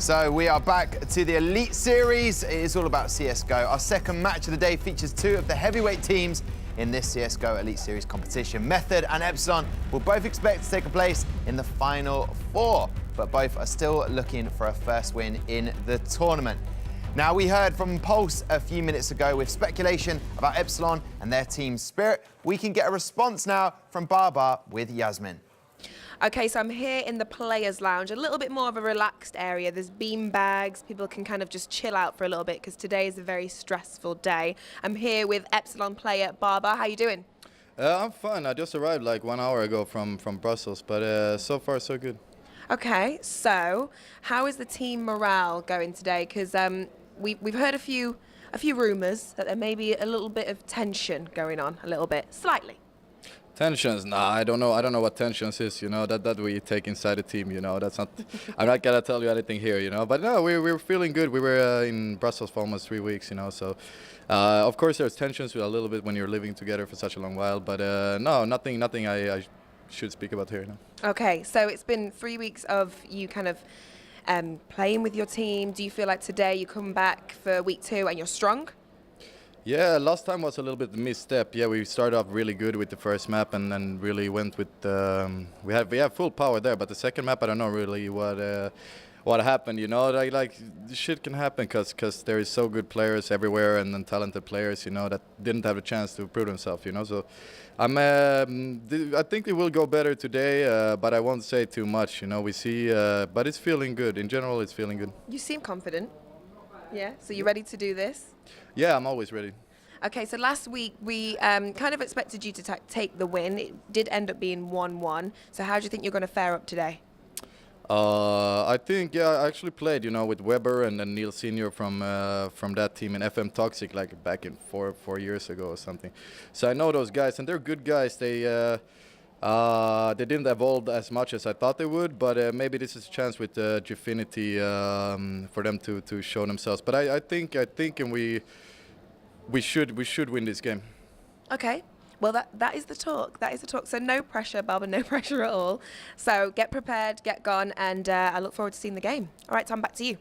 So we are back to the Elite Series. It is all about CSGO. Our second match of the day features two of the heavyweight teams in this CSGO Elite Series competition. Method and Epsilon will both expect to take a place in the final four, but both are still looking for a first win in the tournament. Now, we heard from Pulse a few minutes ago with speculation about Epsilon and their team spirit. We can get a response now from Barbar with Yasmin. Okay, so I'm here in the Players' Lounge, a little bit more of a relaxed area. There's bean bags, people can kind of just chill out for a little bit because today is a very stressful day. I'm here with Epsilon player Barbar. How you doing? I'm fine. I just arrived like 1 hour ago from Brussels, but so far so good. Okay, so how is the team morale going today? Because we've heard a few rumours that there may be a little bit of tension going on, a little bit, slightly. Tensions? Nah, I don't know what tensions is. You know that we take inside the team. You know that's not. I'm not gonna tell you anything here. You know, but no, we're feeling good. We were in Brussels for almost 3 weeks. You know, so of course there's tensions a little bit when you're living together for such a long while. But no, nothing I should speak about here. No. Okay, so it's been 3 weeks of you kind of playing with your team. Do you feel like today you come back for week 2 and you're strong? Yeah, last time was a little bit of a misstep. Yeah, we started off really good with the first map and then really went with we have full power there. But the second map, I don't know really what happened. You know, like shit can happen because there is so good players everywhere and then talented players. You know that didn't have a chance to prove themselves. You know, so I think it will go better today, but I won't say too much. You know, we see, but it's feeling good. In general, it's feeling good. You seem confident. Yeah. So you ready to do this? Yeah, I'm always ready. Okay, so last week we kind of expected you to take the win. It did end up being 1-1. So how do you think you're going to fare up today? I think, yeah, I actually played, you know, with Weber and then Neil Senior from that team in FM Toxic, like back in four years ago or something. So I know those guys, and they're good guys. They didn't evolve as much as I thought they would, but maybe this is a chance with Gfinity for them to show themselves. But I think and we should win this game. Okay. Well, that is the talk. That is the talk. So no pressure, Barbar, no pressure at all. So get prepared, get gone, and I look forward to seeing the game. All right, Tom, back to you.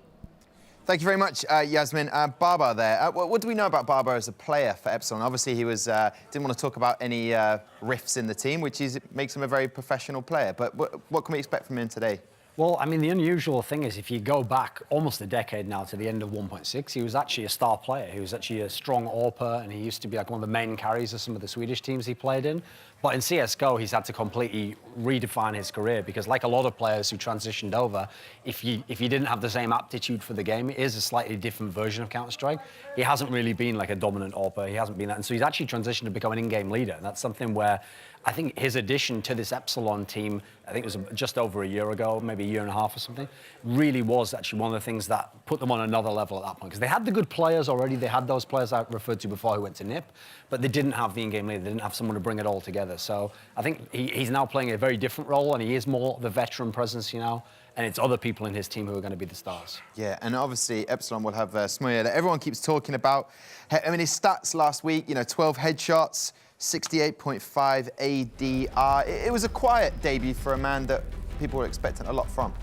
Thank you very much, Yasmin. Barbar there. What do we know about Barbar as a player for Epsilon? Obviously, he didn't want to talk about any rifts in the team, which makes him a very professional player. But what can we expect from him today? Well, I mean, the unusual thing is if you go back almost a decade now to the end of 1.6, he was actually a star player. He was actually a strong AWPer, and he used to be like one of the main carries of some of the Swedish teams he played in. But in CSGO, he's had to completely redefine his career because, like a lot of players who transitioned over, if you didn't have the same aptitude for the game, it is a slightly different version of Counter-Strike. He hasn't really been like a dominant AWPer. He hasn't been that. And so he's actually transitioned to become an in-game leader. And that's something where I think his addition to this Epsilon team, I think it was just over a year ago, maybe a year and a half or something, really was actually one of the things that put them on another level at that point. Because they had the good players already. They had those players I referred to before who went to NIP, but they didn't have the in-game leader. They didn't have someone to bring it all together. So I think he's now playing a very different role, and he is more the veteran presence, you know, and it's other people in his team who are going to be the stars. Yeah, and obviously Epsilon will have Smoya that everyone keeps talking about. I mean, his stats last week, you know, 12 headshots, 68.5 ADR. It was a quiet debut for a man that people were expecting a lot from.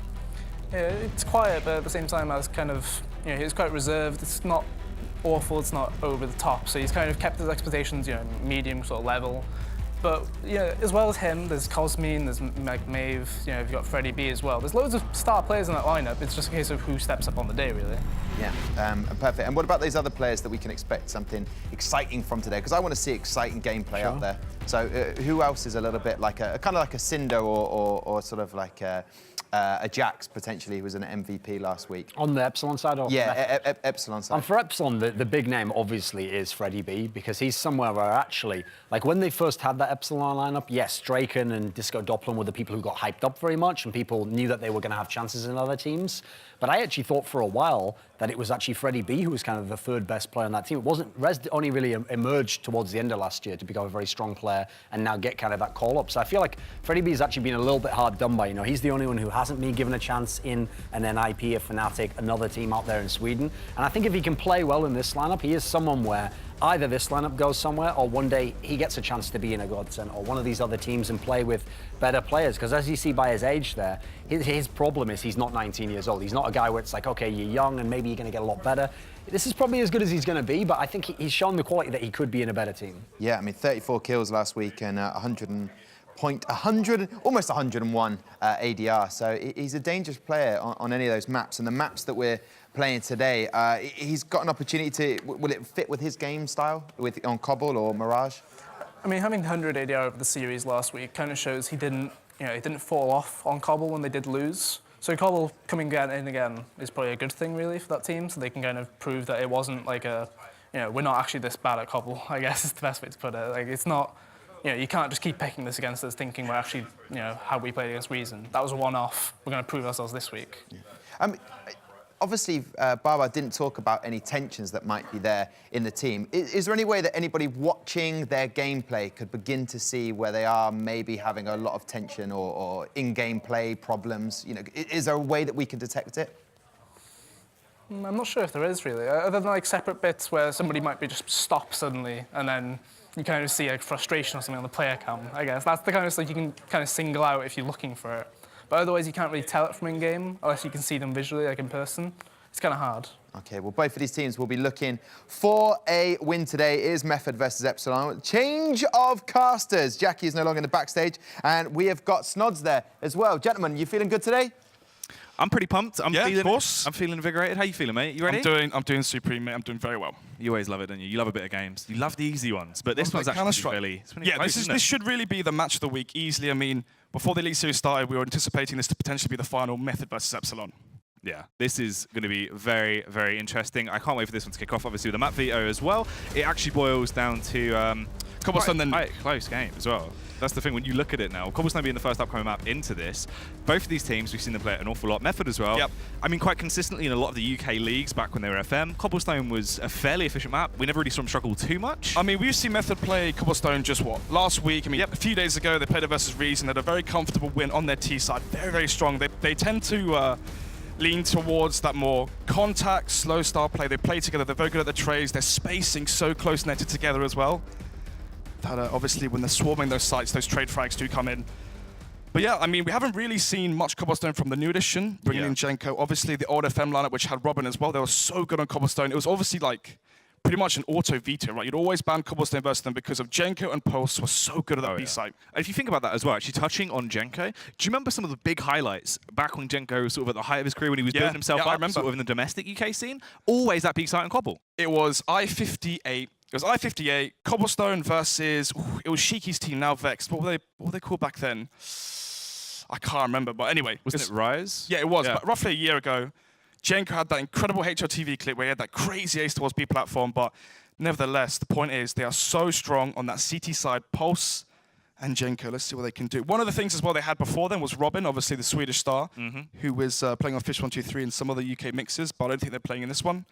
Yeah, it's quiet, but at the same time, I was kind of, you know, he was quite reserved. It's not awful, it's not over the top. So he's kind of kept his expectations, you know, medium sort of level. But, you know, as well as him, there's Cosmine, there's Maeve, you know, you've got Freddie B as well. There's loads of star players in that lineup. It's just a case of who steps up on the day, really. Yeah, perfect. And what about these other players that we can expect something exciting from today? Because I want to see exciting gameplay out there. So who else is a little bit like kind of like a Cinder or sort of like a Jax, potentially, who was an MVP last week? On the Epsilon side? Or yeah, Epsilon side. And for Epsilon, the big name, obviously, is Freddie B, because he's somewhere where actually, like when they first had that Epsilon lineup, yes, Draken and Disco Doppler were the people who got hyped up very much, and people knew that they were going to have chances in other teams. But I actually thought for a while that it was actually Freddie B who was kind of the third best player on that team. It wasn't, Rez only really emerged towards the end of last year to become a very strong player and now get kind of that call-up. So I feel like Freddie B has actually been a little bit hard done by. You know, he's the only one who hasn't been given a chance in an NIP, a Fnatic, another team out there in Sweden. And I think if he can play well in this lineup, he is someone where either this lineup goes somewhere or one day he gets a chance to be in a godsend or one of these other teams and play with better players. Because as you see by his age there, his problem is he's not 19 years old. He's not a guy where it's like, okay, you're young and maybe you're going to get a lot better. This is probably as good as he's going to be, but I think he's shown the quality that he could be in a better team. Yeah, I mean, 34 kills last week and almost 101 ADR. So he's a dangerous player on any of those maps. And the maps that we're playing today, he's got an opportunity to. Will it fit with his game style on Cobble or Mirage? I mean, having 100 ADR over the series last week kind of shows he didn't fall off on Cobble when they did lose. So Cobble coming in again is probably a good thing, really, for that team, so they can kind of prove that it wasn't like we're not actually this bad at Cobble, I guess is the best way to put it. Like, it's not, you can't just keep picking this against us thinking we're actually, how we played against Reason. That was a one-off. We're going to prove ourselves this week. Yeah. Obviously, Baba didn't talk about any tensions that might be there in the team. Is there any way that anybody watching their gameplay could begin to see where they are maybe having a lot of tension or in-game play problems? Is there a way that we can detect it? I'm not sure if there is, really. Other than like separate bits where somebody might be just stop suddenly and then you kind of see like frustration or something on the player cam, I guess. That's the kind of stuff you can kind of single out if you're looking for it. But otherwise, you can't really tell it from in-game unless you can see them visually, like in person. It's kind of hard. OK, well, both of these teams will be looking for a win today. It is Method versus Epsilon. Change of casters. Jackie is no longer in the backstage, and we have got Snods there as well. Gentlemen, you feeling good today? I'm pretty pumped. Of course. I'm feeling invigorated. How you feeling, mate? You ready? I'm doing supreme, mate. I'm doing very well. You always love it, don't you? You love a bit of games. You love the easy ones, but this one's actually really... This should really be the match of the week easily. I mean, before the Elite Series started, we were anticipating this to potentially be the final Method versus Epsilon. Yeah, this is going to be very, very interesting. I can't wait for this one to kick off, obviously, with the map veto as well. It actually boils down to Cobblestone quite a close game as well. That's the thing, when you look at it now, Cobblestone being the first upcoming map into this, both of these teams, we've seen them play an awful lot. Method as well. Yep. I mean, quite consistently in a lot of the UK leagues back when they were FM, Cobblestone was a fairly efficient map. We never really saw them struggle too much. I mean, we've seen Method play Cobblestone just last week. I mean, a few days ago, they played it versus Reason, had a very comfortable win on their T side. Very, very strong. They tend to lean towards that more contact, slow style play. They play together. They're very good at the trades. Their spacing so close netted together as well. That obviously when they're swarming those sites, those trade frags do come in. But yeah, I mean, we haven't really seen much Cobblestone from the new edition, bringing in Jenko. Obviously, the old FM lineup, which had Robin as well, they were so good on Cobblestone. It was obviously like pretty much an auto veto, right? You'd always ban Cobblestone versus them because of Jenko and Pulse were so good at that B site. And if you think about that as well, actually touching on Jenko, do you remember some of the big highlights back when Jenko was sort of at the height of his career when he was building himself up sort of in the domestic UK scene? Always that B site and Cobble. It was I-58. It was I-58, Cobblestone versus, it was Shiki's team, now Vex. What were they called back then? I can't remember, but anyway. Wasn't it Rise? Yeah, it was, but roughly a year ago, Jenko had that incredible HLTV clip where he had that crazy ace towards B platform, but nevertheless, the point is they are so strong on that CT side. Pulse and Jenko, let's see what they can do. One of the things as well they had before then was Robin, obviously the Swedish star, who was playing on Fish 123 and some other UK mixes, but I don't think they're playing in this one.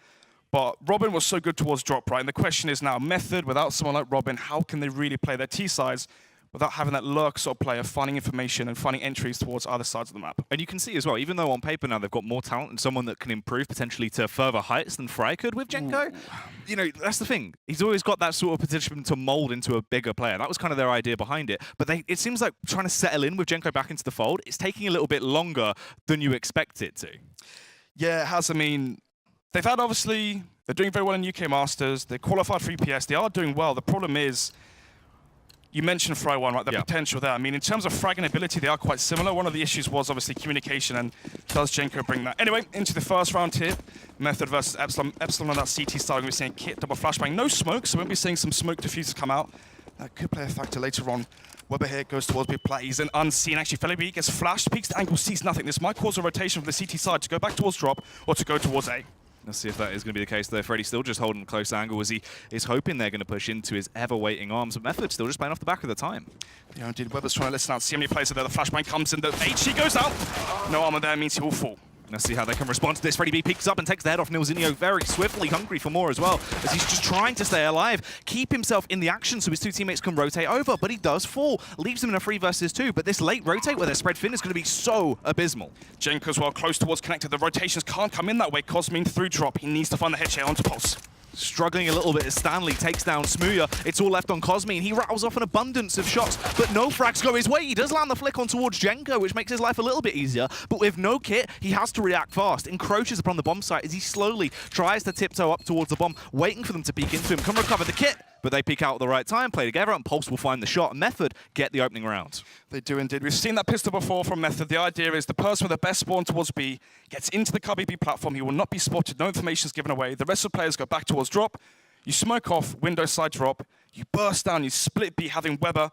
But Robin was so good towards drop, right? And the question is now, Method, without someone like Robin, how can they really play their T-sides without having that lurk sort of player, finding information and finding entries towards other sides of the map? And you can see as well, even though on paper now they've got more talent and someone that can improve potentially to further heights than Fry could with Jenko, that's the thing. He's always got that sort of potential to mold into a bigger player. That was kind of their idea behind it. But it seems like trying to settle in with Jenko back into the fold, it's taking a little bit longer than you expect it to. Yeah, it has. I mean, they've had obviously... They're doing very well in UK Masters. They qualified for EPS. They are doing well. The problem is, you mentioned Fry 1, right? The potential there. I mean, in terms of fragging ability, they are quite similar. One of the issues was obviously communication, and does Jenko bring that? Anyway, into the first round here, Method versus Epsilon. Epsilon on that CT side, we're seeing kit, double flashbang. No smoke, so we won't be seeing some smoke diffusers come out. That could play a factor later on. Weber here goes towards big play. He's an unseen. Actually, Felipe gets flashed, peeks the angle, sees nothing. This might cause a rotation from the CT side to go back towards drop or to go towards A. Let's see if that is going to be the case there. Freddy still just holding a close angle as he is hoping they're going to push into his ever-waiting arms. But Method still just playing off the back of the time. Yeah, indeed. Weber's trying to listen out, see how many players are there. The flashbang comes in, the HC goes out. No armor there means he will fall. Let's see how they can respond to this. Freddy B peeks up and takes the head off Nilzinho very swiftly, hungry for more as well, as he's just trying to stay alive, keep himself in the action so his two teammates can rotate over, but he does fall. Leaves him in a 3 versus 2, but this late rotate where they're spread thin is going to be so abysmal. Jenko as well, close towards connected. The rotations can't come in that way. Cosmin through drop. He needs to find the head share onto Pulse. struggling a little bit as Stanley takes down Smooya. It's all left on Cosme, he rattles off an abundance of shots, but no frags go his way. He does land the flick on towards Jenko, which makes his life a little bit easier, but with no kit, he has to react fast. Encroaches upon the bomb site as he slowly tries to tiptoe up towards the bomb, waiting for them to peek into him. Can recover the kit, but they peek out at the right time, play together, and Pulse will find the shot. Method get the opening round. They do indeed. We've seen that pistol before from Method. The idea is the person with the best spawn towards B gets into the cubby B platform. He will not be spotted. No information is given away. The rest of the players go back towards drop. You smoke off, window side drop. You burst down, you split B, having Weber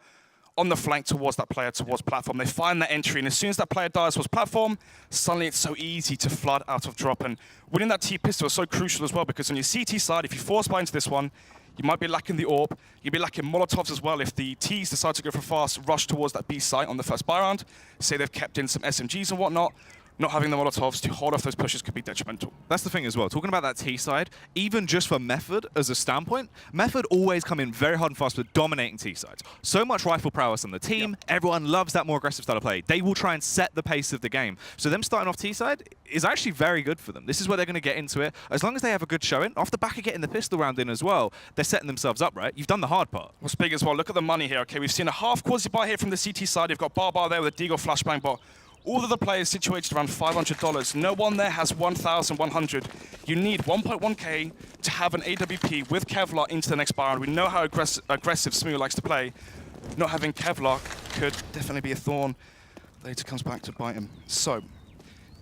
on the flank towards that player, towards platform. They find that entry, and as soon as that player dies towards platform, suddenly it's so easy to flood out of drop. And winning that T-pistol is so crucial as well, because on your CT side, if you force buy into this one, you might be lacking the AWP. You'll be lacking Molotovs as well if the Ts decide to go for fast rush towards that B site on the first buy round. Say they've kept in some SMGs and whatnot. Not having the Molotovs to hold off those pushes could be detrimental. That's the thing as well. Talking about that T side, even just for Method as a standpoint, Method always come in very hard and fast with dominating T sides. So much rifle prowess on the team. Everyone loves that more aggressive style of play. They will try and set the pace of the game. So them starting off T side is actually very good for them. This is where they're going to get into it. As long as they have a good showing, off the back of getting the pistol round in as well, they're setting themselves up, right? You've done the hard part. What's big as well, look at the money here. Okay, we've seen a half quasi buy here from the CT side. You've got Bar there with a Deagle flashbang bot. All of the players situated around $500. No one there has 1,100. You need 1.1k to have an AWP with Kevlar into the next buy round. We know how aggressive Smooya likes to play. Not having Kevlar could definitely be a thorn. Later comes back to bite him. So,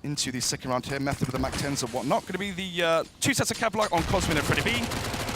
into the second round here, Method with the MAC-10s and whatnot. Going to be the 2 sets of Kevlar on Cosme and Freddy B.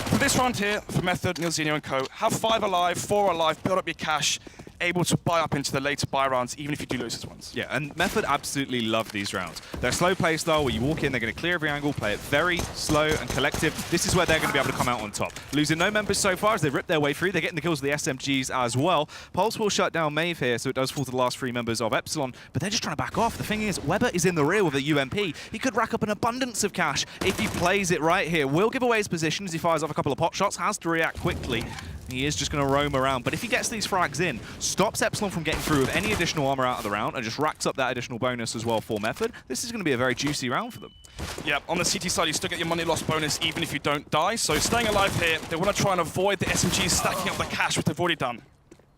For this round here, for Method, Nilzinho and co, have 5 alive, 4 alive, build up your cash, able to buy up into the later buy rounds, even if you do lose this ones. Yeah, and Method absolutely love these rounds. They're slow play style where you walk in, they're going to clear every angle, play it very slow and collective. This is where they're going to be able to come out on top. Losing no members so far as they rip their way through. They're getting the kills with the SMGs as well. Pulse will shut down Maeve here, so it does fall to the last 3 members of Epsilon, but they're just trying to back off. The thing is, Weber is in the rear with a UMP. He could rack up an abundance of cash if he plays it right here. Will give away his position as he fires off a couple of pot shots, has to react quickly. He is just going to roam around, but if he gets these frags in, stops Epsilon from getting through with any additional armor out of the round and just racks up that additional bonus as well for Method, this is going to be a very juicy round for them. Yeah, on the CT side, you still get your money loss bonus even if you don't die. So staying alive here, they want to try and avoid the SMGs stacking up the cash, which they've already done.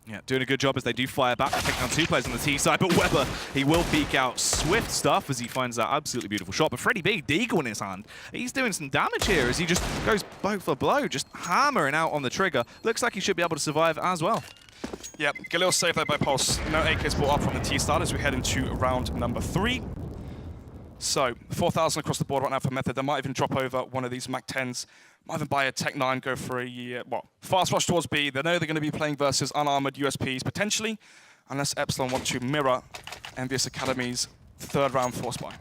Yeah, doing a good job as they do fire back. They take down 2 players on the T side, but Weber, he will peek out swift stuff as he finds that absolutely beautiful shot. But Freddy B, Deagle in his hand, he's doing some damage here as he just goes blow for blow, just hammering out on the trigger. Looks like he should be able to survive as well. Yeah, Galil saved there by Pulse. No AKs brought up from the T side as we head into round number 3. So, 4,000 across the board right now for Method. They might even drop over one of these MAC-10s. Might even buy a Tech 9, go for a fast rush towards B. They know they're going to be playing versus unarmored USPs, potentially, unless Epsilon want to mirror Envious Academy's 3rd round force buy.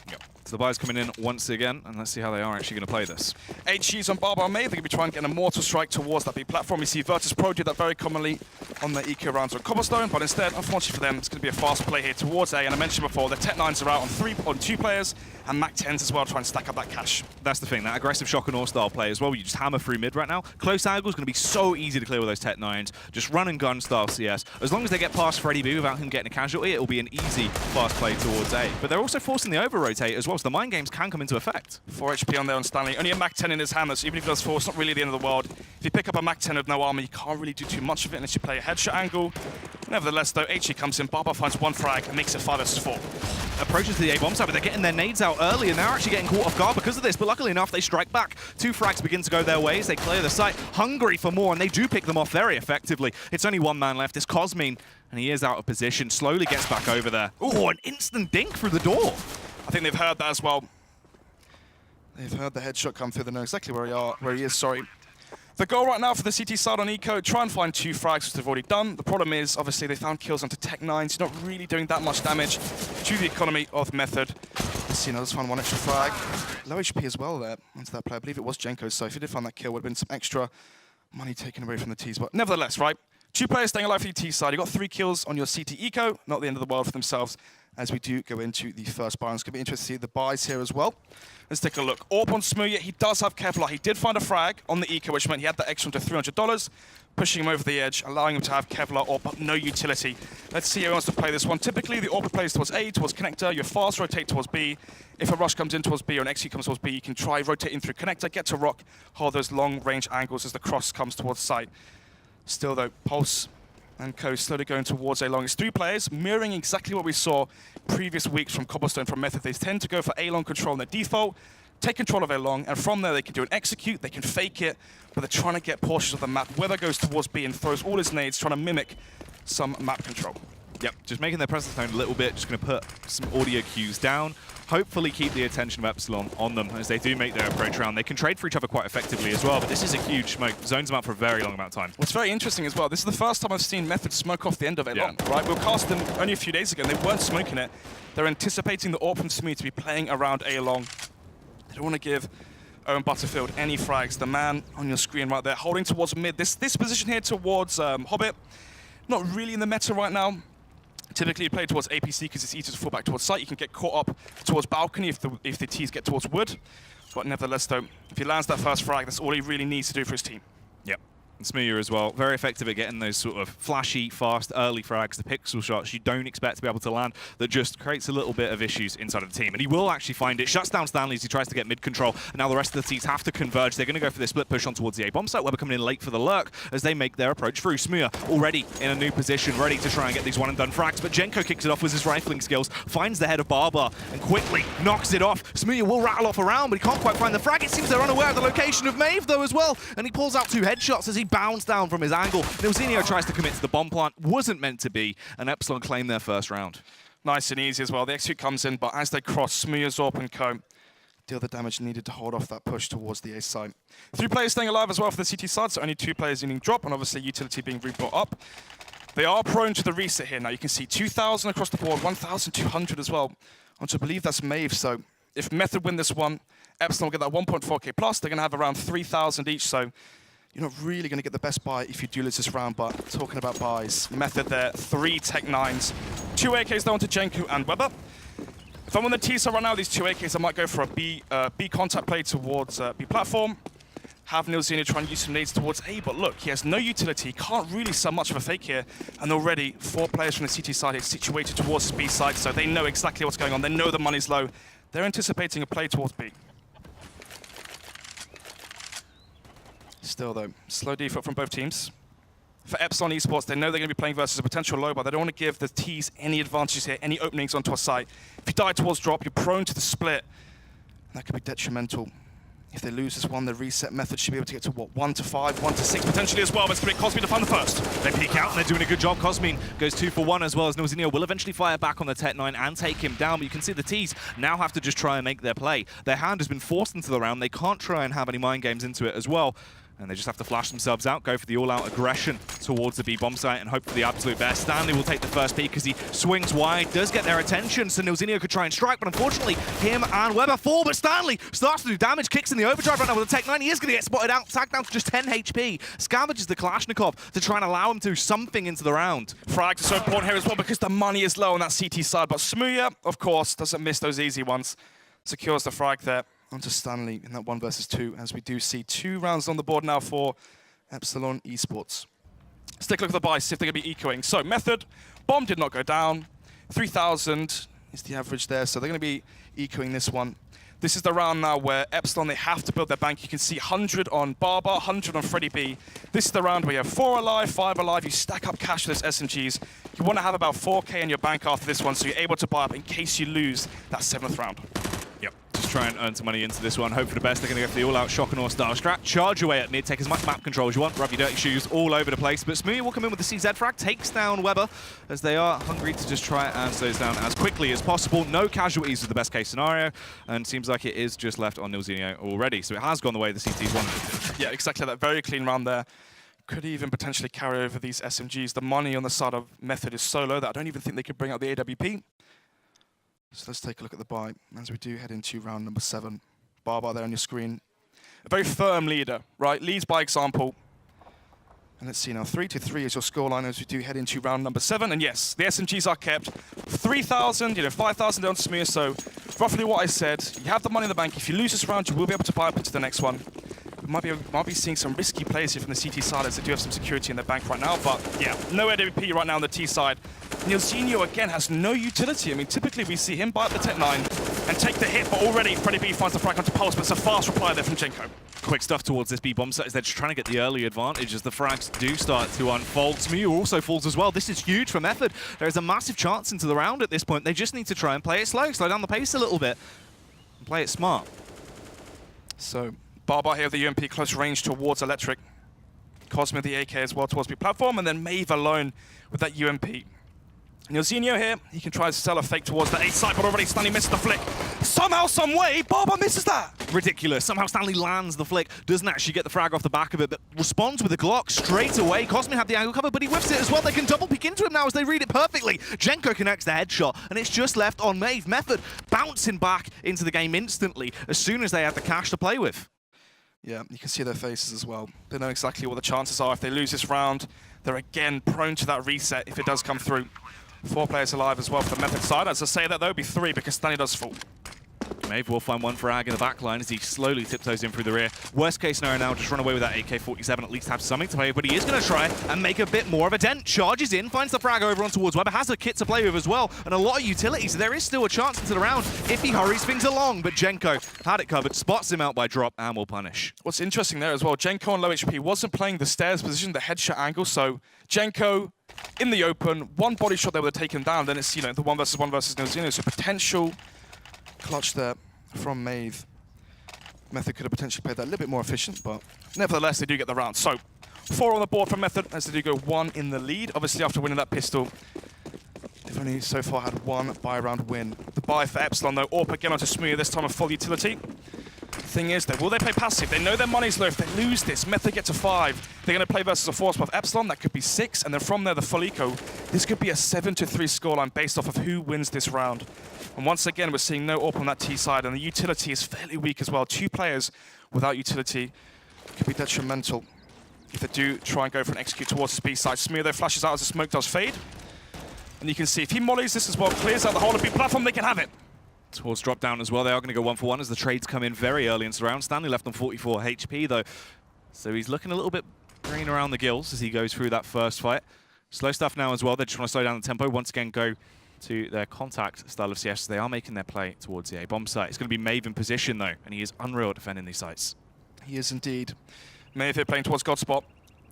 Yep. So the buy's coming in once again, and let's see how they are actually going to play this. HG's on Barbar May. They're going to be trying to get a mortar strike towards that B platform. You see Virtus Pro do that very commonly on their eco rounds on Cobblestone, but instead, unfortunately for them, it's going to be a fast play here towards A. And I mentioned before, the Tech 9s are out on 2 players, and MAC-10s as well, trying to stack up that cash. That's the thing, that aggressive shock and awe style play as well, where you just hammer through mid right now. Close angle is going to be so easy to clear with those Tech 9s. Just run and gun style CS. As long as they get past Freddy B without him getting a casualty, it'll be an easy fast play towards A. But they're also forcing the over-rotate as well, so the mind games can come into effect. 4 HP on there on Stanley. Only a MAC-10 in his hand, so even if he does 4, it's not really the end of the world. If you pick up a MAC-10 with no armor, you can't really do too much of it unless you play a headshot angle. Nevertheless, though, HG comes in, Barbar finds 1 frag and makes it 5 vs 4. Approaches to the A-bomb side, but they're getting their nades out early, and they're actually getting caught off guard because of this, but luckily enough, they strike back. 2 frags begin to go their ways, they clear the site, hungry for more, and they do pick them off very effectively. It's only 1 man left, it's Cosme, and he is out of position, slowly gets back over there. Oh, an instant dink through the door. I think they've heard that as well. They've heard the headshot come through, they know exactly where he is, sorry. The goal right now for the CT side on Eco, try and find 2 frags, which they've already done. The problem is, obviously, they found kills onto Tech 9s, not really doing that much damage to the economy of Method. Let's see, now let's find 1 extra frag. Low HP as well there onto that player. I believe it was Jenko, so if he did find that kill, would have been some extra money taken away from the Ts. But nevertheless, right? 2 players staying alive for your T side. You got 3 kills on your CT Eco, not the end of the world for themselves. as we do go into the first buy. It's going to be interesting to see the buys here as well. Let's take a look. Orp on Smooya, he does have Kevlar. He did find a frag on the eco, which meant he had that extra to $300, pushing him over the edge, allowing him to have Kevlar Orp, but no utility. Let's see how he wants to play this one. Typically, the Orp plays towards A, towards connector. You fast rotate towards B. If a rush comes in towards B or an execute comes towards B, you can try rotating through connector, get to rock, hold those long-range angles as the cross comes towards site. Still, though, Pulse and Co slowly going towards A long. It's 3 players, mirroring exactly what we saw previous weeks from Cobblestone, from Method. They tend to go for A long control in their default, take control of A long, and from there they can do an execute, they can fake it, but they're trying to get portions of the map. Weather goes towards B and throws all his nades, trying to mimic some map control. Yep, just making their presence known a little bit, just going to put some audio cues down, hopefully keep the attention of Epsilon on them as they do make their approach round. They can trade for each other quite effectively as well, but this is a huge smoke. Zones them out for a very long amount of time. What's very interesting as well, this is the first time I've seen Method smoke off the end of A long, right? We were casting them only a few days ago and they weren't smoking it. They're anticipating the Orp from Smooya to be playing around A long. They don't want to give Owen Butterfield any frags. The man on your screen right there, holding towards mid. This position here towards Hobbit, not really in the meta right now. Typically, you play towards APC because it's easier to fall back towards site. You can get caught up towards balcony if the T's get towards wood. But nevertheless, though, if he lands that first frag, that's all he really needs to do for his team. Yep. And Smooya as well, very effective at getting those sort of flashy, fast, early frags, the pixel shots you don't expect to be able to land, that just creates a little bit of issues inside of the team. And he will actually find it, shuts down Stanley as he tries to get mid-control, and now the rest of the teams have to converge. They're going to go for the split push on towards the A-bomb site. Weber coming in late for the lurk as they make their approach through. Smooya already in a new position, ready to try and get these one-and-done frags, but Jenko kicks it off with his rifling skills, finds the head of Barbar, and quickly knocks it off. Smooya will rattle off around, but he can't quite find the frag. It seems they're unaware of the location of Maeve, though, as well, and he pulls out 2 headshots as he bounds down from his angle. Nilzinho tries to commit to the bomb plant, wasn't meant to be, and Epsilon claim their first round. Nice and easy as well. The execute comes in, but as they cross, Smooya, Zorp, and Co deal the damage needed to hold off that push towards the A side. 3 players staying alive as well for the CT side, so only 2 players needing drop, and obviously utility being rebrought up. They are prone to the reset here now. You can see 2,000 across the board, 1,200 as well. And I believe that's Maeve, so if Method win this one, Epsilon will get that 1.4k plus. They're going to have around 3,000 each, so you're not really going to get the best buy if you do lose this round, but talking about buys, Method there, 3 Tech 9s, 2 AKs down to Jenku and Weber. If I'm on the T side right now, these 2 AKs, I might go for a B contact play towards B platform, have Nilzinho try and use some nades towards A, but look, he has no utility, can't really sell much of a fake here, and already 4 players from the CT side are situated towards the B side, so they know exactly what's going on, they know the money's low, they're anticipating a play towards B. Still, though, slow default from both teams. For Epsilon Esports, they know they're going to be playing versus a potential low, but they don't want to give the T's any advantages here, any openings onto a site. If you die towards drop, you're prone to the split. And that could be detrimental. If they lose this one, the reset method should be able to get to, what, 1 to 5, 1 to 6 potentially as well, but it's going to be Cosme to find the first. They peek out and they're doing a good job. Cosme goes 2 for 1 as well, as Nilzinho will eventually fire back on the Tech 9 and take him down, but you can see the T's now have to just try and make their play. Their hand has been forced into the round. They can't try and have any mind games into it as well. And they just have to flash themselves out, go for the all-out aggression towards the B-bomb site and hope for the absolute best. Stanley will take the first peek as he swings wide, does get their attention, so Nilzinho could try and strike, but unfortunately, him and Weber fall, but Stanley starts to do damage, kicks in the overdrive right now with the Tech 9. He is going to get spotted out, tagged down to just 10 HP. Scavenges the Kalashnikov to try and allow him to do something into the round. Frags are so important here as well because the money is low on that CT side, but Smooya, of course, doesn't miss those easy ones. Secures the frag there. Onto Stanley in that 1 versus 2, as we do see 2 rounds on the board now for Epsilon Esports. Let's take a look at the buy, see if they're going to be ecoing. So, Method, bomb did not go down. 3,000 is the average there, so they're going to be ecoing this one. This is the round now where Epsilon, they have to build their bank. You can see 100 on Barbar, 100 on Freddy B. This is the round where you have 4 alive, 5 alive. You stack up cash with those SMGs. You want to have about 4k in your bank after this one, so you're able to buy up in case you lose that 7th round. Yep, just try and earn some money into this one. Hope for the best. They're going to go for the all-out Shock-and-Awe style strat. Charge away at mid, take as much map control as you want, rub your dirty shoes all over the place. But Smooya will come in with the CZ frag, takes down Weber, as they are hungry to just try and slow this down as quickly as possible. No casualties is the best case scenario, and seems like it is just left on Nilzinho already. So it has gone the way the CT's wanted. Yeah, exactly that. Very clean round there. Could even potentially carry over these SMGs. The money on the side of Method is so low that I don't even think they could bring out the AWP. So let's take a look at the buy as we do head into round number 7. Barbar there on your screen. A very firm leader, right? Leads by example. And let's see now, 3-3 is your scoreline as we do head into round number 7. And yes, the SMGs are kept. 3,000, 5,000 down to Smir, so roughly what I said. You have the money in the bank. If you lose this round, you will be able to buy up into the next one. We might be seeing some risky plays here from the CT side as they do have some security in their bank right now. But yeah, no AWP right now on the T side. Nilzinho again has no utility. I mean, typically we see him buy up the Tech 9 and take the hit, but already Freddie B finds the frag onto Pulse, but it's a fast reply there from Jenko. Quick stuff towards this B bomb site as they're just trying to get the early advantage as the frags do start to unfold. Smew also falls as well. This is huge for Method. There is a massive chance into the round at this point. They just need to try and play it slow down the pace a little bit, and play it smart. So Barbar here with the UMP close range towards Electric. Cosmo the AK as well towards B platform, and then Maeve alone with that UMP. Nilzinho here, he can try to sell a fake towards the A side, but already Stanley misses the flick. Somehow, some way, Barbar misses that. Ridiculous. Somehow Stanley lands the flick, doesn't actually get the frag off the back of it, but responds with a Glock straight away. Cosmo had the angle cover, but he whiffs it as well. They can double peek into him now as they read it perfectly. Jenko connects the headshot, and it's just left on Maeve. Method bouncing back into the game instantly as soon as they had the cash to play with. Yeah, you can see their faces as well. They know exactly what the chances are. If they lose this round, they're again prone to that reset if it does come through. 4 players alive as well for the Method side. As I say that, there will be 3 because Stanley does fall. Maeve will find one frag in the back line as he slowly tiptoes in through the rear. Worst case scenario now, just run away with that AK-47, at least have something to play with, but he is going to try and make a bit more of a dent. Charges in, finds the frag over on towards Weber, has a kit to play with as well, and a lot of utility, so there is still a chance into the round if he hurries things along, but Jenko had it covered, spots him out by drop, and will punish. What's interesting there as well, Jenko on low HP wasn't playing the stairs position, the headshot angle, so Jenko in the open, one body shot they would have taken down, then it's, the 1 versus 1 versus Nilzinho, so potential clutch there from Maeve. Method could have potentially played that a little bit more efficient, but nevertheless, they do get the round. So, 4 on the board from Method as they do go 1 in the lead. Obviously, after winning that pistol, they've only so far had 1 buy-round win. The buy for Epsilon, though, AWP again onto Smooth, this time a full utility. Thing is, though, will they play passive? They know their money's low. If they lose this, Method get to 5. They're going to play versus a force buff Epsilon. That could be 6, and then from there, the full eco. This could be a 7-3 scoreline based off of who wins this round. And once again, we're seeing no AWP on that T side, and the utility is fairly weak as well. 2 players without utility could be detrimental if they do try and go for an execute towards the B side. Smear, though, flashes out as the smoke does fade. And you can see if he mollies this as well, clears out the whole of B platform, they can have it. Towards drop down as well. They are going to go 1 for 1 as the trades come in very early into the round. Stanley left on 44 HP though, so he's looking a little bit green around the gills as he goes through that first fight. Slow stuff now as well. They just want to slow down the tempo. Once again, go to their contact style of CS. They are making their play towards the A bomb site. It's going to be Maeve in position though, and he is unreal at defending these sites. He is indeed. Maeve here playing towards Godspot.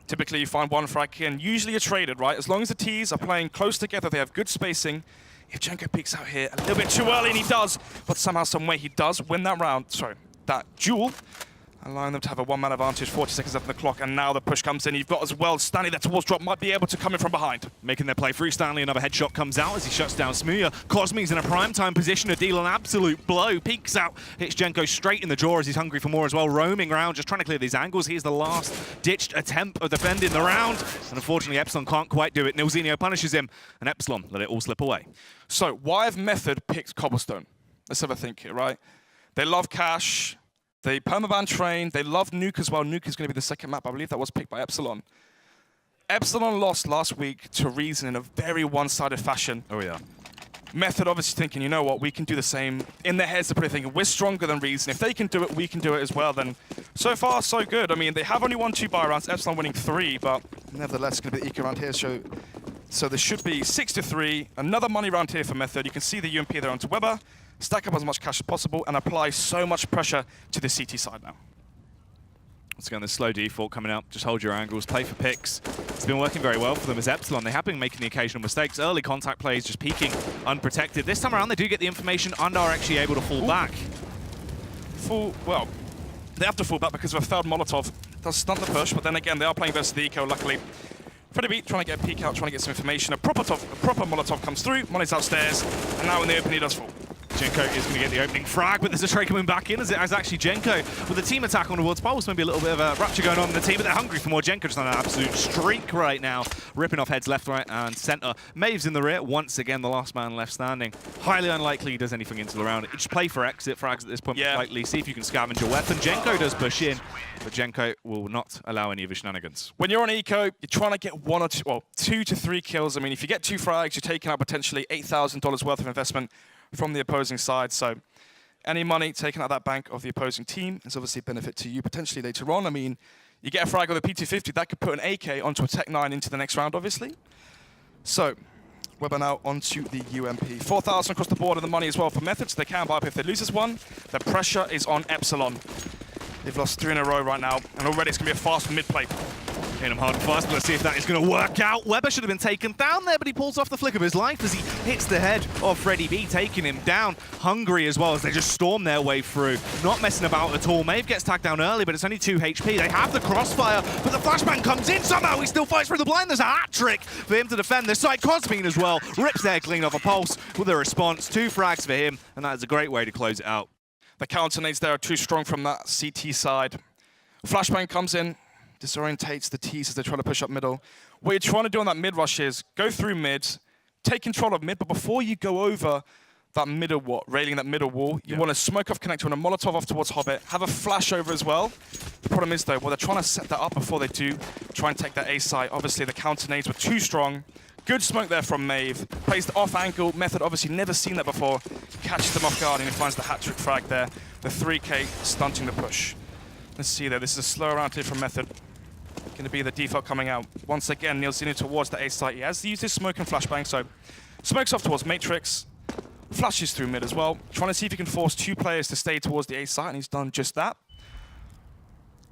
Typically, you find 1 frag and usually you're traded, right? As long as the Ts are playing close together, they have good spacing. If Jenko peeks out here a little bit too early, and he does, but somehow, some way, he does win that round. Sorry, that duel, allowing them to have a 1-man advantage, 40 seconds left on the clock, and now the push comes in. You've got as well Stanley there towards drop, might be able to come in from behind. Making their play through Stanley, another headshot comes out as he shuts down Smuya. Cosmi's in a prime time position to deal an absolute blow. Peeks out, hits Jenko straight in the jaw as he's hungry for more as well. Roaming around, just trying to clear these angles. Here's the last ditched attempt of defending the round. And unfortunately, Epsilon can't quite do it. Nilzinho punishes him, and Epsilon let it all slip away. So, why have Method picked Cobblestone? Let's have a think here, right? They love cash. They permaban train. They love Nuke as well. Nuke is going to be the second map. I believe that was picked by Epsilon. Epsilon lost last week to Reason in a very one-sided fashion. Oh, yeah. Method obviously thinking, you know what, we can do the same. In their heads, they're probably thinking, we're stronger than Reason. If they can do it, we can do it as well. Then, so far, so good. I mean, they have only won 2 buy rounds. Epsilon winning 3, but nevertheless, it's going to be eco round here. So there should be 6-3. Another money round here for Method. You can see the UMP there onto Weber. Stack up as much cash as possible and apply so much pressure to the CT side now. Once again, the slow default coming out. Just hold your angles, play for picks. It's been working very well for them as Epsilon. They have been making the occasional mistakes. Early contact plays, just peeking unprotected. This time around, they do get the information and are actually able to fall back. Well, they have to fall back because of a third Molotov. Does stunt the push, but then again, they are playing versus the eco, luckily. Freddie B trying to get a peek out, trying to get some information. A proper Molotov comes through, money's upstairs, and now in the open he does fall. Jenko is going to get the opening frag, but there's a trade coming back in as it has actually Jenko with the team attack on towards Pulse. Maybe a little bit of a rupture going on in the team, but they're hungry for more. Jenko just on an absolute streak right now, ripping off heads left, right, and center. Maeve's in the rear, once again the last man left standing. Highly unlikely he does anything into the round. Just play for exit frags at this point, most likely. See if you can scavenge your weapon. Jenko does push in, but Jenko will not allow any of his shenanigans. When you're on eco, you're trying to get 1 or 2, well, 2 to 3 kills. I mean, if you get 2 frags, you're taking out potentially $8,000 worth of investment from the opposing side. So any money taken out of that bank of the opposing team is obviously a benefit to you potentially later on. I mean, you get a frag with a PT50, that could put an AK onto a Tech 9 into the next round, obviously. So Weber now onto the UMP. 4,000 across the board and the money as well for Methods. They can buy up if they lose this one. The pressure is on Epsilon. They've lost 3 in a row right now, and already it's going to be a fast mid-play. Hit him hard and fast. Let's see if that is going to work out. Weber should have been taken down there, but he pulls off the flick of his life as he hits the head of Freddie B, taking him down. Hungry as well as they just storm their way through. Not messing about at all. Maeve gets tagged down early, but it's only 2 HP. They have the crossfire, but the flashbang comes in somehow. He still fights through the blind. There's a hat trick for him to defend this side. Cosmine as well rips their clean off a Pulse with a response. 2 frags for him, and that is a great way to close it out. The counter nades there are too strong from that CT side. Flashbang comes in, disorientates the T's as they try to push up middle. What you're trying to do on that mid rush is go through mid, take control of mid, but before you go over that middle wall, railing that middle wall, you want to smoke off connector and a Molotov off towards Hobbit, have a flash over as well. The problem is though, well, they're trying to set that up before they do try and take that A site. Obviously the counter nades were too strong. Good smoke there from Maeve. Plays the off angle. Method obviously never seen that before. Catches them off guard and he finds the hat trick frag there. The 3K stunting the push. Let's see there. This is a slow round here from Method. Going to be the default coming out. Once again, Nielsen towards the A site. He has used his smoke and flashbang, so smokes off towards Matrix. Flashes through mid as well. Trying to see if he can force 2 players to stay towards the A site, and he's done just that.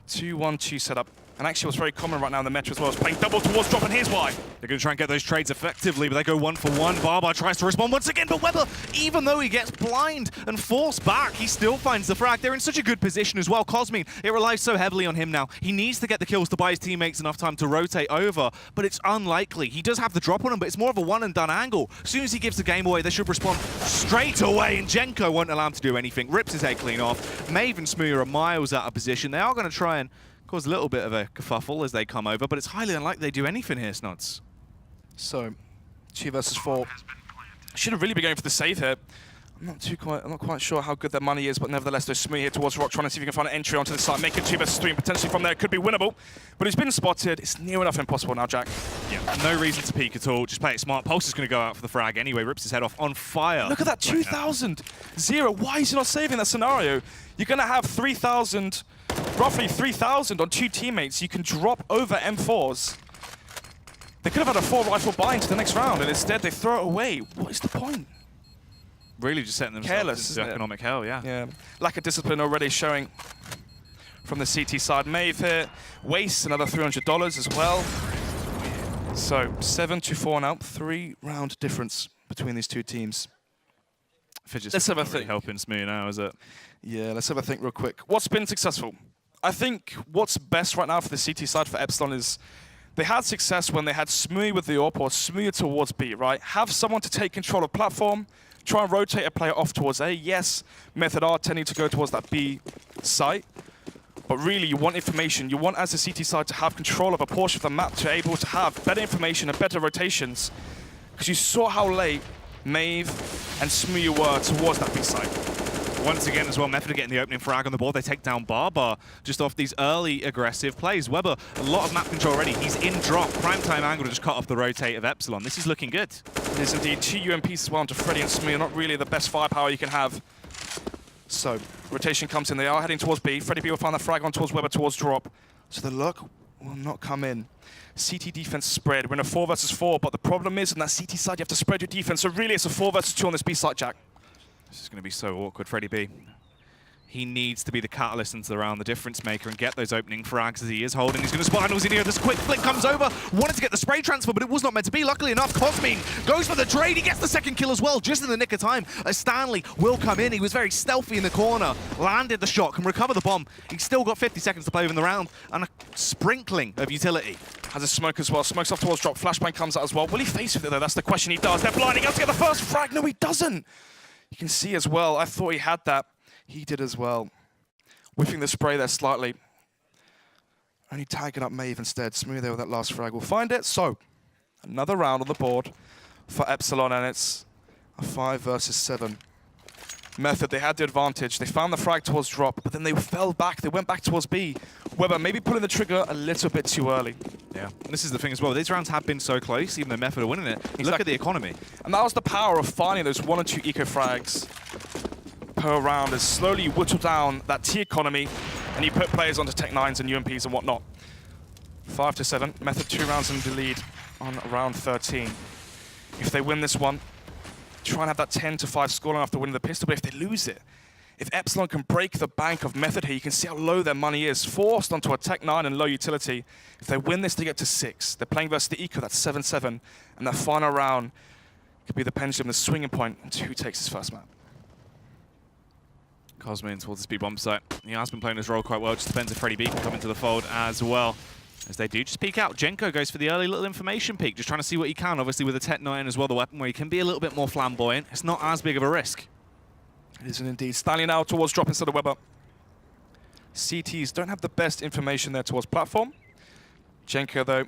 2-1-2 setup. And actually what's very common right now in the Metro as well is playing double towards drop, and here's why. They're going to try and get those trades effectively, but they go 1 for 1. Barbar tries to respond once again, but Weber, even though he gets blind and forced back, he still finds the frag. They're in such a good position as well. Cosmine, it relies so heavily on him now. He needs to get the kills to buy his teammates enough time to rotate over, but it's unlikely. He does have the drop on him, but it's more of a one-and-done angle. As soon as he gives the game away, they should respond straight away, and Jenko won't allow him to do anything. Rips his head clean off. Maeve and Smooya are miles out of position. They are going to try and cause a little bit of a kerfuffle as they come over, but it's highly unlikely they do anything here, Snods. So, 2 versus 4. Should have really been going for the save here. I'm not quite sure how good their money is, but nevertheless, there's Smooya here towards Rock, trying to see if he can find an entry onto the site, make it 2 versus 3, and potentially from there it could be winnable. But he's been spotted. It's near enough impossible now, Jack. Yeah, no reason to peek at all. Just play it smart. Pulse is going to go out for the frag anyway. Rips his head off on fire. Look at that, 2,000. 0. Why is he not saving that scenario? You're going to have 3,000, roughly 3,000 on 2 teammates. You can drop over M4s. They could have had a 4 rifle buy into the next round, and instead they throw it away. What is the point? Really just setting themselves into economic hell, yeah. Yeah, lack of discipline already showing from the CT side. Maeve here wastes another $300 as well. So 7-4 now, 3-round difference between these 2 teams. Let's have a think. Helping Smooya now, is it? Yeah, let's have a think real quick. What's been successful? I think what's best right now for the CT side for Epsilon is they had success when they had Smooya with the AWP or Smooya towards B, right? Have someone to take control of platform, try and rotate a player off towards A. Yes, Method are tending to go towards that B site, but really you want information. You want, as a CT side, to have control of a portion of the map to be able to have better information and better rotations, because you saw how late Maeve and Smooya were towards that B site. Once again as well, Method getting the opening frag on the board. They take down Barbar just off these early aggressive plays. Weber, a lot of map control already. He's in drop. Prime time angle to just cut off the rotate of Epsilon. This is looking good. It is indeed. 2 UMPs as well into Freddy and Smooya. Not really the best firepower you can have. So, rotation comes in. They are heading towards B. Freddy B will find the frag on towards Weber towards drop. So the look will not come in. CT defense spread. We're in a 4 versus 4, but the problem is on that CT side you have to spread your defense. So really it's a 4 versus 2 on this B side, Jack. This is going to be so awkward, Freddie B. He needs to be the catalyst into the round, the difference maker, and get those opening frags as he is holding. He's going to spot Animals in here. This quick flick comes over. Wanted to get the spray transfer, but it was not meant to be. Luckily enough, Cosmine goes for the trade. He gets the 2nd kill as well, just in the nick of time. As Stanley will come in. He was very stealthy in the corner. Landed the shot, can recover the bomb. He's still got 50 seconds to play within the round, and a sprinkling of utility. Has a smoke as well. Smokes off towards drop. Flashbang comes out as well. Will he face with it though? That's the question. He does. They're blinding out to get the first frag. No, he doesn't. You can see as well, I thought he had that. He did as well. Whiffing the spray there slightly. Only tagging up Maeve instead. Smooth there with that last frag. We'll find it. So, another round on the board for Epsilon, and it's a 5 versus 7. Method, they had the advantage. They found the frag towards drop, but then they fell back. They went back towards B. Weber maybe pulling the trigger a little bit too early. Yeah, and this is the thing as well. These rounds have been so close, even though Method are winning it. Exactly. Look at the economy. And that was the power of finding those 1 or 2 eco frags per round as slowly you whittle down that T economy and you put players onto Tech 9s and UMPs and whatnot. 5 to 7. Method 2 rounds in the lead on round 13. If they win this one, try and have that 10 to 5 scoreline after winning the pistol, but if they lose it, if Epsilon can break the bank of Method here, you can see how low their money is, forced onto a Tech 9 and low utility. If they win this, they get to 6. They're playing versus the Eco, that's 7-7, and that final round could be the pendulum, the swinging point, into who takes his first map. Cosmin towards the speed bomb site. He has been playing his role quite well. Just depends if Freddie B can come into the fold as well. As they do just peek out. Jenko goes for the early little information peek, just trying to see what he can. Obviously with the Tech 9 as well, the weapon where he can be a little bit more flamboyant. It's not as big of a risk. It isn't indeed. Stanley now towards drop instead of Weber. CTs don't have the best information there towards platform. Jenko though,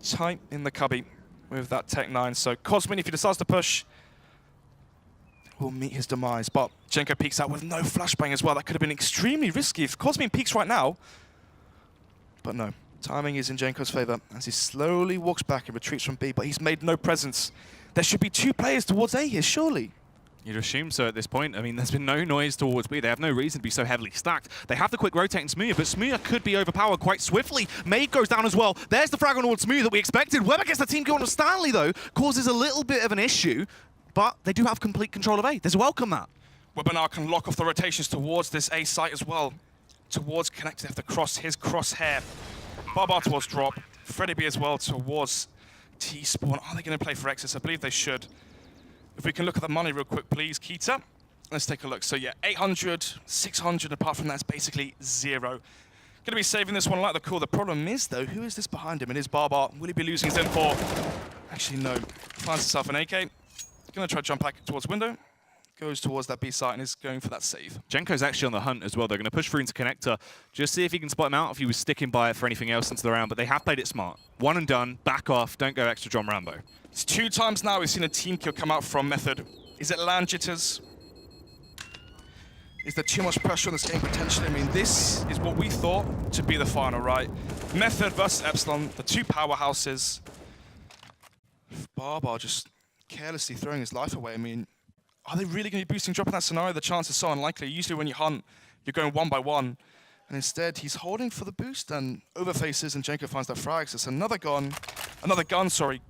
tight in the cubby with that Tech 9. So Cosmin, if he decides to push, will meet his demise. But Jenko peeks out with no flashbang as well. That could have been extremely risky if Cosmin peeks right now. But no. Timing is in Jenko's favor as he slowly walks back and retreats from B, but he's made no presence. There should be 2 players towards A here, surely. You'd assume so at this point. I mean, there's been no noise towards B. They have no reason to be so heavily stacked. They have the quick rotate in Smooya, but Smooya could be overpowered quite swiftly. Maeve goes down as well. There's the frag on towards Smooya that we expected. Weber gets the team kill on Stanley, though. Causes a little bit of an issue, but they do have complete control of A. There's a welcome that. Weber now can lock off the rotations towards this A site as well. Towards Connect, they have to cross his crosshair. Barbar towards drop. Freddie B as well towards T-spawn. Are they going to play for Exus? I believe they should. If we can look at the money real quick, please, Keita. Let's take a look. So yeah, 800, 600, apart from that, it's basically 0. Going to be saving this one like the call. The problem is, though, who is this behind him? It is Barbar. Will he be losing his M4? Actually, no. Finds himself an AK. Going to try to jump back towards window. Goes towards that B site and is going for that save. Jenko's actually on the hunt as well. They're going to push through into Connector. Just see if he can spot him out, if he was sticking by it for anything else into the round. But they have played it smart. One and done. Back off. Don't go extra John Rambo. It's 2 times now we've seen a team kill come out from Method. Is it land jitters? Is there too much pressure on this game potentially? I mean, this is what we thought to be the final, right? Method versus Epsilon, the 2 powerhouses. Barbar just carelessly throwing his life away. I mean, are they really going to be boosting drop in that scenario? The chance is so unlikely. Usually when you hunt, you're going 1 by 1. And instead, he's holding for the boost and overfaces, and Jenko finds that frag. So it's another gun,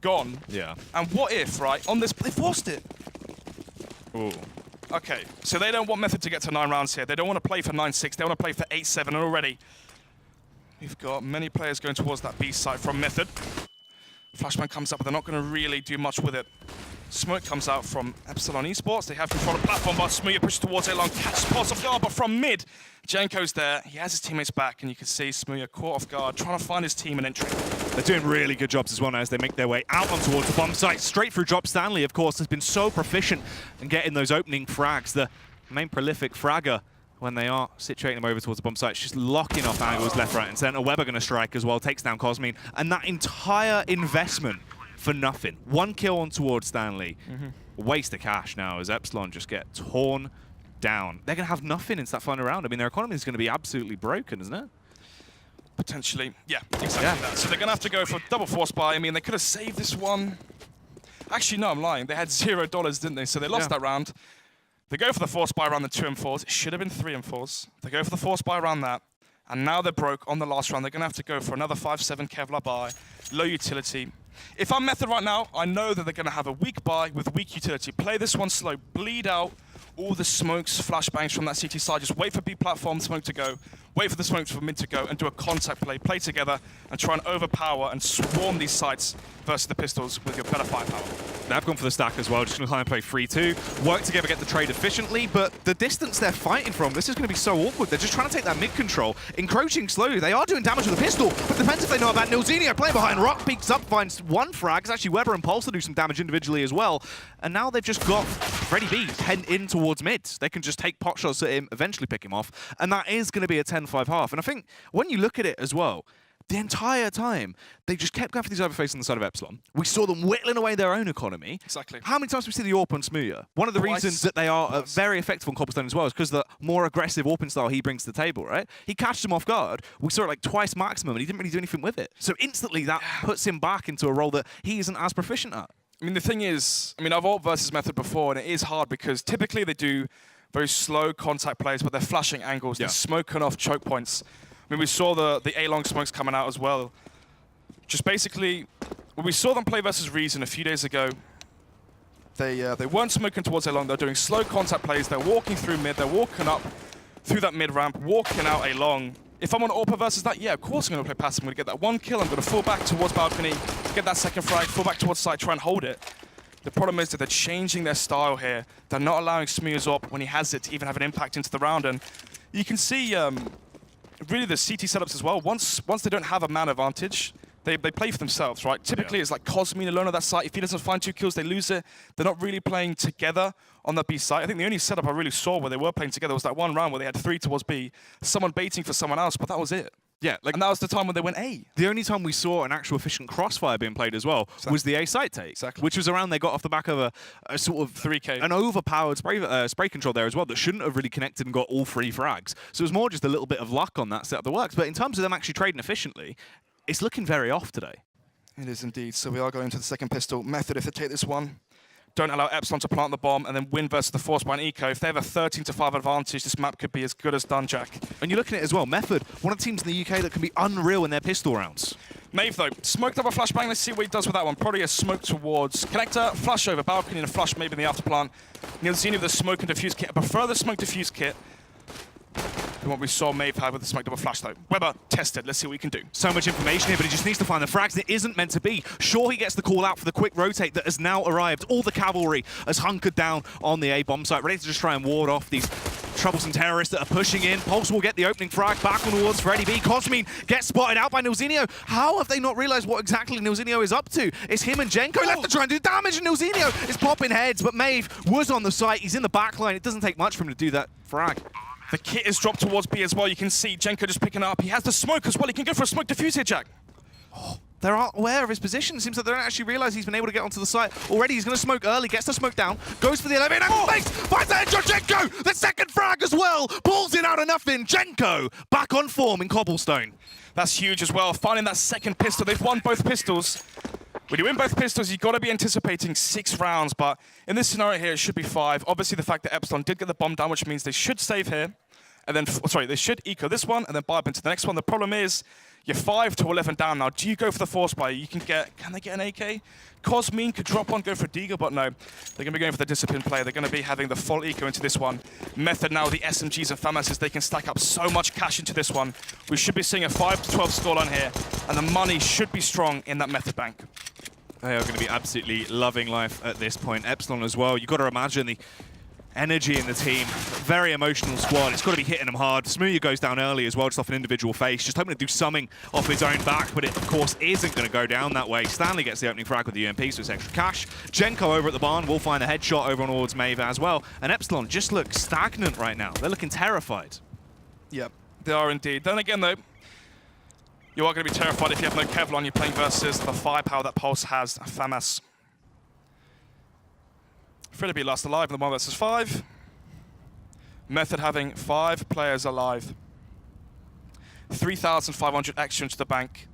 gone. Yeah. And what if, right, on this, they forced it. Ooh. Okay, so they don't want Method to get to 9 rounds here. They don't want to play for 9-6. They want to play for 8-7, and already we've got many players going towards that B site from Method. Flashbang comes up, but they're not going to really do much with it. Smoke comes out from Epsilon Esports. They have control of the platform, but Smooya pushes towards Elon, catches spots off guard, but from mid, Jenko's there. He has his teammates back, and you can see Smooya caught off guard, trying to find his team and entry. They're doing really good jobs as well now as they make their way out on towards the bomb site. Straight through drop. Stanley, of course, has been so proficient in getting those opening frags. The main prolific fragger when they are situating them over towards the bomb site. It's just locking off angles left, right, and center. Weber going to strike as well, takes down Cosmin. And that entire investment for nothing. 1 kill on towards Stanley. Waste of cash now as Epsilon just get torn down. They're going to have nothing into that final round. I mean, their economy is going to be absolutely broken, isn't it? Potentially, yeah, exactly that. So they're going to have to go for double force buy. I mean, they could have saved this one. Actually, no, I'm lying. They had $0, didn't they? So they lost that round. They go for the force buy around the 2 and 4s. It should have been 3 and 4s. They go for the force buy around that. And now they're broke on the last round. They're going to have to go for another 5-7 Kevlar buy, low utility. If I'm Method right now, I know that they're going to have a weak buy with weak utility. Play this one slow, bleed out all the smokes, flashbangs from that CT side. Just wait for B platform smoke to go. wait for the smoke for mid to go and do a contact play together and try and overpower and swarm these sites versus the pistols with your better firepower. They've gone for the stack as well, just going to try and play 3-2, work together, get the trade efficiently, but the distance they're fighting from, this is going to be so awkward. They're just trying to take that mid control, encroaching slowly. They are doing damage with the pistol, but depends if they know about Nilzinho playing behind Rock, peeks up, finds one frag. It's actually Weber and Pulse to do some damage individually as well. And now they've just got Freddy B heading in towards mid. They can just take pot shots at him, eventually pick him off, and that is going to be a 10-5 half. And I think when you look at it as well, the entire time, they just kept going for these overfaces on the side of Epsilon. We saw them whittling away their own economy. Exactly. How many times do we see the AWP on Smooya? One of the reasons that they are very effective on Cobblestone as well is because the more aggressive AWPing style he brings to the table, right? He catches them off guard. We saw it like twice maximum, and he didn't really do anything with it. So instantly, that puts him back into a role that he isn't as proficient at. I mean, the thing is, I've AWP versus Method before, and it is hard because typically they do very slow contact plays, but they're flashing angles. They're smoking off choke points. I mean, we saw the A-long smokes coming out as well. Just basically, when we saw them play versus Reason a few days ago, they weren't smoking towards A-long. They're doing slow contact plays. They're walking through mid. They're walking up through that mid ramp, walking out A-long. If I'm on AWP versus that, yeah, of course I'm going to play passive. I'm going to get that one kill. I'm going to fall back towards balcony, get that second frag, fall back towards site, try and hold it. The problem is that they're changing their style here. They're not allowing Smooya's AWP when he has it to even have an impact into the round. And you can see really the CT setups as well. Once they don't have a man advantage, they play for themselves, right? Typically, it's like Cosmin alone on that site. If he doesn't find 2 kills, they lose it. They're not really playing together on that B site. I think the only setup I really saw where they were playing together was that one round where they had 3 towards B, someone baiting for someone else, but that was it. Yeah, and that was the time when they went A. The only time we saw an actual efficient crossfire being played as well was the A site take, which was around they got off the back of a sort of 3K, an overpowered spray control there as well that shouldn't have really connected and got all 3 frags. So it was more just a little bit of luck on that setup that works. But in terms of them actually trading efficiently, it's looking very off today. It is indeed. So we are going to the second pistol. Method, if they take this one, don't allow Epsilon to plant the bomb and then win versus the Force by an Eco. If they have a 13-5 advantage, this map could be as good as done, Jack. And you're looking at it as well, Method, one of the teams in the UK that can be unreal in their pistol rounds. Maeve, though, smoked up a flashbang. Let's see what he does with that one. Probably a smoke towards connector, flash over balcony, and a flash maybe in the after plant. Nilzinho with the smoke and diffuse kit. I prefer the smoke diffuse kit than what we saw Maeve have with the smoke double flash, though. Weber, tested. Let's see what we can do. So much information here, but he just needs to find the frags. It isn't meant to be. Sure, he gets the call out for the quick rotate that has now arrived. All the cavalry has hunkered down on the A bomb site, ready to just try and ward off these troublesome terrorists that are pushing in. Pulse will get the opening frag back on towards Freddy B. Cosmin gets spotted out by Nilzinho. How have they not realized what exactly Nilzinho is up to? It's him and Jenko left to try and do damage, and Nilzinho is popping heads, but Maeve was on the site. He's in the back line. It doesn't take much for him to do that frag. The kit is dropped towards B as well. You can see Jenko just picking it up. He has the smoke as well. He can go for a smoke diffuse here, Jack. They're aware of his position. It seems that they don't actually realize he's been able to get onto the site already. He's going to smoke early, gets the smoke down, goes for the elevator, finds the headshot. Jenko, the second frag as well, pulls it out of nothing. Jenko back on form in Cobblestone. That's huge as well. Finding that second pistol. They've won both pistols. When you win both pistols, you've got to be anticipating 6 rounds, but in this scenario here, it should be 5. Obviously, the fact that Epsilon did get the bomb down, which means they should save here, and then, sorry, they should eco this one, and then buy up into the next one. The problem is, you're 5 to 11 down now. Do you go for the force buy? Can they get an AK? Cosmin could drop one, go for Diga, but no. They're going to be going for the discipline play. They're going to be having the full eco into this one. Method now, the SMGs and FAMASs, they can stack up so much cash into this one. We should be seeing a 5-12 scoreline here, and the money should be strong in that Method bank. They are going to be absolutely loving life at this point. Epsilon as well. You've got to imagine the energy in the team. Very emotional squad. It's got to be hitting them hard. Smooya goes down early as well, just off an individual face, just hoping to do something off his own back, but it, of course, isn't going to go down that way. Stanley gets the opening frag with the UMP, so it's extra cash. Jenko over at the barn will find the headshot over on towards Maeve as well. And Epsilon just looks stagnant right now. They're looking terrified. Yep, they are indeed. Then again, though, you are going to be terrified if you have no Kevlar. You're playing versus the firepower that Pulse has, FAMAS. Freddy B last alive in the 1 versus 5. Method having 5 players alive. 3,500 extra into the bank.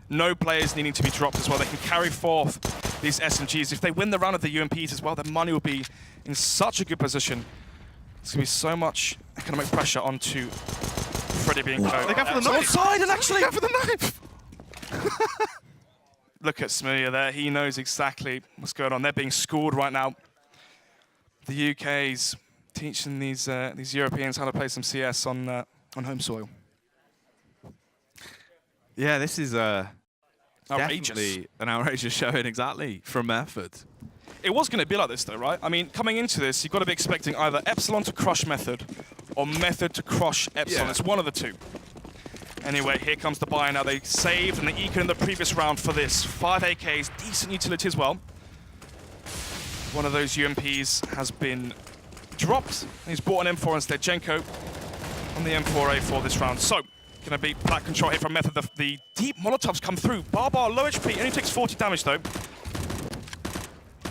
No players needing to be dropped as well. They can carry forth these SMGs. If they win the round of the UMPs as well, their money will be in such a good position. There's going to be so much economic pressure onto Freddy being close. They go for the knife. Outside and actually go for the knife. Look at Smooya there. He knows exactly what's going on. They're being schooled right now. The UK's teaching these Europeans how to play some CS on home soil. Yeah, this is Outrageous. definitely an outrageous showing, exactly, from Method. It was going to be like this, though, right? I mean, coming into this, you've got to be expecting either Epsilon to crush Method or Method to crush Epsilon. Yeah. It's one of the two. Anyway, here comes the buy now. They saved and they eco in the previous round for this. 5 AKs, decent utility as well. One of those UMPs has been dropped. And he's bought an M4 instead. Jenko on the M4A for this round. So, gonna be black control here from Method. The deep Molotovs come through. Barbar, low HP, only takes 40 damage though.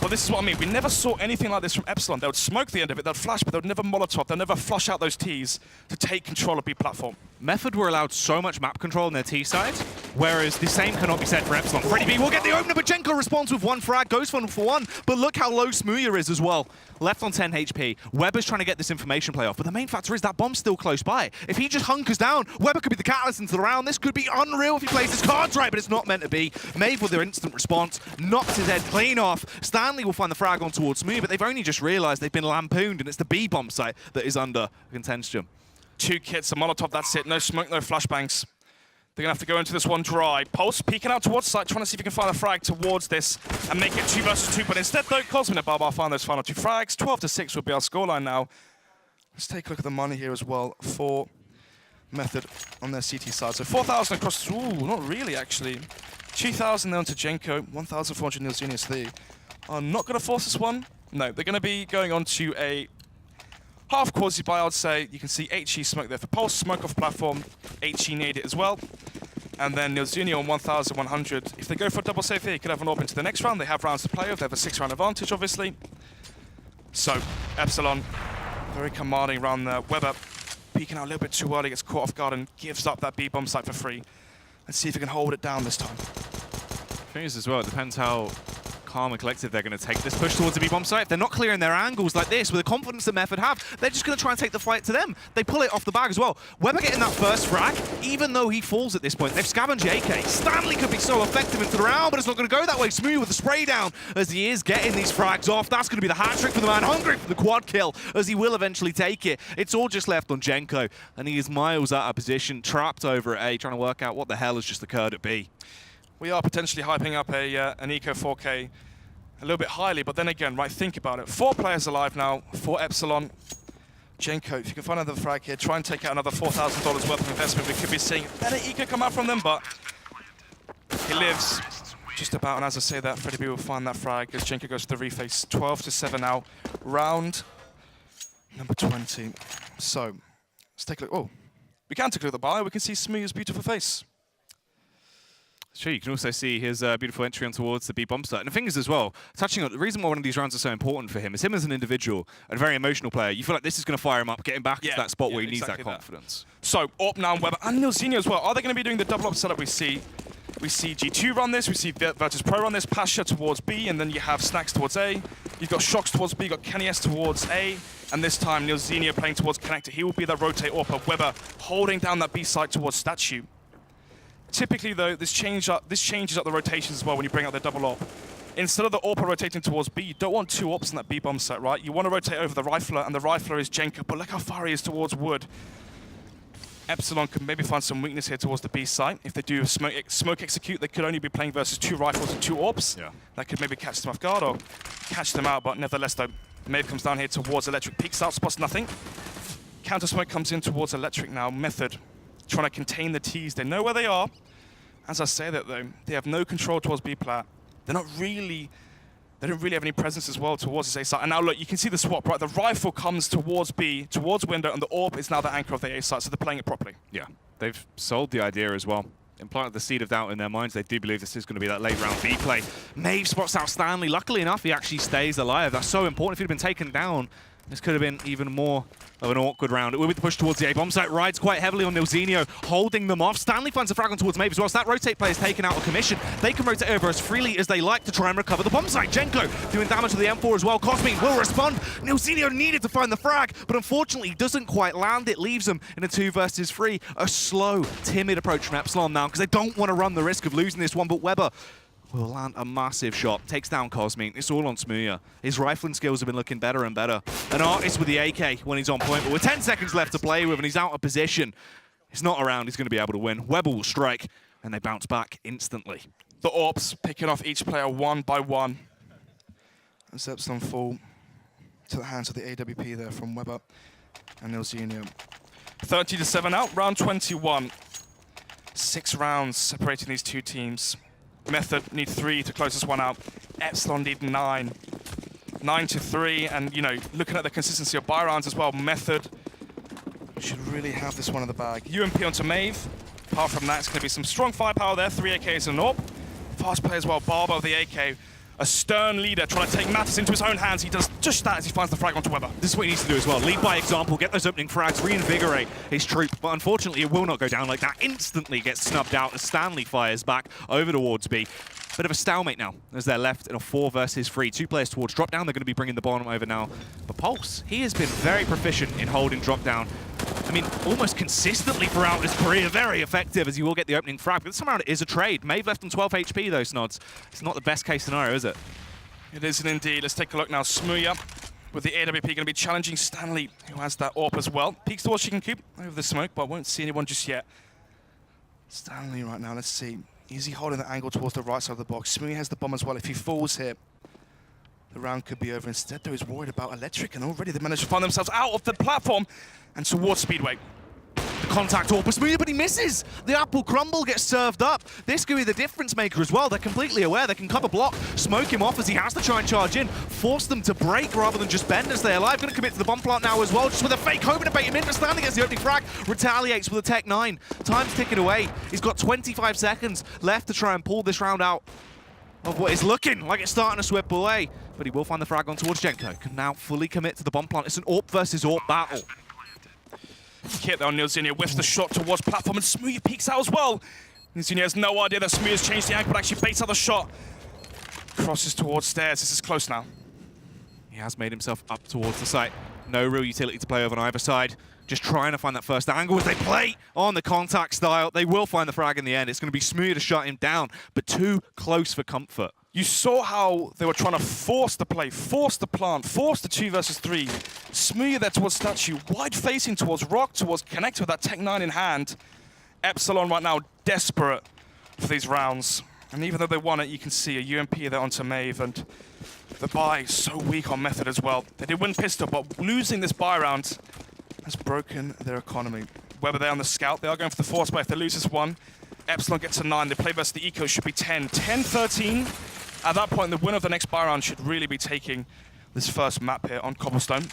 But this is what I mean. We never saw anything like this from Epsilon. They would smoke the end of it, they'd flash, but they would never Molotov. They'd never flush out those Ts to take control of B platform. Method were allowed so much map control on their T side, whereas the same cannot be said for Epsilon. Freddy B will get the opener, but Jenko responds with 1 frag, goes for 1, but look how low Smooya is as well. Left on 10 HP. Weber's trying to get this information play off, but the main factor is that bomb's still close by. If he just hunkers down, Weber could be the catalyst into the round. This could be unreal if he plays his cards right, but it's not meant to be. Maeve with their instant response, knocks his head clean off. Stanley will find the frag on towards Smooya, but they've only just realized they've been lampooned, and it's the B bomb site that is under contention. 2 kits, a Molotov, that's it. No smoke, no flashbangs. They're going to have to go into this one dry. Pulse peeking out towards site, trying to see if he can find a frag towards this and make it 2 versus 2. But instead, though, Cosmin and Barbar find those final 2 frags. 12-6 would be our scoreline now. Let's take a look at the money here as well for Method on their CT side. So 4,000 across. Ooh, not really, actually. 2,000 there onto Jenko, 1,400 Nilzunius. They are not going to force this one. No, they're going to be going on to a half quasi buy, I would say. You can see HE smoke there for Pulse, smoke off platform. HE need it as well. And then Nilzunia on 1,100. If they go for a double save here, you could have an AWP into the next round. They have rounds to play with. They have a 6-round advantage, obviously. So, Epsilon, very commanding round there. Weber peeking out a little bit too early, gets caught off guard and gives up that B-bomb site for free. Let's see if he can hold it down this time. Thing is as well, it depends how calm and collective they're going to take this push towards the B-bomb site. If they're not clearing their angles like this, with the confidence that Method have, they're just going to try and take the fight to them. They pull it off the bag as well. Weber getting that first frag, even though he falls at this point. They've scavenged the AK. Stanley could be so effective into the round, but it's not going to go that way. Smooth with the spray down as he is getting these frags off. That's going to be the hat trick for the man. Hungry for the quad kill, as he will eventually take it. It's all just left on Jenko, and he is miles out of position, trapped over at A, trying to work out what the hell has just occurred at B. We are potentially hyping up an Eco 4K a little bit highly, but then again, right, think about it. 4 players alive now for Epsilon. Jenko, if you can find another frag here, try and take out another $4,000 worth of investment. We could be seeing better Eco come out from them, but he lives just about, and as I say that, Freddy B will find that frag as Jenko goes to the reface. 12-7 now, round number 20. So, let's take a look. Oh, we can take a look at the buy. We can see Smooth's beautiful face. Sure, you can also see his beautiful entry on towards the B-bomb site. And the thing is as well, touching on the reason why one of these rounds are so important for him is him as an individual, a very emotional player. You feel like this is going to fire him up, get him back to that spot where he needs that confidence. So, AWP now, Weber and Nilzunius as well. Are they going to be doing the double up setup we see? We see G2 run this, we see Virtus Pro run this, Pasha towards B, and then you have Snacks towards A. You've got Shocks towards B, you've got Kenny S towards A, and this time Nilzunia playing towards Connector. He will be the rotate AWP. Weber holding down that B site towards Statue. Typically, though, this changes up the rotations as well when you bring out the double AWP. Instead of the AWP rotating towards B, you don't want 2 AWPs in that B bomb set, right? You want to rotate over the Rifler, and the Rifler is Jenko, but look how far he is towards Wood. Epsilon could maybe find some weakness here towards the B site. If they do smoke execute, they could only be playing versus 2 rifles and 2 AWPs. Yeah. That could maybe catch them off guard or catch them out, but nevertheless, though, Maeve comes down here towards Electric, peeks out, spots nothing. Counter smoke comes in towards Electric now. Method trying to contain the Ts. They know where they are. As I say that, though, they have no control towards B plat. They don't really have any presence as well towards this A site. And now look, you can see the swap, right? The rifle comes towards B, towards window, and the AWP is now the anchor of the A site, so they're playing it properly. Yeah, they've sold the idea as well. Implanted the seed of doubt in their minds. They do believe this is going to be that late round B play. Maeve spots out Stanley. Luckily enough, he actually stays alive. That's so important. If he'd been taken down, this could have been even more of an awkward round. It will be the push towards the A-bomb site. Rides quite heavily on Nilzinho, holding them off. Stanley finds a frag on towards Maeve as well. So that rotate play is taken out of commission. They can rotate over as freely as they like to try and recover the bomb site. Jenko doing damage to the M4 as well. Cosmin will respond. Nilzinho needed to find the frag, but unfortunately he doesn't quite land. It leaves them in a 2 versus 3. A slow, timid approach from Epsilon now because they don't want to run the risk of losing this one. But Weber will land a massive shot. Takes down Cosmin. It's all on Smooya. His rifling skills have been looking better and better. An artist with the AK when he's on point, but with 10 seconds left to play with and he's out of position, it's not around. He's going to be able to win. Weber will strike. and they bounce back instantly. The AWPs picking off each player one by one. As Epsilon fall to the hands of the AWP there from Weber and Nilzinho. 30-7 out, round 21. 6 rounds separating these two teams. Method need 3 to close this one out. Epsilon need 9. 9-3, and you know, looking at the consistency of buy rounds as well, Method should really have this one in the bag. UMP onto Maeve. Apart from that, it's going to be some strong firepower there. 3 AKs and an AWP. Fast play as well, Barber of the AK. A stern leader trying to take matters into his own hands. He does just that as he finds the frag onto Weber. This is what he needs to do as well. Lead by example, get those opening frags, reinvigorate his troop. But unfortunately, it will not go down like that. Instantly gets snubbed out as Stanley fires back over towards B. Bit of a stalemate now as they're left in a 4 versus 3. 2 players towards drop down. They're going to be bringing the bomb over now. But Pulse, he has been very proficient in holding drop down. I mean, almost consistently throughout his career, very effective as you will get the opening frag. But this time around it is a trade. Maeve left on 12 HP though, Snods. It's not the best case scenario, is it? It isn't indeed. Let's take a look now. Smooya with the AWP going to be challenging Stanley, who has that AWP as well. Peeks towards Chicken Coop over the smoke, but won't see anyone just yet. Stanley right now, let's see. Is he holding the angle towards the right side of the box? Smooya has the bomb as well. If he falls here, the round could be over. Instead, though, he's worried about Electric, and already they managed to find themselves out of the platform and towards Speedway. Contact AWP Smooya, but he misses. The apple crumble gets served up. This could be the difference maker as well. They're completely aware. They can cover block, smoke him off as he has to try and charge in, force them to break rather than just bend as they're alive. Going to commit to the bomb plant now as well, just with a fake, hoping to bait him in. Stanley gets the opening frag, retaliates with a Tech 9. Time's ticking away. He's got 25 seconds left to try and pull this round out of what is looking like it's starting to slip away. But he will find the frag on towards Jenko. Can now fully commit to the bomb plant. It's an AWP versus AWP battle. Kit there on Nilzinho whiffs the shot towards platform, and Smooya peeks out as well. Nilzinho has no idea that Smooya's changed the angle, but actually baits out the shot. Crosses towards stairs. This is close now. He has made himself up towards the site. No real utility to play over on either side. Just trying to find that first angle as they play on the contact style. They will find the frag in the end. It's going to be Smooya to shut him down, but too close for comfort. You saw how they were trying to force the play, force the plant, force the 2 versus 3. Smooya there towards Statue, wide facing towards Rock, towards Connect with that Tech 9 in hand. Epsilon right now desperate for these rounds. And even though they won it, you can see a UMP there onto Maeve, and the buy is so weak on Method as well. They did win pistol, but losing this buy round has broken their economy. Weber there on the scout, they are going for the force, but if they lose this one, Epsilon gets to 9. They play versus the Eco, should be 10. 10-13. At that point, the winner of the next buy round should really be taking this first map here on Cobblestone.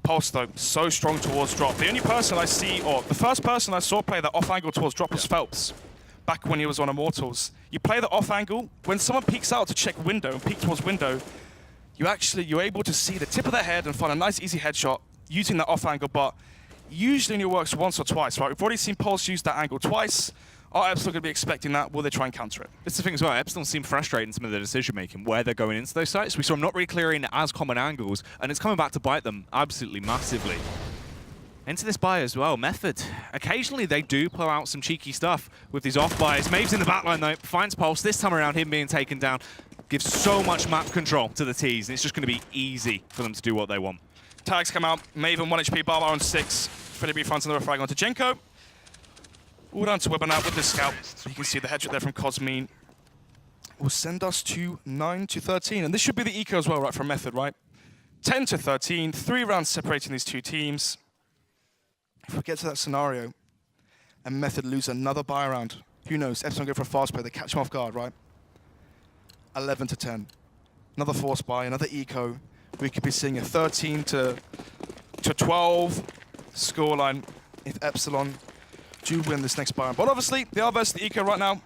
Pulse, though, so strong towards drop. The only person I see, or the first person I saw play that off angle towards drop was Phelps, back when he was on Immortals. You play the off angle, when someone peeks out to check window and peek towards window, you're able to see the tip of their head and find a nice easy headshot using that off angle, but usually only works once or twice, right? We've already seen Pulse use that angle twice. Are Epsilon going to be expecting that? Will they try and counter it? It's the thing as well, Epsilon seem frustrated in some of their decision-making, where they're going into those sites. We saw them not really clearing as common angles, and it's coming back to bite them absolutely massively. Into this buy as well, Method. Occasionally they do pull out some cheeky stuff with these off-buys. Maeve's in the backline though, finds Pulse. This time around, him being taken down gives so much map control to the T's, and it's just going to be easy for them to do what they want. Tags come out, Maven 1 HP, Barbar on 6. Philip B finds another frag onto Jenko. All down to Weber now with the scout. You can see the headshot there from Cosmine. Will send us to 9-13. And this should be the eco as well, right, from Method, right? 10-13, 3 rounds separating these two teams. If we get to that scenario and Method lose another buy round, who knows? Epsilon go for a fast play, they catch him off guard, right? 11-10. Another force buy, another eco. We could be seeing a 13-12 scoreline if Epsilon do win this next buy round. But obviously, they are versus the eco right now.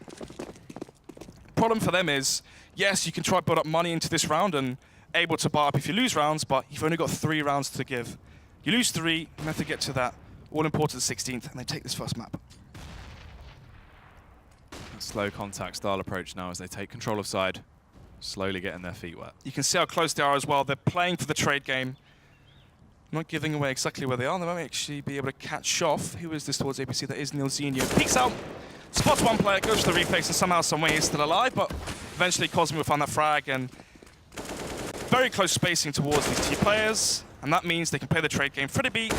Problem for them is, yes, you can try to build up money into this round and able to buy up if you lose rounds, but you've only got 3 rounds to give. You lose 3, Method get to that all-important 16th, and they take this first map. A slow contact style approach now as they take control of side, slowly getting their feet wet. You can see how close they are as well. They're playing for the trade game. Not giving away exactly where they are. They might actually be able to catch off. Who is this towards ABC? That is Nilzinho. Peeks out, spots one player, goes for the reface, and somehow, some way he's still alive, but eventually Cosmo will find that frag, and very close spacing towards these two players, and that means they can play the trade game. Freddy B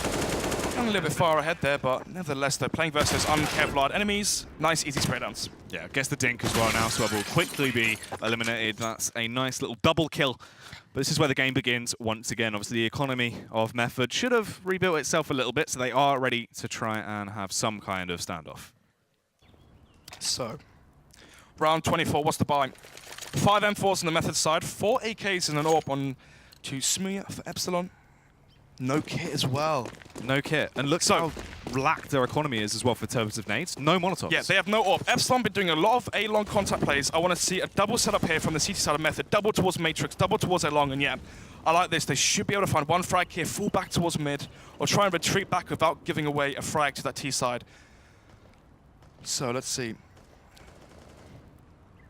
kind of a little bit far ahead there, but nevertheless, they're playing versus unkevlared enemies. Nice, easy spray downs. Yeah, gets the dink as well now, so will quickly be eliminated. That's a nice little double kill. But this is where the game begins once again. Obviously, the economy of Method should have rebuilt itself a little bit, so they are ready to try and have some kind of standoff. So, round 24, what's the buy? 5 M4s on the Method side, 4 AKs and an AWP on to Smooya for Epsilon. No kit as well. No kit. And look how lacked their economy is as well for terms of nades. No Molotovs. Yeah, they have no AWP. Epsilon been doing a lot of A-long contact plays. I want to see a double setup here from the CT side of Method. Double towards Matrix, double towards A-long. And yeah, I like this. They should be able to find one frag here, fall back towards mid, or try and retreat back without giving away a frag to that T side. So let's see.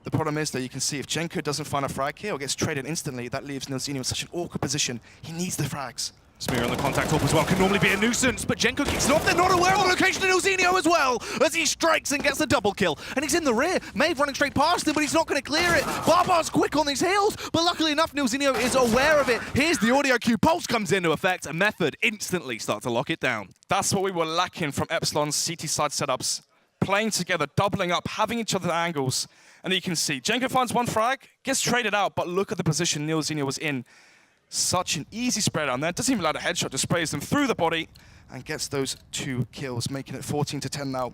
The problem is that you can see if Jenko doesn't find a frag here or gets traded instantly, that leaves Nilzino in such an awkward position. He needs the frags. Smear on the contact up as well can normally be a nuisance, but Jenko kicks it off. They're not aware of the location of Nilzino as well, as he strikes and gets the double kill. And he's in the rear. Maeve running straight past him, but he's not going to clear it. Barbar's quick on his heels, but luckily enough, Nilzino is aware of it. Here's the audio cue. Pulse comes into effect, and Method instantly start to lock it down. That's what we were lacking from Epsilon's CT side setups. Playing together, doubling up, having each other's angles. And you can see, Jenko finds one frag, gets traded out, but look at the position Nilzino was in. Such an easy spread down there. Doesn't even allow a headshot, just sprays them through the body and gets those 2 kills, making it 14 to 10 now.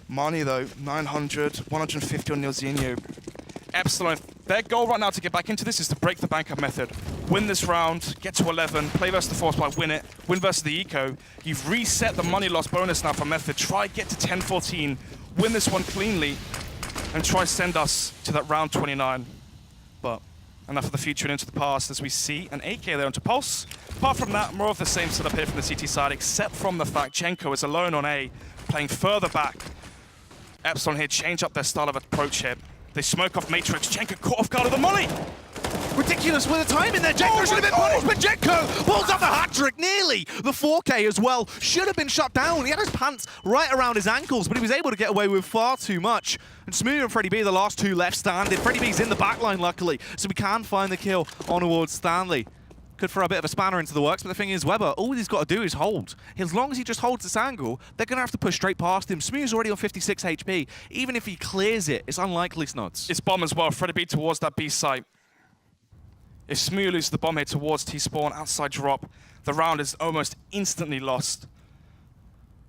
Money though, 900, 150 on Nilzino. Epsilon, their goal right now to get back into this is to break the bank up Method. Win this round, get to 11, play versus the Force by win it, win versus the Eco. You've reset the money loss bonus now for Method. Try get to 10-14, win this one cleanly, and try send us to that round 29. But enough of the future and into the past as we see an AK there onto Pulse. Apart from that, more of the same setup here from the CT side, except from the fact Jenko is alone on A, playing further back. Epsilon here change up their style of approach here. They smoke off Matrix. Jenko caught off guard of the money. Ridiculous with the time in there. Jenko should have been punished, but Jenko pulls off the hat-trick nearly. The 4K as well should have been shut down. He had his pants right around his ankles, but he was able to get away with far too much. And Smooya and Freddie B, the last 2 left standing. Freddie B's in the backline, luckily, so we can find the kill on towards Stanley. Could throw a bit of a spanner into the works, but the thing is, Weber, all he's got to do is hold. As long as he just holds this angle, they're going to have to push straight past him. Smooya's already on 56 HP. Even if he clears it, it's unlikely, Snods. It's bomb as well. Freddie B towards that B site. If Smooya loses the bomb here towards T-spawn, outside drop, the round is almost instantly lost.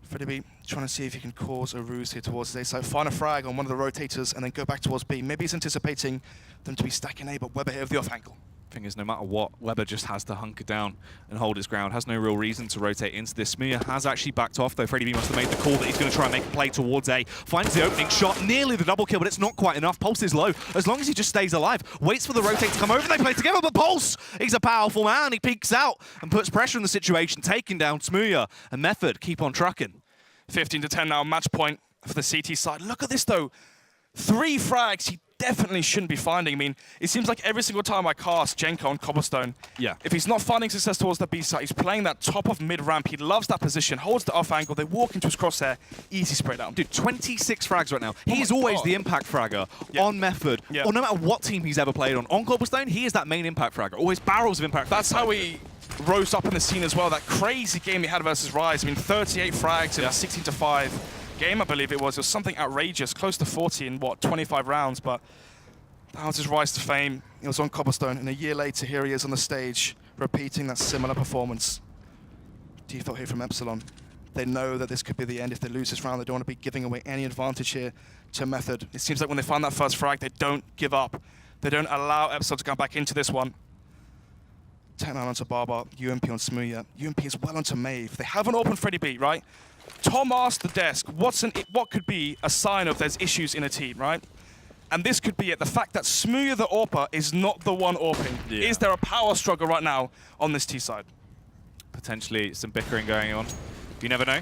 Freddie B trying to see if he can cause a ruse here towards A site. Find a frag on one of the rotators and then go back towards B. Maybe he's anticipating them to be stacking A, but Weber here with the off angle. Thing is, no matter what, Weber just has to hunker down and hold his ground. Has no real reason to rotate into this. Smooya has actually backed off, though. Freddie B must have made the call that he's going to try and make a play towards A. Finds the opening shot, nearly the double kill, but it's not quite enough. Pulse is low. As long as he just stays alive, waits for the rotate to come over, they play together, but Pulse, he's a powerful man. He peeks out and puts pressure on the situation, taking down Smooya. And Method keep on trucking. 15 to 10 now, match point for the CT side. Look at this, though. 3 frags he definitely shouldn't be finding. I mean, it seems like every single time I cast Jenko on Cobblestone, if he's not finding success towards the B side, he's playing that top of mid-ramp. He loves that position, holds the off angle, they walk into his crosshair, easy spray down. Dude, 26 frags right now. He's always the impact fragger on Method, or no matter what team he's ever played on. On Cobblestone, he is that main impact fragger. Always barrels of impact. That's how he rose up in the scene as well. That crazy game he had versus Rise. I mean, 38 frags in a 16 to 5 game, I believe it was. It was something outrageous, close to 40 in, 25 rounds, but that was his rise to fame. He was on Cobblestone, and a year later, here he is on the stage, repeating that similar performance. Default here from Epsilon. They know that this could be the end if they lose this round. They don't want to be giving away any advantage here to Method. It seems like when they find that first frag, they don't give up. They don't allow Epsilon to come back into this one. 10 onto Barbar, UMP on Smooya. UMP is well onto Maeve. They haven't opened Freddie B, right? Tom asked the desk, what could be a sign of there's issues in a team, right? And this could be it. The fact that Smooya the AWPer is not the one AWPing. Is there a power struggle right now on this T side? Potentially some bickering going on. You never know.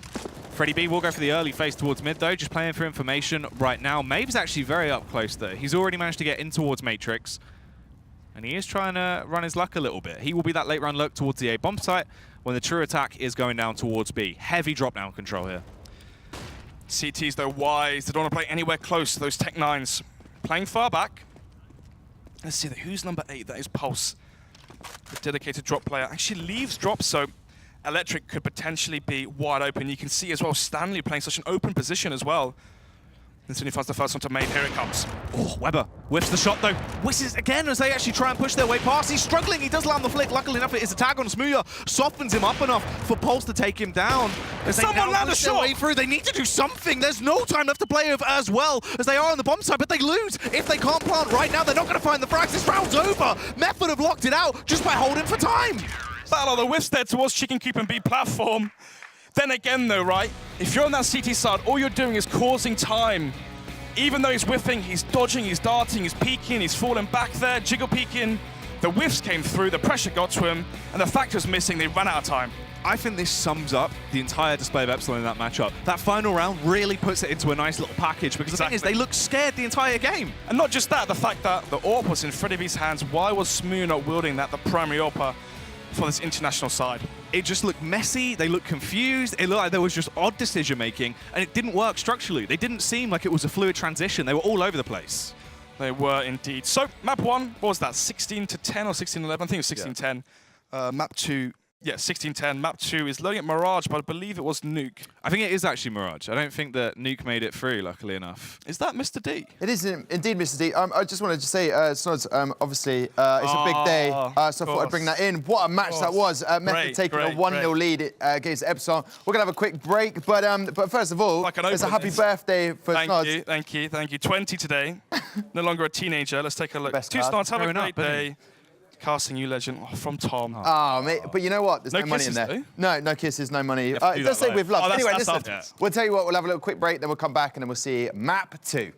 Freddie B will go for the early face towards mid, though, just playing for information right now. Maeve's actually very up close, though. He's already managed to get in towards Matrix. And he is trying to run his luck a little bit. He will be that late round look towards the A bomb site when the true attack is going down towards B. Heavy drop down control here. CTs, though, wise. They don't want to play anywhere close to those Tech 9s. Playing far back. Let's see, who's number 8? That is Pulse. The dedicated drop player. Actually leaves drop, so Electric could potentially be wide open. You can see as well Stanley playing such an open position as well. And soon he finds the first one to main. Here it comes. Oh, Weber whiffs the shot though. Whistles again as they actually try and push their way past. He's struggling. He does land the flick. Luckily enough, it is a tag on Smooya. Softens him up enough for Pulse to take him down. As Someone land a shot! Way through. They need to do something. There's no time left to play of as well as they are on the bomb side, but they lose. If they can't plant right now, they're not going to find the frags. This round's over. Method have locked it out just by holding for time. Battle of the whiffs there towards Chicken Coop and B platform. Then again though, right? If you're on that CT side, all you're doing is causing time. Even though he's whiffing, he's dodging, he's darting, he's peeking, he's falling back there, jiggle peeking. The whiffs came through, the pressure got to him, and the factor's missing, they ran out of time. I think this sums up the entire display of Epsilon in that matchup. That final round really puts it into a nice little package because the thing is, they look scared the entire game. And not just that, the fact that the AWP was in Freddie B's hands, why was Smoo not wielding that, the primary AWP, for this international side? It just looked messy, they looked confused, it looked like there was just odd decision making, and it didn't work structurally. They didn't seem like it was a fluid transition, they were all over the place. They were indeed. So, map 1, what was that, 16 to 10 or 16-11? I think it was 16-10. Map 2, yeah, 16-10. Map 2 is loading at Mirage, but I believe it was Nuke. I think it is actually Mirage. I don't think that Nuke made it through, luckily enough. Is that Mr. D? It is indeed, Mr. D. I just wanted to say, Snods, obviously, it's a big day, so I thought I'd bring that in. What a match that was. Method taking a 1-0 lead against Epsilon. We're going to have a quick break, but first of all, it's a happy birthday for Snods. Thank you. 20 today. No longer a teenager. Let's take a look. Best Two card. Snods, have a Growing great up, isn't day. Casting you legend from Tom. Oh, mate, but you know what? There's No no money in kisses, there. though? No kisses, no money. have to do It does that say with love. live. Oh, Anyway, that's listen, after. we'll tell you what, we'll have a little quick break, then we'll come back and then we'll see map 2.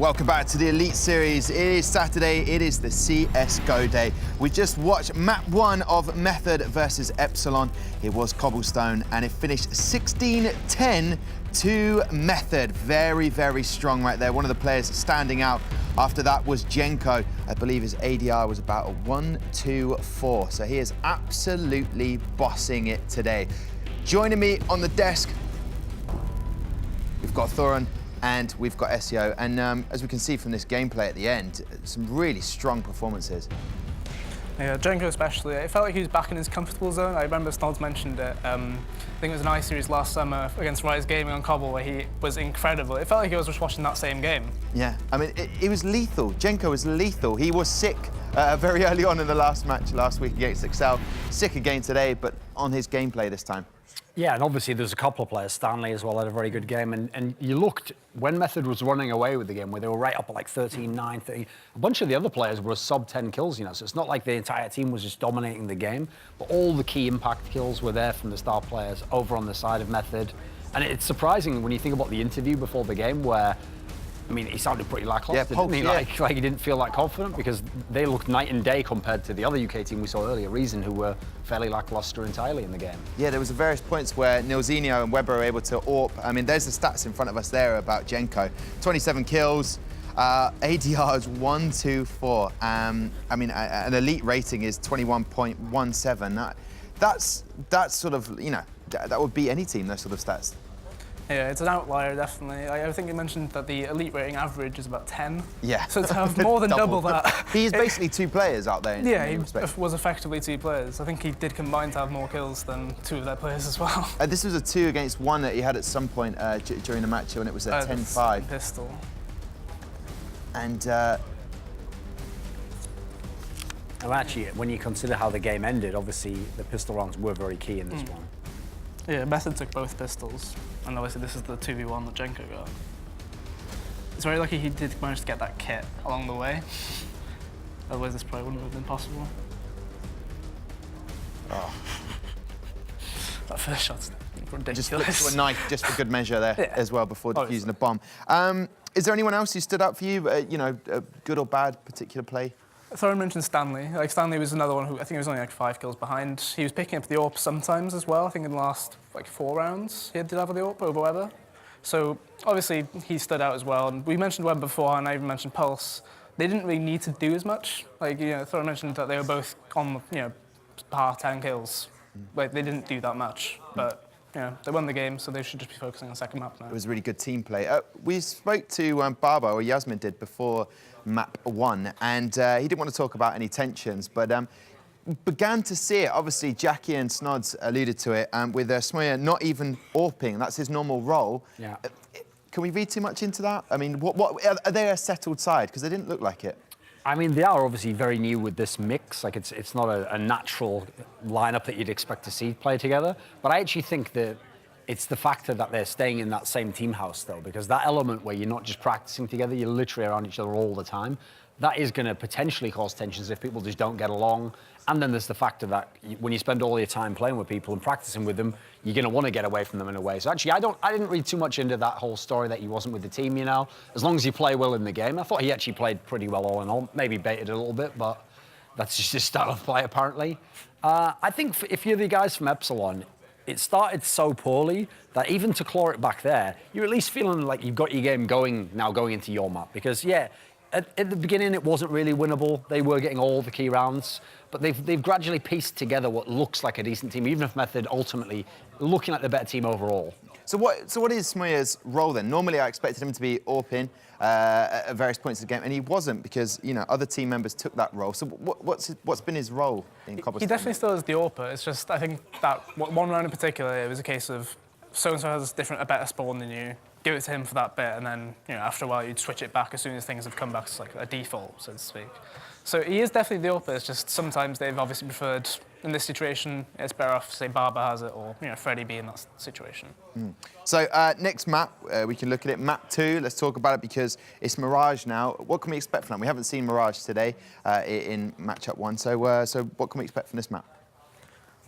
Welcome back to the Elite Series. It is Saturday, it is the CSGO day. We just watched map 1 of Method versus Epsilon. It was Cobblestone and it finished 16-10 to Method. Very, very strong right there. One of the players standing out after that was Jenko. I believe his ADR was about a 1-2-4. So he is absolutely bossing it today. Joining me on the desk, we've got Thorin and we've got SEO. And as we can see from this gameplay at the end, some really strong performances. Yeah, Jenko especially. It felt like he was back in his comfortable zone. I remember Snods mentioned it. I think it was an I-Series last summer against Rise Gaming on Cobble where he was incredible. It felt like he was just watching that same game. Yeah, I mean, it was lethal. Jenko was lethal. He was sick very early on in the last match last week against Excel. Sick again today, but on his gameplay this time. Yeah, and obviously there's a couple of players. Stanley as well had a very good game. And you looked, when Method was running away with the game, where they were right up at like 13-9, 30, a bunch of the other players were sub 10 kills, you know, so it's not like the entire team was just dominating the game, but all the key impact kills were there from the star players over on the side of Method. And it's surprising when you think about the interview before the game where, I mean, he sounded pretty lackluster, didn't he? Like he didn't feel that confident because they looked night and day compared to the other UK team we saw earlier, Reason, who were fairly lackluster entirely in the game. Yeah, there was various points where Nilzinho and Weber were able to AWP. I mean, there's the stats in front of us there about Jenko. 27 kills, ADR is 1-2-4. I mean, an elite rating is 21.17. That's sort of, you know, that would beat any team, those sort of stats. Yeah, it's an outlier, definitely. I think you mentioned that the elite rating average is about 10. Yeah. So to have more than double that. He's basically two players out there. Yeah, he was effectively two players. I think he did combine to have more kills than two of their players as well. This was a 2 against 1 that he had at some point during the match when it was a 10-5. Pistol. And actually, when you consider how the game ended, obviously the pistol rounds were very key in this one. Yeah, Method took both pistols, and obviously this is the 2v1 that Jenko got. It's very lucky he did manage to get that kit along the way. Otherwise this probably wouldn't have been possible. oh, That first shot's ridiculous. just flipped to a knife just for good measure there as well before defusing Obviously. a bomb. Is there anyone else who stood out for you? You know, good or bad particular play? Thorin mentioned Stanley. Like Stanley was another one who I think he was only like 5 kills behind. He was picking up the AWP sometimes as well. I think in the last like 4 rounds he did have the AWP over Weber. So obviously he stood out as well. And we mentioned Weber before, and I even mentioned Pulse. They didn't really need to do as much. Like Thorin mentioned that they were both on par 10 kills. Like they didn't do that much, but. They won the game, so they should just be focusing on the second map now. It was really good team play. We spoke to Baba, or Yasmin did, before map 1, and he didn't want to talk about any tensions, but began to see it. Obviously, Jackie and Snods alluded to it, with Smoya not even AWPing. That's his normal role. Yeah. Can we read too much into that? I mean, what are they a settled side? Because they didn't look like it. I mean, they are obviously very new with this mix. Like, it's not a natural lineup that you'd expect to see play together. But I actually think that it's the factor that they're staying in that same team house, though, because that element where you're not just practicing together, you're literally around each other all the time, that is going to potentially cause tensions if people just don't get along. And then there's the factor that when you spend all your time playing with people and practicing with them, you're going to want to get away from them in a way. So actually, I didn't read too much into that whole story that he wasn't with the team, you know. As long as you play well in the game. I thought he actually played pretty well all in all. Maybe baited a little bit, but that's just his style of play, apparently. I think if you're the guys from Epsilon, it started so poorly that even to claw it back there, you're at least feeling like you've got your game going into your map. Because, yeah, at the beginning, it wasn't really winnable. They were getting all the key rounds. But they've gradually pieced together what looks like a decent team, even if Method ultimately looking like the better team overall. So what is Smoya's role then? Normally I expected him to be AWPing at various points of the game, and he wasn't because other team members took that role. So what's been his role in Cobblestone? He definitely still is the AWPer. It's just I think that one round in particular, it was a case of so-and-so has a better spawn than you. Give it to him for that bit, and then after a while you'd switch it back as soon as things have come back to like a default, so to speak. So he is definitely the AWPer. It's just sometimes they've obviously preferred, in this situation, it's better off, say, Barber has it or Freddie be in that situation. So next map, we can look at it. Map 2, let's talk about it because it's Mirage now. What can we expect from that? We haven't seen Mirage today in matchup 1, so what can we expect from this map?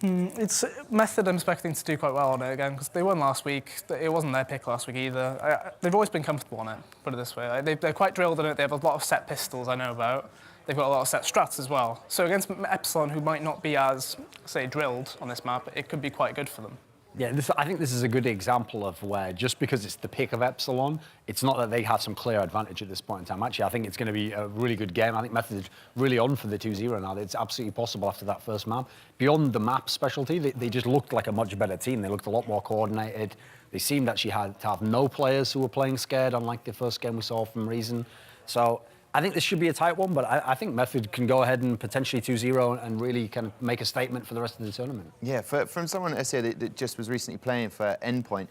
It's Method I'm expecting to do quite well on it again, because they won last week. It wasn't their pick last week either. They've always been comfortable on it, put it this way. They're quite drilled in it. They have a lot of set pistols I know about. They've got a lot of set strats as well. So against Epsilon, who might not be as, say, drilled on this map, it could be quite good for them. Yeah, I think this is a good example of where just because it's the pick of Epsilon, it's not that they have some clear advantage at this point in time. Actually, I think it's going to be a really good game. I think Method is really on for the 2-0 now. It's absolutely possible after that first map. Beyond the map specialty, they just looked like a much better team. They looked a lot more coordinated. They seemed actually to have no players who were playing scared, unlike the first game we saw from Reason. So I think this should be a tight one, but I think Method can go ahead and potentially 2-0 and really kind of make a statement for the rest of the tournament. Yeah, from someone at SEO that just was recently playing for Endpoint,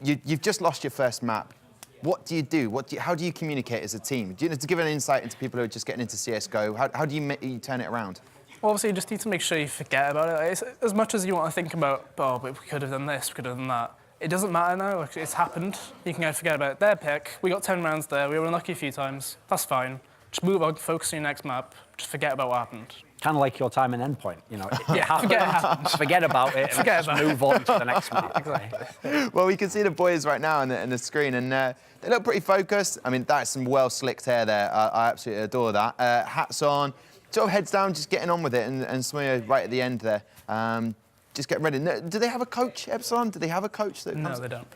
you've just lost your first map. What do you do? How do you communicate as a team? Do you know, to give an insight into people who are just getting into CSGO, how do you turn it around? Well, obviously, you just need to make sure you forget about it. It's, as much as you want to think about, oh, but we could have done this, we could have done that. It doesn't matter now, like, it's happened. You can kind of forget about it. Their pick, we got 10 rounds there, we were unlucky a few times, that's fine. Just move on, focus on your next map, just forget about what happened. Kind of like your time in Endpoint, you know. It happens. Forget about it and just move on to the next map. Exactly. Well, we can see the boys right now on the screen, and they look pretty focused. I mean, that's some well-slicked hair there. I absolutely adore that. Hats on, sort of heads down, just getting on with it, and Smear right at the end there. Just getting ready. Do they have a coach, Epsilon? Do they have a coach that comes? No, they don't.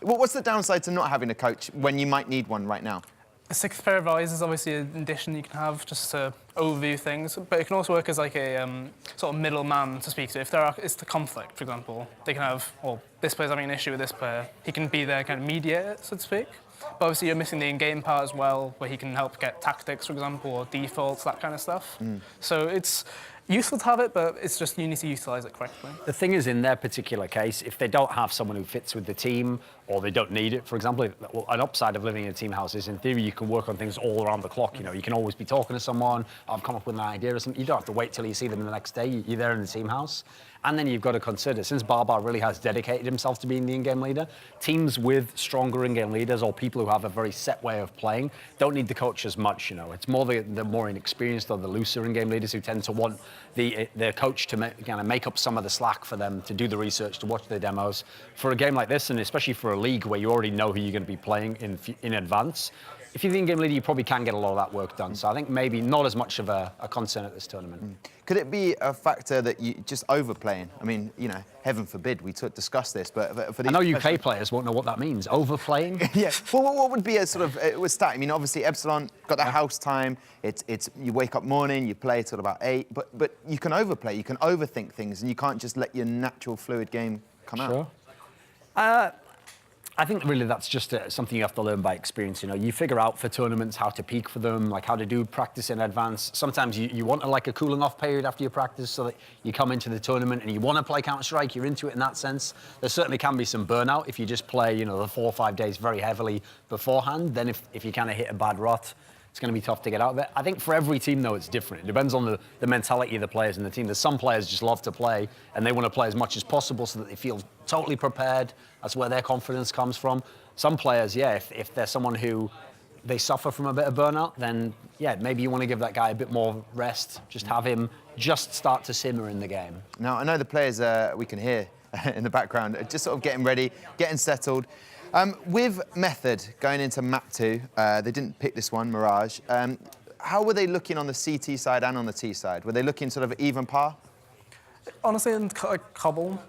What's the downside to not having a coach when you might need one right now? A sixth pair of eyes is obviously an addition you can have just to overview things, but it can also work as like a sort of middleman to speak to. If it's the conflict, for example, they can have, well, this player's having an issue with this player. He can be their kind of mediator, so to speak. But obviously you're missing the in-game part as well, where he can help get tactics, for example, or defaults, that kind of stuff. So it's useful to have it, but it's just you need to utilise it correctly. The thing is, in their particular case, if they don't have someone who fits with the team, or they don't need it, for example, an upside of living in a team house is, in theory, you can work on things all around the clock. You know, you can always be talking to someone, I've come up with an idea or something. You don't have to wait till you see them the next day. You're there in the team house. And then you've got to consider, since Barbar really has dedicated himself to being the in-game leader, teams with stronger in-game leaders or people who have a very set way of playing don't need the coach as much, you know. It's more the more inexperienced or the looser in-game leaders who tend to want their coach to kind of make up some of the slack for them, to do the research, to watch the demos. For a game like this, and especially for a league where you already know who you're going to be playing in advance, if you're the in-game leader, you probably can get a lot of that work done. So I think maybe not as much of a concern at this tournament. Could it be a factor that you just overplaying? I mean, you know, heaven forbid we know this, but for these I know UK players won't know what that means. Overplaying? Yeah. Well, what would be a sort of stat? I mean, obviously Epsilon got that house time. It's you wake up morning, you play till about 8, but you can overplay, you can overthink things, and you can't just let your natural fluid game come out. Sure. I think really that's just something you have to learn by experience. You know, you figure out for tournaments how to peak for them, like how to do practice in advance. Sometimes you want like a cooling off period after your practice so that you come into the tournament and you want to play Counter-Strike, you're into it in that sense. There certainly can be some burnout if you just play, you know, the 4 or 5 days very heavily beforehand. Then if you kind of hit a bad rut, it's going to be tough to get out of it. I think for every team, though, it's different. It depends on the mentality of the players in the team. There's some players just love to play, and they want to play as much as possible so that they feel totally prepared. That's where their confidence comes from. Some players, yeah, if they're someone who they suffer from a bit of burnout, then, yeah, maybe you want to give that guy a bit more rest, just have him just start to simmer in the game. Now, I know the players we can hear in the background are just sort of getting ready, getting settled. With Method going into map 2, they didn't pick this one, Mirage. How were they looking on the CT side and on the T side? Were they looking sort of even par? Honestly, in Cobble,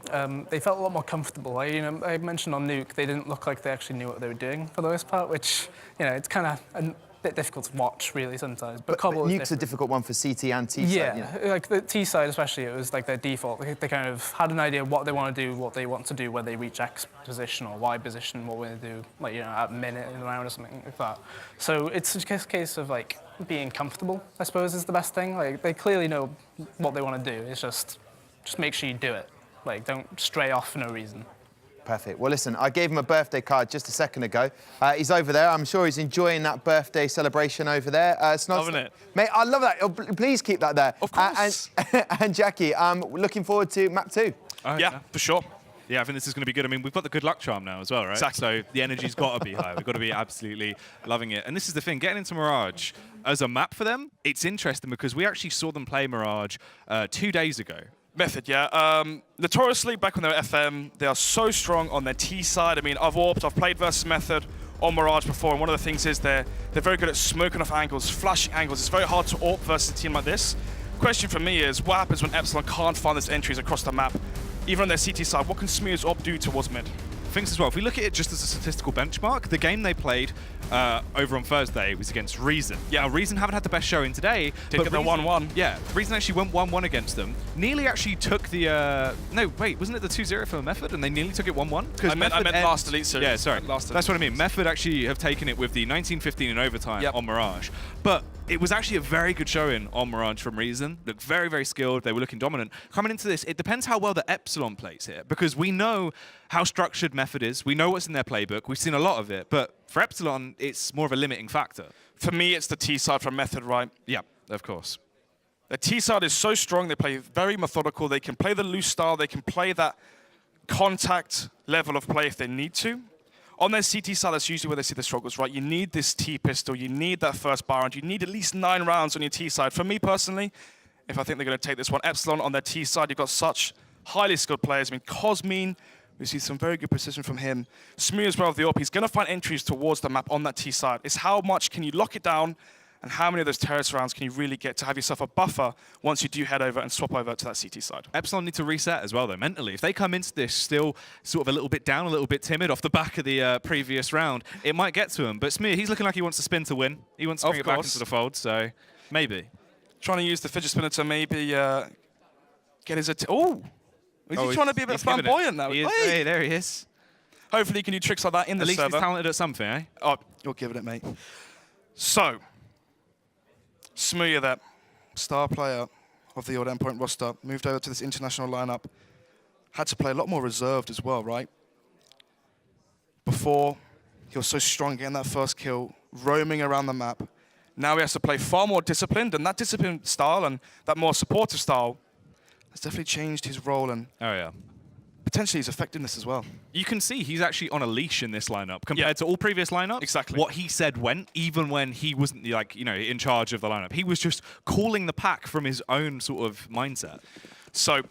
they felt a lot more comfortable. I mentioned on Nuke, they didn't look like they actually knew what they were doing for the most part, which, you know, it's kind of a bit difficult to watch, really, sometimes. But Cobble Nuke's different. A difficult one for CT and T side. Yeah, you know? like the T side especially, it was like their default. They kind of had an idea of what they want to do, what they want to do when they reach X position or Y position, what we're going to do, like, you know, at a minute in the round or something like that. So it's a case of, like, being comfortable, I suppose, is the best thing. Like, they clearly know what they want to do. It's just make sure you do it. Like, don't stray off for no reason. Perfect. Well, listen, I gave him a birthday card just a second ago. He's over there. I'm sure he's enjoying that birthday celebration over there. Loving it. Mate, I love that. Oh, please keep that there. Of course. And Jackie, looking forward to map 2. Yeah, for sure. Yeah, I think this is going to be good. I mean, we've got the good luck charm now as well, right? Exactly. So the energy's got to be high. We've got to be absolutely loving it. And this is the thing, getting into Mirage as a map for them, it's interesting because we actually saw them play Mirage 2 days ago. Method, yeah. Notoriously, back when they were FM, they are so strong on their T side. I mean, I've AWP'd, I've played versus Method on Mirage before, and one of the things is they're very good at smoking off angles, flashing angles. It's very hard to AWP versus a team like this. Question for me is, what happens when Epsilon can't find those entries across the map? Even on their CT side, what can Smooth's AWP do towards mid? Things as well. If we look at it just as a statistical benchmark, the game they played over on Thursday was against Reason. Yeah, Reason haven't had the best showing today. Did get the 1-1. Yeah, Reason actually went 1-1 against them. Nearly actually took the... no, wait, wasn't it the 2-0 for Method and they nearly took it 1-1? I meant last Elite Series. Yeah, sorry. That's what I mean. Method actually have taken it with the 19-15 in overtime on Mirage. But it was actually a very good showing on Mirage from Reason. Looked very, very skilled. They were looking dominant. Coming into this, it depends how well the Epsilon plays here, because we know how structured Method is. We know what's in their playbook. We've seen a lot of it. But for Epsilon, it's more of a limiting factor. For me, it's the T side from Method, right? Yeah, of course. The T side is so strong. They play very methodical. They can play the loose style. They can play that contact level of play if they need to. On their CT side, that's usually where they see the struggles, right? You need this T pistol. You need that first buy round. You need at least 9 rounds on your T side. For me personally, if I think they're going to take this one, Epsilon on their T side, you've got such highly skilled players. I mean, Cosmine, we see some very good precision from him. Smooth as well with the AWP. He's going to find entries towards the map on that T side. It's how much can you lock it down and how many of those terrace rounds can you really get to have yourself a buffer once you do head over and swap over to that CT side. Epsilon need to reset as well, though, mentally. If they come into this still sort of a little bit down, a little bit timid off the back of the previous round, it might get to him. But Smear, he's looking like he wants to spin to win. He wants to bring it back into the fold, so maybe. Trying to use the fidget spinner to maybe get his... Oh! Is he trying to be a bit flamboyant now? Hey, there he is. Hopefully he can do tricks like that in the server. At least he's talented at something, eh? Oh, you're giving it, mate. So, Smooya, that star player of the old Endpoint roster, moved over to this international lineup. Had to play a lot more reserved as well, right? Before, he was so strong getting that first kill, roaming around the map. Now he has to play far more disciplined, and that disciplined style and that more supportive style has definitely changed his role, and potentially his effectiveness as well. You can see he's actually on a leash in this lineup compared to all previous lineups. Exactly. What he said went, even when he wasn't, like, you know, in charge of the lineup. He was just calling the pack from his own sort of mindset. So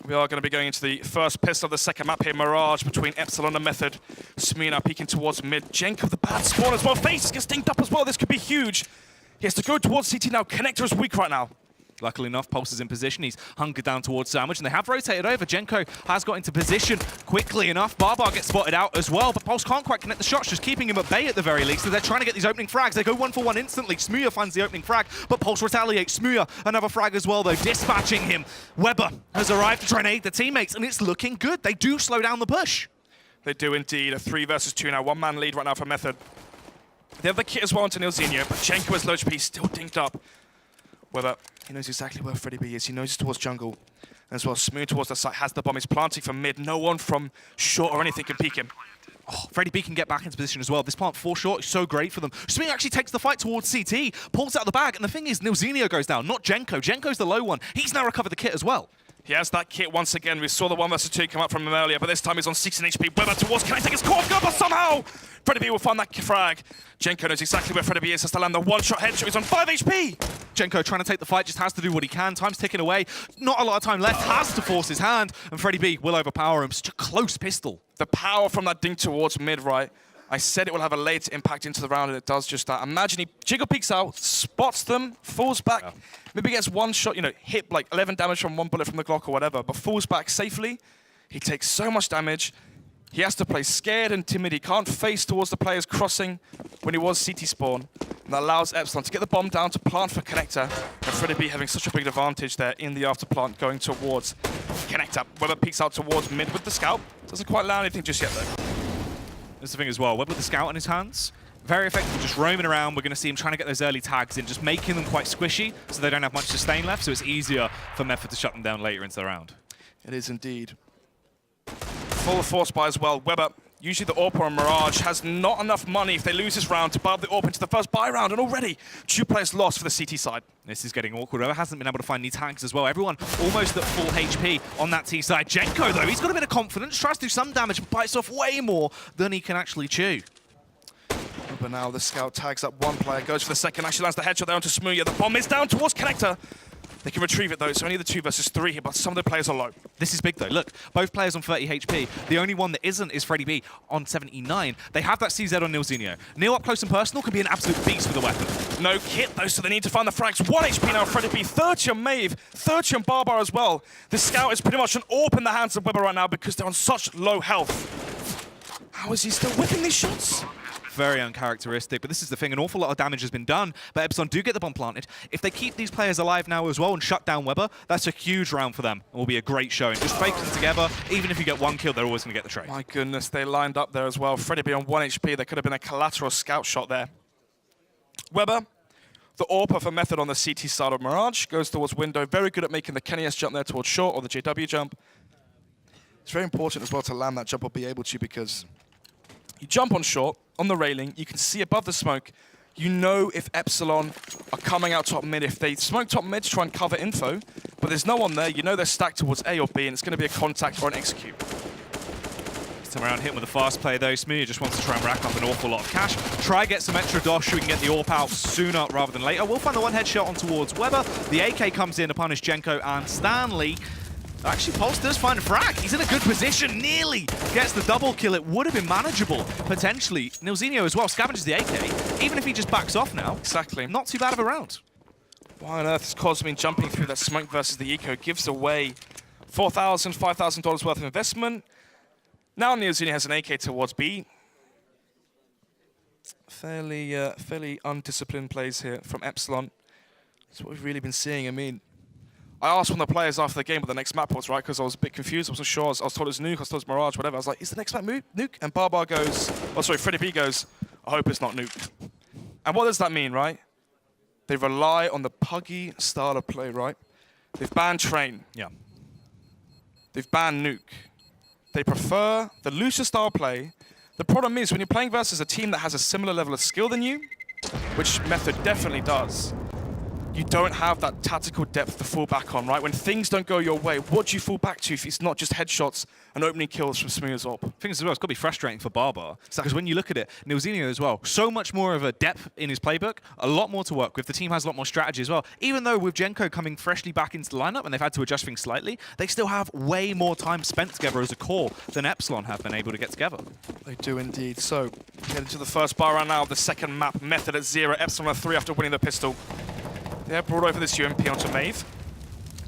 we are going to be going into the first pistol of the second map here. Mirage between Epsilon and Method. Smina peeking towards mid. Jenk of the bad spawn as well. Faces gets dinged up as well. This could be huge. He has to go towards CT now. Connector is weak right now. Luckily enough, Pulse is in position. He's hunkered down towards Sandwich, and they have rotated over. Jenko has got into position quickly enough. Barbar gets spotted out as well, but Pulse can't quite connect the shots, just keeping him at bay at the very least. So they're trying to get these opening frags. They go 1-for-1 instantly. Smooya finds the opening frag, but Pulse retaliates. Smooya, another frag as well, though, dispatching him. Weber has arrived to try and aid the teammates, and it's looking good. They do slow down the push. They do indeed. A 3 versus 2 now. One-man lead right now for Method. They have the kit as well into Nilzinho, but Jenko has low HP, still dinged up. Weber, he knows exactly where Freddie B is. He knows it's towards jungle. As well, Smooth towards the site, has the bomb. He's planting from mid. No one from short or anything can peek him. Oh, Freddie B can get back into position as well. This plant 4 short is so great for them. Smooth actually takes the fight towards CT, pulls out the bag, and the thing is, Nilzinho goes down, not Jenko. Jenko's the low one. He's now recovered the kit as well. He has that kit once again. We saw the 1 versus 2 come up from him earlier, but this time he's on 16 HP. Weber towards connecting his core gun, but somehow Freddie B will find that frag. Jenko knows exactly where Freddie B is, has to land the one-shot headshot. He's on 5 HP. Jenko trying to take the fight, just has to do what he can. Time's ticking away. Not a lot of time left, has to force his hand, and Freddie B will overpower him. Such a close pistol. The power from that ding towards mid, right? I said it will have a late impact into the round, and it does just that. Imagine he jiggle peeks out, spots them, falls back, maybe gets one shot, you know, hit like 11 damage from 1 bullet from the Glock or whatever, but falls back safely. He takes so much damage. He has to play scared and timid. He can't face towards the players crossing when he was CT spawn. And that allows Epsilon to get the bomb down to plant for Connector. And Freddie B having such a big advantage there in the after plant going towards Connector. Weber peeks out towards mid with the scout. Doesn't quite land anything just yet though. That's the thing as well. Web with the scout in his hands. Very effective, just roaming around. We're going to see him trying to get those early tags in, just making them quite squishy so they don't have much sustain left, so it's easier for Method to shut them down later into the round. It is indeed. Full force buy as well. Weber, usually the AWP on Mirage, has not enough money if they lose this round to buy up the AWP into the first buy round, and already 2 players lost for the CT side. This is getting awkward. Weber hasn't been able to find any tags as well. Everyone almost at full HP on that T side. Jenko, though, he's got a bit of confidence, tries to do some damage, and bites off way more than he can actually chew. But now the scout tags up 1 player, goes for the second, actually lands the headshot there onto Smooya. The bomb is down towards Connector. They can retrieve it though, it's only the 2 versus 3 here, but some of the players are low. This is big though. Look, both players on 30 HP. The only one that isn't is Freddie B on 79. They have that CZ on Nilzinho. Neil up close and personal can be an absolute beast with a weapon. No kit though, so they need to find the frags. 1 HP now, Freddie B, 30 on Maeve, 30 on Barbar as well. The scout is pretty much an AWP in the hands of Weber right now because they're on such low health. How is he still whipping these shots? Very uncharacteristic, but this is the thing, an awful lot of damage has been done, but Epsilon do get the bomb planted. If they keep these players alive now as well and shut down Weber, that's a huge round for them. It will be a great showing. Just fake them together, even if you get 1 kill, they're always going to get the trade. My goodness, they lined up there as well. Freddie B on 1 HP, there could have been a collateral scout shot there. Weber, the AWP for Method on the CT side of Mirage, goes towards window, very good at making the Kenny S jump there towards short, or the JW jump. It's very important as well to land that jump or be able to, because you jump on short, on the railing, you can see above the smoke, you know if Epsilon are coming out top mid. If they smoke top mid to try and cover info, but there's no one there, you know they're stacked towards A or B, and it's going to be a contact or an execute. Come around hitting with a fast play though. Smooth just wants to try and rack up an awful lot of cash. Try get some extra dosh so we can get the AWP out sooner rather than later. We'll find the 1 headshot on towards Weber. The AK comes in to punish Jenko and Stanley. Actually, Pulse does find a frag. He's in a good position, nearly gets the double kill. It would have been manageable, potentially. Nilzinho as well scavenges the AK. Even if he just backs off now, Exactly. not too bad of a round. Why on earth is Cosmin jumping through that smoke versus the eco? Gives away $4,000, $5,000 worth of investment. Now Nilzinho has an AK towards B. Fairly undisciplined plays here from Epsilon. That's what we've really been seeing. I mean, I asked one of the players after the game what the next map was, right? Because I was a bit confused. I wasn't sure. I was told it was Nuke, I was told it was Mirage, whatever. I was like, is the next map Nuke? And Barbar goes, oh, sorry, Freddie B goes, I hope it's not Nuke. And what does that mean, right? They rely on the puggy style of play, right? They've banned Train. Yeah. They've banned Nuke. They prefer the looser style play. The problem is when you're playing versus a team that has a similar level of skill than you, which Method definitely does, you don't have that tactical depth to fall back on, right? When things don't go your way, what do you fall back to if it's not just headshots and opening kills from Smooth's AWP? Thing is as well, it's got to be frustrating for Barbar. Because when you look at it, Nilzinho as well, so much more of a depth in his playbook, a lot more to work with. The team has a lot more strategy as well. Even though with Jenko coming freshly back into the lineup and they've had to adjust things slightly, they still have way more time spent together as a core than Epsilon have been able to get together. They do indeed. So, get into the first bar round now of the second map. Method at 0, Epsilon at 3 after winning the pistol. They have brought over this UMP onto Maeve.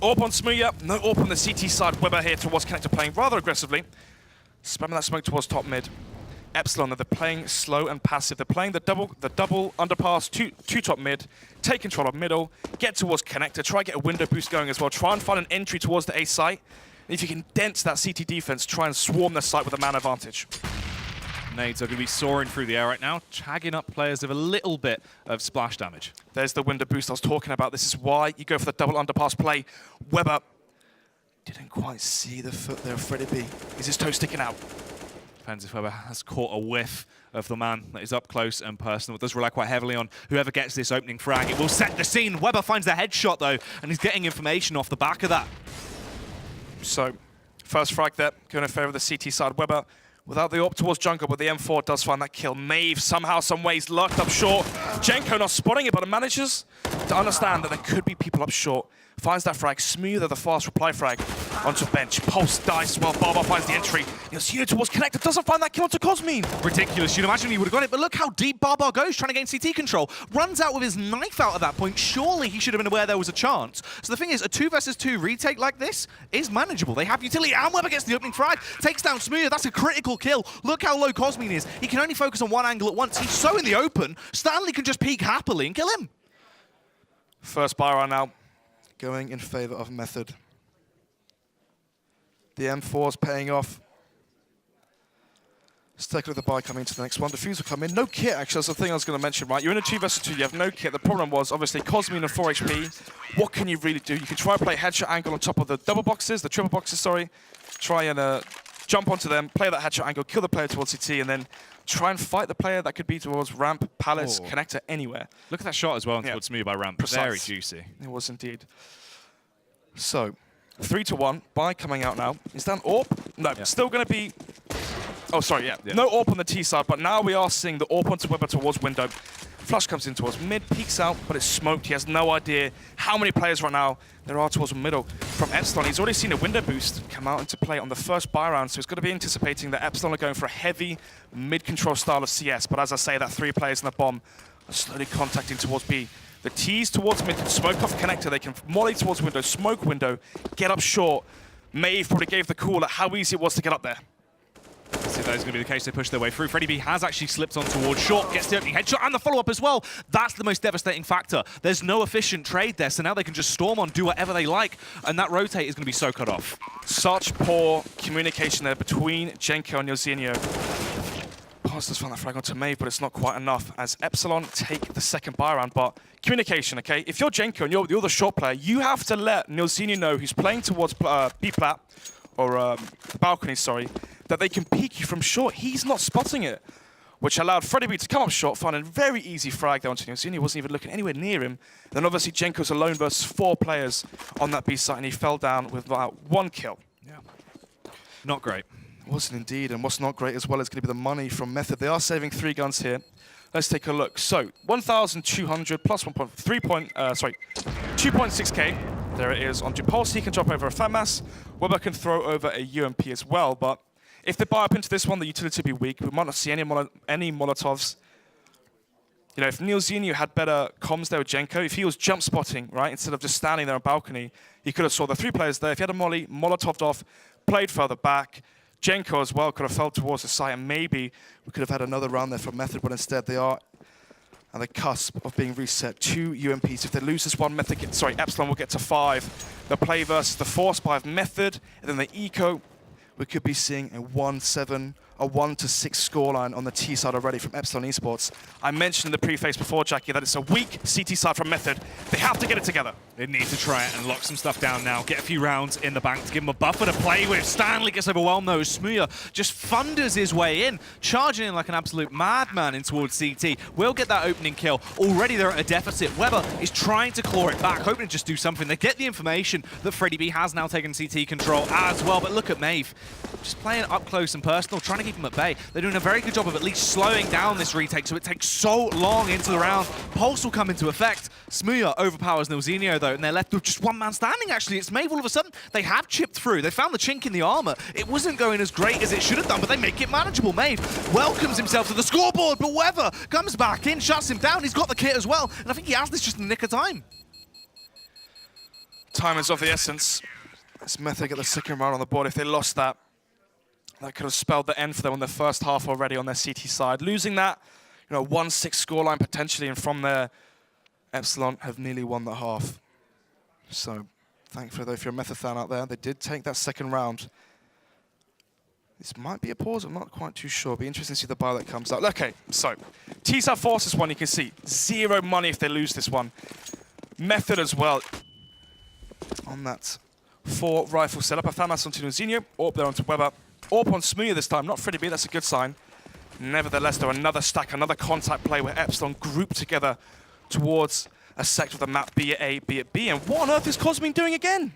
AWP on Smooya, no AWP on the CT side. Weber here towards Connector playing rather aggressively. Spamming that smoke towards top mid. Epsilon, they're playing slow and passive. They're playing the double underpass to top mid, take control of middle, get towards Connector, try get a window boost going as well, try and find an entry towards the A site. And if you can dent that CT defense, try and swarm the site with a man advantage. Nades are going to be soaring through the air right now, tagging up players with a little bit of splash damage. There's the window boost I was talking about. This is why you go for the double underpass play. Weber didn't quite see the foot there of Freddie B. Is his toe sticking out? Depends if Weber has caught a whiff of the man that is up close and personal. It does rely quite heavily on whoever gets this opening frag. It will set the scene. Weber finds the headshot though, and he's getting information off the back of that. So, first frag there, going in favor of the CT side. Weber without the AWP towards jungle, but the M4 does find that kill. Maeve somehow, some ways, lurked up short. Jenko not spotting it, but manages to understand that there could be people up short. Finds that frag, Smooth at the fast reply frag onto bench. Pulse dice while Barbar finds the entry. Nilzinho towards Connector, doesn't find that kill onto Cosmin. Ridiculous. You'd imagine he would have got it, but look how deep Barbar goes trying to gain CT control. Runs out with his knife out at that point. Surely he should have been aware there was a chance. So the thing is, a 2 versus 2 retake like this is manageable. They have utility, and Weber gets the opening frag. Takes down Smooth. That's a critical kill. Look how low Cosmin is. He can only focus on one angle at once. He's so in the open, Stanley can just peek happily and kill him. First buy right now, going in favor of Method. The M4's paying off. Let's take a look at the buy coming into the next one. Diffuse will come in. No kit, actually. That's the thing I was going to mention, right? You're in a 2 versus 2. You have no kit. The problem was, obviously, Cosmin and 4 HP. What can you really do? You can try and play headshot angle on top of the double boxes, the triple boxes, sorry. Try and jump onto them, play that headshot angle, kill the player towards CT, and then try and fight the player that could be towards ramp, palace, connector, anywhere. Look at that shot as well towards Smooth by ramp. Precise. Very juicy. It was indeed. So, 3-1. Buy coming out now. Is that an AWP? No, still going to be... Oh, sorry, yeah. No AWP on the T side, but now we are seeing the AWP onto Weber towards window. Flush comes in towards mid, peeks out, but it's smoked. He has no idea how many players right now there are towards the middle. From Epsilon, he's already seen a window boost come out into play on the first buy round, so he's got to be anticipating that Epsilon are going for a heavy mid-control style of CS. But as I say, that 3 players in the bomb are slowly contacting towards B. The T's towards mid can smoke off connector. They can molly towards window, smoke window, get up short. Maeve probably gave the call at how easy it was to get up there. See if that is going to be the case. They push their way through. Freddie B has actually slipped on towards short, gets the opening headshot and the follow-up as well. That's the most devastating factor. There's no efficient trade there, so now they can just storm on, do whatever they like, and that rotate is going to be so cut off. Such poor communication there between Jenko and Yozinho. Pastors found that frag onto Maeve, but it's not quite enough as Epsilon take the second buy round. But communication, okay? If you're Jenko and you're the short player, you have to let Nilzinho know who's playing towards B-plat, or balcony, sorry, that they can peek you from short. He's not spotting it, which allowed Freddie B to come up short, find a very easy frag there onto Nilzinho. He wasn't even looking anywhere near him. Then obviously Jenko's alone versus 4 players on that B site, and he fell down with about 1 kill. Yeah. Not great. Wasn't indeed, and what's not great as well is going to be the money from Method. They are saving 3 guns here. Let's take a look. So 1,200 plus 2.6k. There it is on Dupulse. He can drop over a FAMAS. Weber can throw over a UMP as well, but if they buy up into this one, the utility will be weak. We might not see any Molotovs. You know, if Nilzinho had better comms there with Jenko, if he was jump spotting, right, instead of just standing there on balcony, he could have saw the 3 players there. If he had a molly, Molotoved off, played further back. Jenko as well could have fell towards the site, and maybe we could have had another round there from Method, but instead they are at the cusp of being reset. 2 UMPs. If they lose this one, Epsilon will get to 5. They'll play versus the Force by Method, and then the Eco. We could be seeing a 1-7, a 1-6 scoreline on the T side already from Epsilon Esports. I mentioned in the preface before, Jackie, that it's a weak CT side from Method. They have to get it together. They need to try it and lock some stuff down now. Get a few rounds in the bank to give him a buffer to play with. Stanley gets overwhelmed though. Smuya just thunders his way in, charging in like an absolute madman in towards CT. Will get that opening kill. Already they're at a deficit. Weber is trying to claw it back, hoping to just do something. They get the information that Freddie B has now taken CT control as well. But look at Maeve, just playing up close and personal, trying to keep him at bay. They're doing a very good job of at least slowing down this retake, so it takes so long into the round. Pulse will come into effect. Smuya overpowers Nilzinho though, and they're left with just 1 man standing actually. It's Maeve all of a sudden. They have chipped through. They found the chink in the armor. It wasn't going as great as it should have done, but they make it manageable. Maeve welcomes himself to the scoreboard, but Weber comes back in, shuts him down. He's got the kit as well, and I think he has this just in the nick of time. Time is of the essence. As Method get the second round on the board. If they lost that, that could have spelled the end for them on their first half already on their CT side. Losing that, 1-6 scoreline potentially, and from there, Epsilon have nearly won that half. So, thankfully though, if you're a Method fan out there, they did take that second round. This might be a pause, I'm not quite too sure. Be interesting to see the buy that comes out. Okay, so, T-Side Forces one, you can see, 0 money if they lose this one. Method as well. On that 4 rifle setup, a FAMAS onto Nilzinho, Orp there onto Weber. Orp on Smuya this time, not Freddie B, that's a good sign. Nevertheless, though, another stack, another contact play where Epsilon group together towards a sector of the map, be it A, be it B. And what on earth is Cosmin doing again?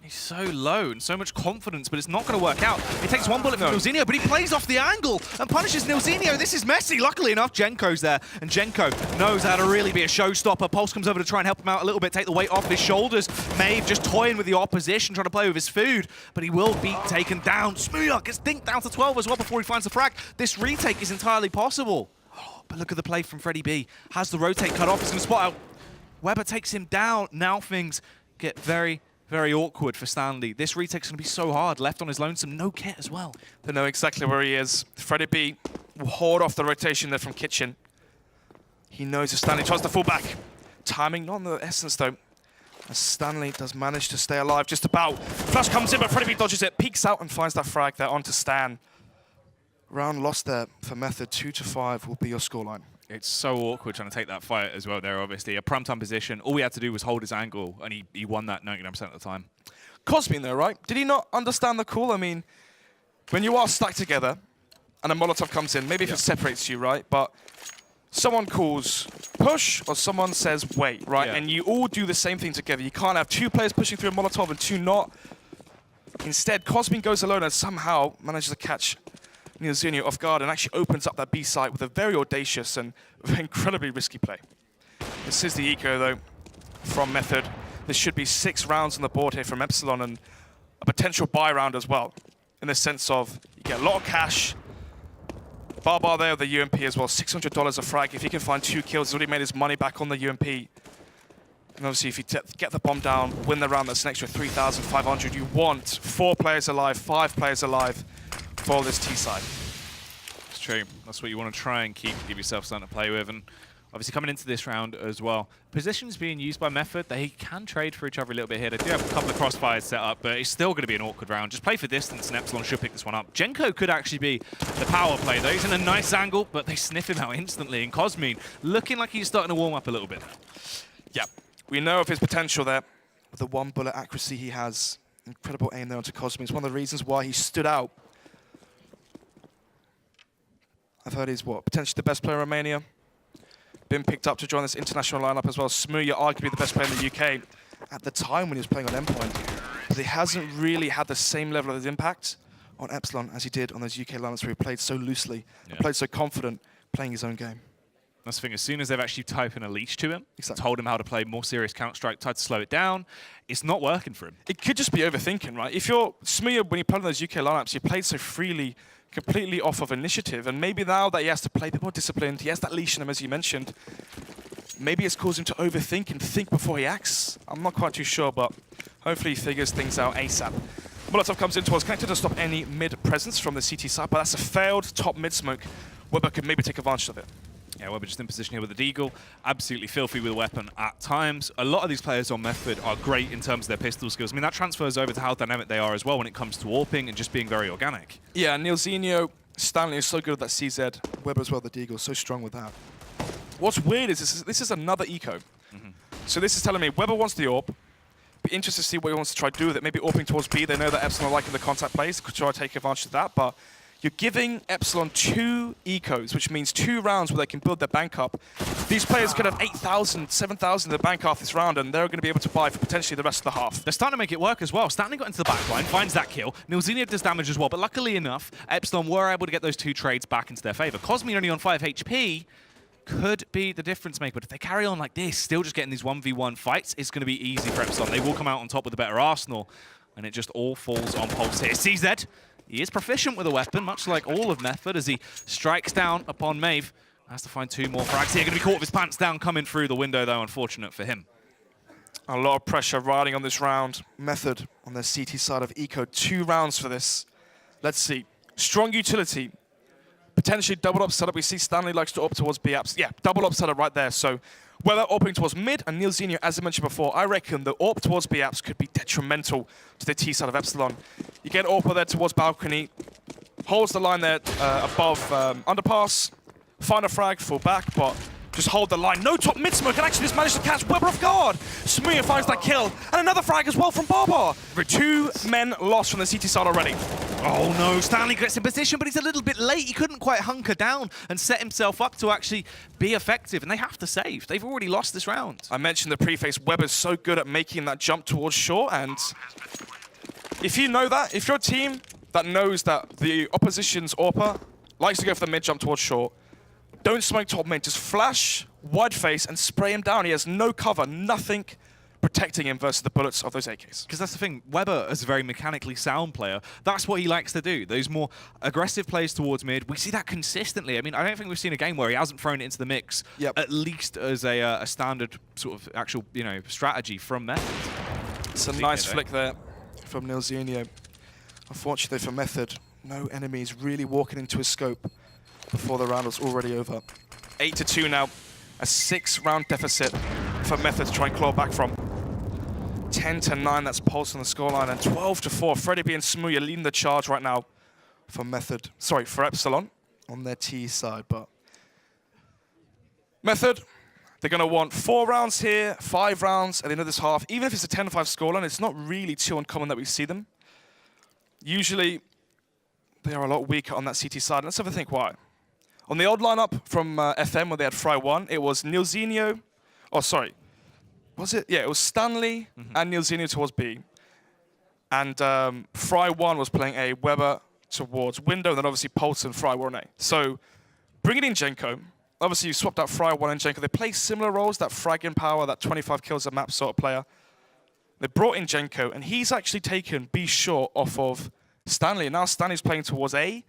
He's so low and so much confidence, but it's not going to work out. He takes 1 bullet from Nilzinho, but he plays off the angle and punishes Nilzinho. This is messy. Luckily enough, Jenko's there, and Jenko knows how to really be a showstopper. Pulse comes over to try and help him out a little bit, take the weight off his shoulders. Maeve just toying with the opposition, trying to play with his food, but he will be taken down. Smuya gets dinked down to 12 as well before he finds the frag. This retake is entirely possible. But look at the play from Freddie B. Has the rotate cut off. He's going to spot out. Weber takes him down. Now things get very awkward for Stanley. This retake's going to be so hard. Left on his lonesome, no kit as well. They know exactly where he is. Freddie B will hold off the rotation there from Kitchen. He knows if Stanley tries to fall back. Timing not in the essence though. As Stanley does manage to stay alive just about. Flash comes in, but Freddie B dodges it, peeks out and finds that frag there onto Stan. Round lost there for Method. 2-5 will be your scoreline. It's so awkward trying to take that fight as well there, obviously. A prime-time position. All we had to do was hold his angle, and he won that 99% of the time. Cosmin though, right? Did he not understand the call? I mean, when you are stacked together, and a Molotov comes in, maybe if it separates you, right? But someone calls push, or someone says wait, right? Yeah. And you all do the same thing together. You can't have 2 players pushing through a Molotov and 2 not. Instead, Cosmin goes alone and somehow manages to catch Neilzinho off guard and actually opens up that B site with a very audacious and incredibly risky play. This is the eco, though, from Method. There should be 6 rounds on the board here from Epsilon and a potential buy round as well, in the sense of you get a lot of cash. Barbar there with the UMP as well, $600 a frag. If he can find 2 kills, he's already made his money back on the UMP. And obviously, if you get the bomb down, win the round, that's an extra 3,500. You want 4 players alive, 5 players alive for this T side. It's true. That's what you want to try and give yourself something to play with. And obviously, coming into this round as well, positions being used by Method, they can trade for each other a little bit here. They do have a couple of crossfires set up, but it's still going to be an awkward round. Just play for distance, and Epsilon should pick this one up. Genko could actually be the power play, though. He's in a nice angle, but they sniff him out instantly. And Cosmine looking like he's starting to warm up a little bit. Yeah, we know of his potential there. With the 1 bullet accuracy he has. Incredible aim there onto Cosmine. It's one of the reasons why he stood out. I've heard he's, potentially the best player in Romania. Been picked up to join this international lineup as well. Smooya, arguably the best player in the UK at the time when he was playing on Endpoint. But he hasn't really had the same level of impact on Epsilon as he did on those UK lineups where he played so loosely, played so confident, playing his own game. That's the thing, as soon as they've actually typed in a leash to him, Exactly. told him how to play more serious Counter-Strike, tried to slow it down, it's not working for him. It could just be overthinking, right? If you're Smooya, when you played on those UK lineups, you played so freely, completely off of initiative, and maybe now that he has to play a bit more disciplined, he has that leash in him, as you mentioned, maybe it's caused him to overthink and think before he acts. I'm not quite too sure, but hopefully he figures things out ASAP. Molotov comes in towards connected to stop any mid presence from the CT side, but that's a failed top mid smoke. Weber could maybe take advantage of it. Yeah, Weber just in position here with the Deagle. Absolutely filthy with a weapon at times. A lot of these players on Method are great in terms of their pistol skills. I mean, that transfers over to how dynamic they are as well when it comes to warping and just being very organic. Yeah, Neilzinho, Stanley is so good at that CZ. Weber as well, the Deagle, so strong with that. What's weird is this is another eco. So this is telling me Weber wants the AWP. Be interested to see what he wants to try to do with it. Maybe AWPing towards B. They know that Epsilon are liking the contact plays. Could try to take advantage of that, but you're giving Epsilon 2 ecos, which means 2 rounds where they can build their bank up. These players could have 8,000, 7,000 in their bank half this round, and they're going to be able to buy for potentially the rest of the half. They're starting to make it work as well. Stanley got into the backline, finds that kill. Neilzinho does damage as well, but luckily enough, Epsilon were able to get those 2 trades back into their favor. Cosmine only on 5 HP could be the difference maker, but if they carry on like this, still just getting these 1v1 fights, it's going to be easy for Epsilon. They will come out on top with a better arsenal, and it just all falls on Pulse here. CZ, he is proficient with a weapon, much like all of Method, as he strikes down upon Maeve. Has to find 2 more frags here. Going to be caught with his pants down, coming through the window, though, unfortunate for him. A lot of pressure riding on this round. Method on the CT side of Eco. 2 rounds for this. Let's see. Strong utility. Potentially double up setup. We see Stanley likes to up towards B apps. Yeah, double up setup right there. So whether opening towards mid and Neilzinho, as I mentioned before, I reckon the AWP towards B apps could be detrimental to the T side of Epsilon. You get AWP there towards balcony, holds the line there above underpass, find a frag, fall back, but just hold the line. No top mid smoke, and actually just managed to catch Weber off guard. Smooya finds that kill, and another frag as well from Barbar. 2 men lost from the CT side already. Oh no, Stanley gets in position, but he's a little bit late. He couldn't quite hunker down and set himself up to actually be effective, and they have to save. They've already lost this round. I mentioned the preface, Weber's so good at making that jump towards short, and if you know that, if you're a team that knows that the opposition's AWPer likes to go for the mid jump towards short, don't smoke top mid, just flash, wide face, and spray him down. He has no cover, nothing protecting him versus the bullets of those AKs. Because that's the thing, Weber is a very mechanically sound player. That's what he likes to do. Those more aggressive plays towards mid, we see that consistently. I mean, I don't think we've seen a game where he hasn't thrown it into the mix, at least as a standard sort of actual, strategy from Method. It's a nice flick there from Neilzinho. Unfortunately for Method, no enemies really walking into his scope before the round was already over. 8-2 now, a 6-round deficit for Method to try and claw back from. 10-9, that's Pulse on the scoreline, and 12-4. Freddy B and Smooya leading the charge right now for Method. Sorry, for Epsilon on their T side, but Method, they're going to want 4 rounds here, 5 rounds at the end of this half. Even if it's a 10-5 scoreline, it's not really too uncommon that we see them. Usually, they are a lot weaker on that CT side. Let's have a think why. On the old lineup from FM, where they had Fry 1, it was Neilzinho. Oh, sorry. Was it? Yeah, it was Stanley and Neilzinho towards B. And Fry 1 was playing a Weber, towards Window, and then obviously Pulse and Fry were on A. So bringing in Jenko, obviously you swapped out Fry 1 and Jenko. They play similar roles, that fragging power, that 25 kills a map sort of player. They brought in Jenko, and he's actually taken B Short off of Stanley. And now Stanley's playing towards A.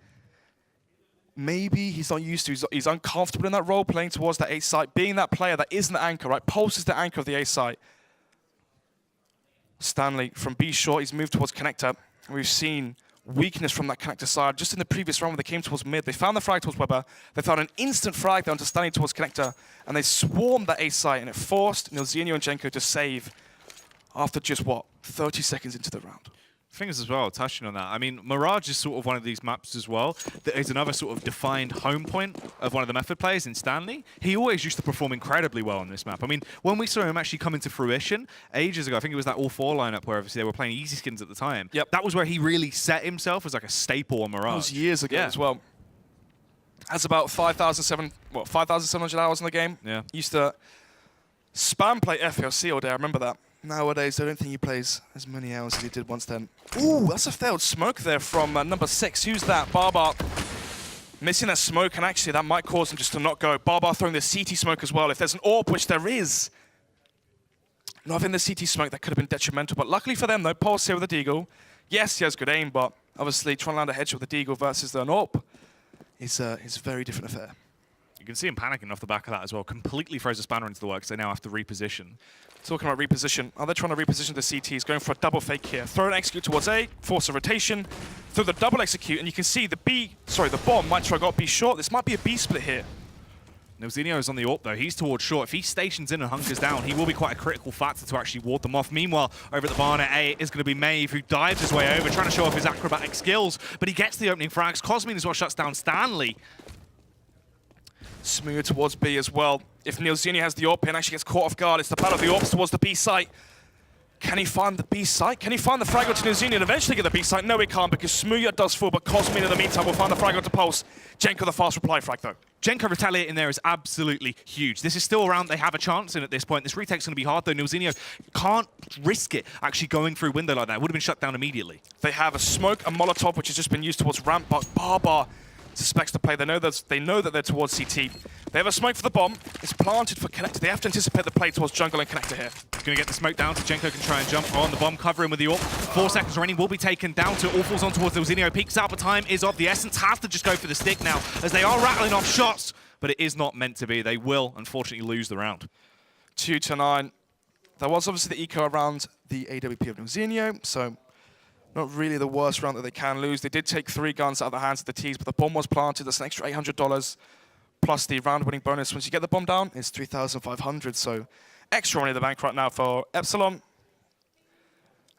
Maybe he's not used to, he's uncomfortable in that role, playing towards that A site, being that player that isn't the anchor, right? Pulse is the anchor of the A site. Stanley from B Short, he's moved towards connector. We've seen weakness from that connector side. Just in the previous round when they came towards mid, they found the frag towards Weber. They found an instant frag down to Stanley towards connector, and they swarmed that A site, and it forced Nilzinho and Jenko to save after just, what, 30 seconds into the round. Things as well, touching on that. I mean, Mirage is sort of one of these maps as well that is another sort of defined home point of one of the Method players in Stanley. He always used to perform incredibly well on this map. I mean, when we saw him actually come into fruition ages ago, I think it was that all-4 lineup where obviously they were playing easy skins at the time. Yep. That was where he really set himself as like a staple on Mirage. That was years ago as well. Has about 5,700 hours in the game. Yeah. Used to spam play FLC all day, I remember that. Nowadays, I don't think he plays as many hours as he did once then. Ooh, that's a failed smoke there from number 6. Who's that? Barbar missing that smoke, and actually that might cause him just to not go. Barbar throwing the CT smoke as well. If there's an AWP, which there is, not having the CT smoke, that could have been detrimental. But luckily for them, though, Pulse here with the Deagle. Yes, he has good aim, but obviously trying to land a headshot with the Deagle versus an AWP is a very different affair. You can see him panicking off the back of that as well. Completely throws a spanner into the works. They now have to reposition. Talking about reposition, are they trying to reposition the CTs? Going for a double fake here. Throw an execute towards A, force a rotation, through the double execute, and you can see the bomb might try to go B Short. This might be a B split here. Nilzinho is on the AWP though. He's towards Short. If he stations in and hunkers down, he will be quite a critical factor to actually ward them off. Meanwhile, over at the barn at A, it is going to be Maeve, who dives his way over, trying to show off his acrobatic skills, but he gets the opening frags. Cosmin as well shuts down Stanley. Smooth towards B as well. If Nilzinho has the AWP and actually gets caught off guard, it's the battle of the AWPs towards the B site. Can he find the B site? Can he find the frag to Nilzinho and eventually get the B site? No, he can't, because Smooth does fall, but Cosmin in the meantime will find the frag to Pulse. Jenko the fast reply frag though. Jenko retaliating there is absolutely huge. This is still a round they have a chance in at this point. This retake's going to be hard though. Nilzinho can't risk it actually going through window like that. It would have been shut down immediately. They have a smoke, a Molotov, which has just been used towards ramp, but Barbar suspects the play. They know that they're towards CT. They have a smoke for the bomb. It's planted for connector. They have to anticipate the play towards jungle and connector here. He's going to get the smoke down so Jenko can try and jump on the bomb, covering with the AWP. 4 seconds remaining, will be taken down to all falls on towards Nilzinho. Peeks out, but time is of the essence. Have to just go for the stick now as they are rattling off shots, but it is not meant to be. They will unfortunately lose the round. 2-9. There was obviously the eco around the AWP of Nilzinho, so not really the worst round that they can lose. They did take 3 guns out of the hands of the T's, but the bomb was planted. That's an extra $800 plus the round-winning bonus. Once you get the bomb down, it's 3,500. So extra money in the bank right now for Epsilon.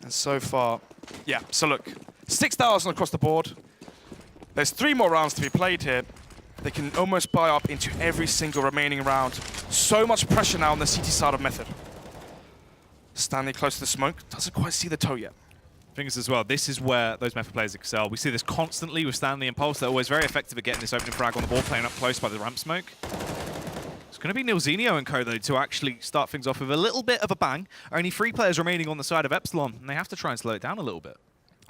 And so far, yeah. So look, 6,000 across the board. There's 3 more rounds to be played here. They can almost buy up into every single remaining round. So much pressure now on the CT side of Method. Stanley close to the smoke. Doesn't quite see the toe yet. Things as well, this is where those Method players excel. We see this constantly with Stanley and Pulse. They're always very effective at getting this opening frag on the ball, playing up close by the ramp smoke. It's going to be Nilzinho and co, though, to actually start things off with a little bit of a bang. Only 3 players remaining on the side of Epsilon, and they have to try and slow it down a little bit.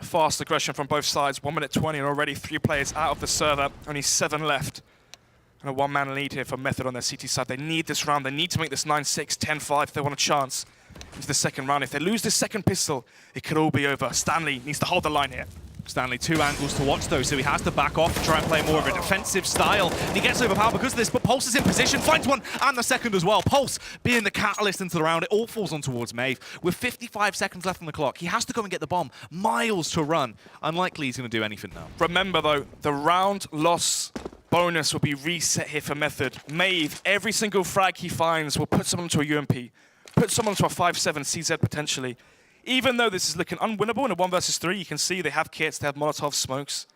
Fast aggression from both sides, 1 minute 20, and already 3 players out of the server. Only 7 left. And a 1-man lead here for Method on their CT side. They need this round. They need to make this 9-6, 10-5 if they want a chance into the second round. If they lose this second pistol, it could all be over. Stanley needs to hold the line here. Stanley, 2 angles to watch though, so he has to back off and try and play more of a defensive style. And he gets overpowered because of this, but Pulse is in position, finds one, and the second as well. Pulse being the catalyst into the round. It all falls on towards Maeve. With 55 seconds left on the clock, he has to go and get the bomb. Miles to run. Unlikely he's going to do anything now. Remember though, the round loss bonus will be reset here for Method. Maeve, every single frag he finds will put someone to a UMP, put someone to a 5-7 CZ potentially. Even though this is looking unwinnable in a 1 versus 3, you can see they have kits, they have Molotov smokes.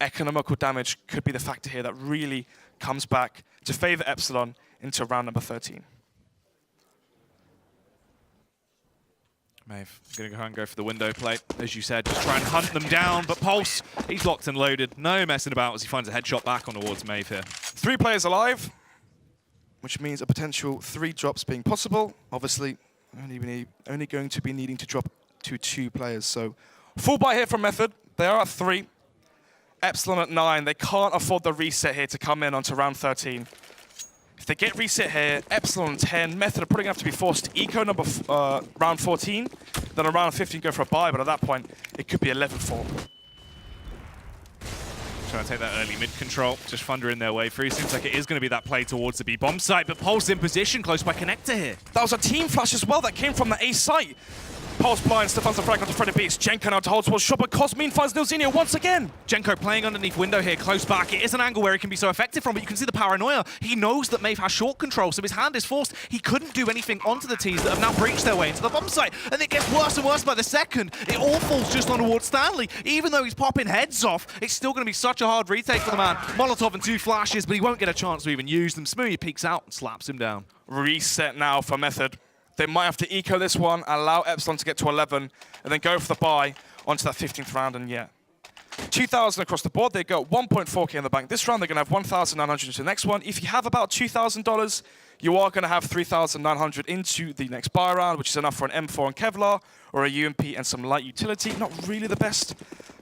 Economical damage could be the factor here that really comes back to favor Epsilon into round number 13. Maeve going to go and go for the window plate, as you said, just try and hunt them down, but Pulse, he's locked and loaded. No messing about as he finds a headshot back on towards Maeve here. 3 players alive, which means a potential 3 drops being possible. Obviously, only going to be needing to drop to 2 players. So full buy here from Method. They are at 3. Epsilon at 9. They can't afford the reset here to come in onto round 13. If they get reset here, Epsilon 10, Method are probably going to have to be forced to eco number round 14. Then on round 15 go for a buy, but at that point, it could be 11-4. Trying to take that early mid control, just thundering their way through. Seems like it is going to be that play towards the B bomb site, but Pulse in position close by connector here. That was a team flash as well that came from the A site. Pulse blind, Stefan's the frag onto Freddy Beast. Jenko now to hold towards shot, but Cosmine finds Nilzinho once again. Jenko playing underneath window here, close back. It is an angle where he can be so effective from, but you can see the paranoia. He knows that Maeve has short control, so his hand is forced. He couldn't do anything onto the T's that have now breached their way into the bomb site, and it gets worse and worse by the second. It all falls just on towards Stanley. Even though he's popping heads off, it's still going to be such a hard retake for the man. Molotov and 2 flashes, but he won't get a chance to even use them. Smoothie peeks out and slaps him down. Reset now for Method. They might have to eco this one, allow Epsilon to get to 11, and then go for the buy onto that 15th round, and yeah. 2,000 across the board. They got 1.4k in the bank. This round, they're going to have 1,900 into the next one. If you have about $2,000, you are going to have 3,900 into the next buy round, which is enough for an M4 and Kevlar, or a UMP and some light utility. Not really the best.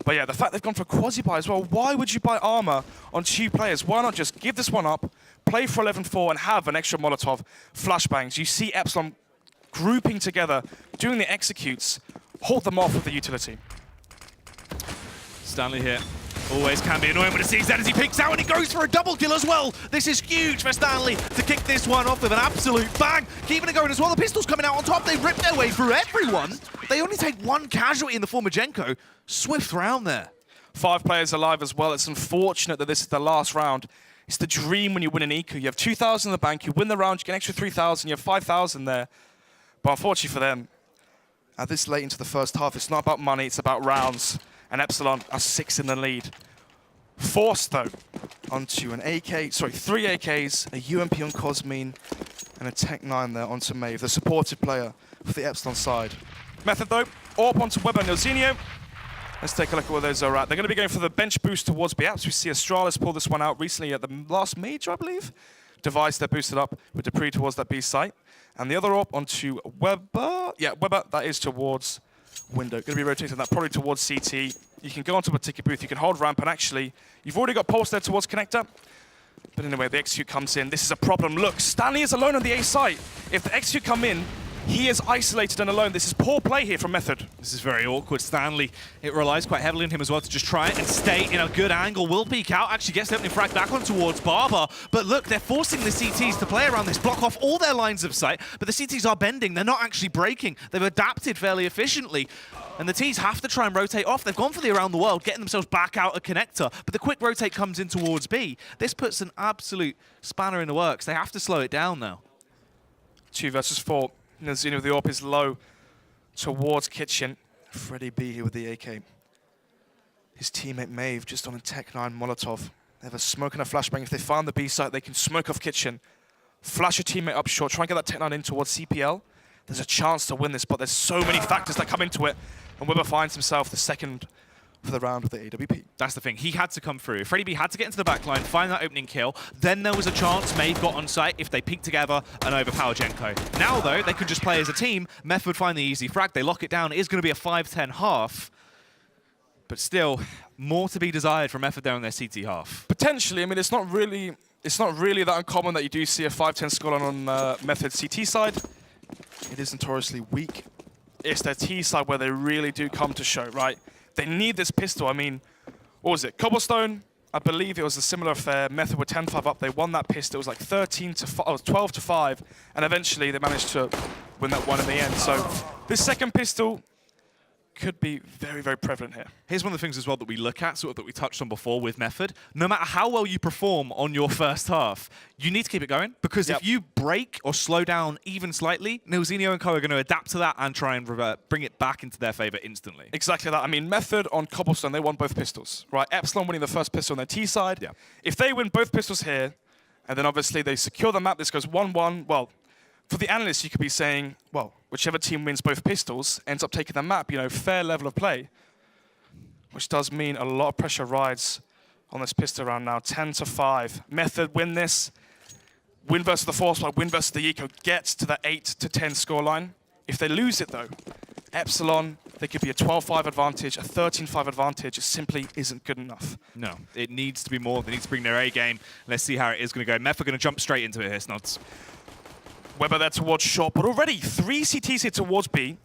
But yeah, the fact they've gone for a quasi-buy as well. Why would you buy armor on 2 players? Why not just give this one up, play for 11-4, and have an extra Molotov flashbangs? You see Epsilon grouping together, doing the executes, hold them off with the utility. Stanley here. Always can be annoying when it sees that as he picks out and he goes for a double kill as well. This is huge for Stanley to kick this one off with an absolute bang. Keeping it going as well. The pistols coming out on top. They rip their way through everyone. They only take 1 casualty in the form of Jenko. Swift round there. 5 players alive as well. It's unfortunate that this is the last round. It's the dream when you win an eco. You have 2,000 in the bank. You win the round. You get an extra 3,000. You have 5,000 there. But unfortunately for them, at this late into the first half, it's not about money, it's about rounds. And Epsilon are 6 in the lead. Forced, though, onto an AK, sorry, 3 AKs, a UMP on Cosmine, and a Tech 9 there onto Maeve, the supported player for the Epsilon side. Method, though, Orb onto Weber and Nilzinho. Let's take a look at where those are at. They're going to be going for the bench boost towards B-Apps. We see Astralis pull this one out recently at the last major, I believe. Device, they're boosted up with Dupree towards that B site. And the other op onto Weber. Yeah, Weber, that is towards window. Going to be rotating that probably towards CT. You can go onto a ticket booth, you can hold ramp, and actually, you've already got Pulse there towards connector. But anyway, the execute comes in. This is a problem. Look, Stanley is alone on the A site. If the execute come in, he is isolated and alone. This is poor play here from Method. This is very awkward. Stanley, it relies quite heavily on him as well to just try it and stay in a good angle. Will peek out, actually gets the opening frag back on towards Barber. But look, they're forcing the CTs to play around this, block off all their lines of sight, but the CTs are bending. They're not actually breaking. They've adapted fairly efficiently. And the T's have to try and rotate off. They've gone for the around the world, getting themselves back out of connector, but the quick rotate comes in towards B. This puts an absolute spanner in the works. They have to slow it down now. 2 versus 4. Nilzinho with the AWP is low towards Kitchen. Freddy B here with the AK. His teammate Maeve just on a Tech 9 Molotov. They have a smoke and a flashbang. If they find the B site, they can smoke off Kitchen. Flash a teammate up short. Try and get that Tech 9 in towards CPL. There's a chance to win this, but there's so many factors that come into it. And Weber finds himself the second for the round with the AWP. That's the thing. He had to come through. Freddie B had to get into the back line, find that opening kill. Then there was a chance Maeve got on site if they peek together and overpower Jenko. Now, though, they could just play as a team. Meth would find the easy frag. They lock it down. It is going to be a 5-10 half. But still, more to be desired from Method there on their CT half. Potentially. I mean, it's not really that uncommon that you do see a 5-10 scoreline on Method CT side. It is notoriously weak. It's their T side where they really do come to show, right? They need this pistol. I mean, what was it? Cobblestone, I believe it was a similar affair. Method were 10-5 up. They won that pistol. It was like 12-5, and eventually they managed to win that one in the end. So this second pistol could be very, very prevalent here. Here's one of the things as well that we look at, sort of that we touched on before with Method. No matter how well you perform on your first half, you need to keep it going, because if you break or slow down even slightly, Nilzinho and Co are going to adapt to that and try and bring it back into their favor instantly. Exactly that. I mean, Method on Cobblestone, they won both pistols, right? Epsilon winning the first pistol on their T side. Yeah. If they win both pistols here, and then obviously they secure the map, this goes 1-1, well, for the analysts, you could be saying, well, whichever team wins both pistols ends up taking the map, you know, fair level of play. Which does mean a lot of pressure rides on this pistol round now. 10-5. Method win this. Win versus the Force, win versus the Eco gets to the 8-10 scoreline. If they lose it, though, Epsilon They could be a 12-5 advantage, a 13-5 advantage. It simply isn't good enough. No, it needs to be more. They need to bring their A game. Let's see how it is going to go. Meth are going to jump straight into it here, Snods. Weber there towards short, but already 3 CTs here towards B.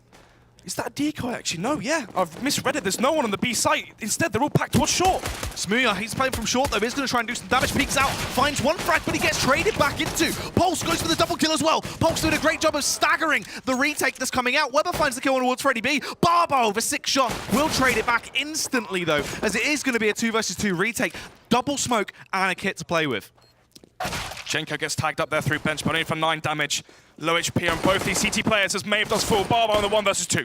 Is that a decoy, actually? No, yeah. I've misread it. There's no one on the B site. Instead, they're all packed towards short. Smooya, he's playing from short, though. He's going to try and do some damage. Peeks out, finds one frag, but he gets traded back into. Pulse goes for the double kill as well. Pulse doing a great job of staggering the retake that's coming out. Weber finds the kill towards Freddy B. Barber over 6 shot. Will trade it back instantly, though, as it is going to be a 2 versus 2 retake. Double smoke and a kit to play with. Jenko gets tagged up there through bench, but only for 9 damage. Low HP on both these CT players as Maeve does full. Barber on the 1 versus 2.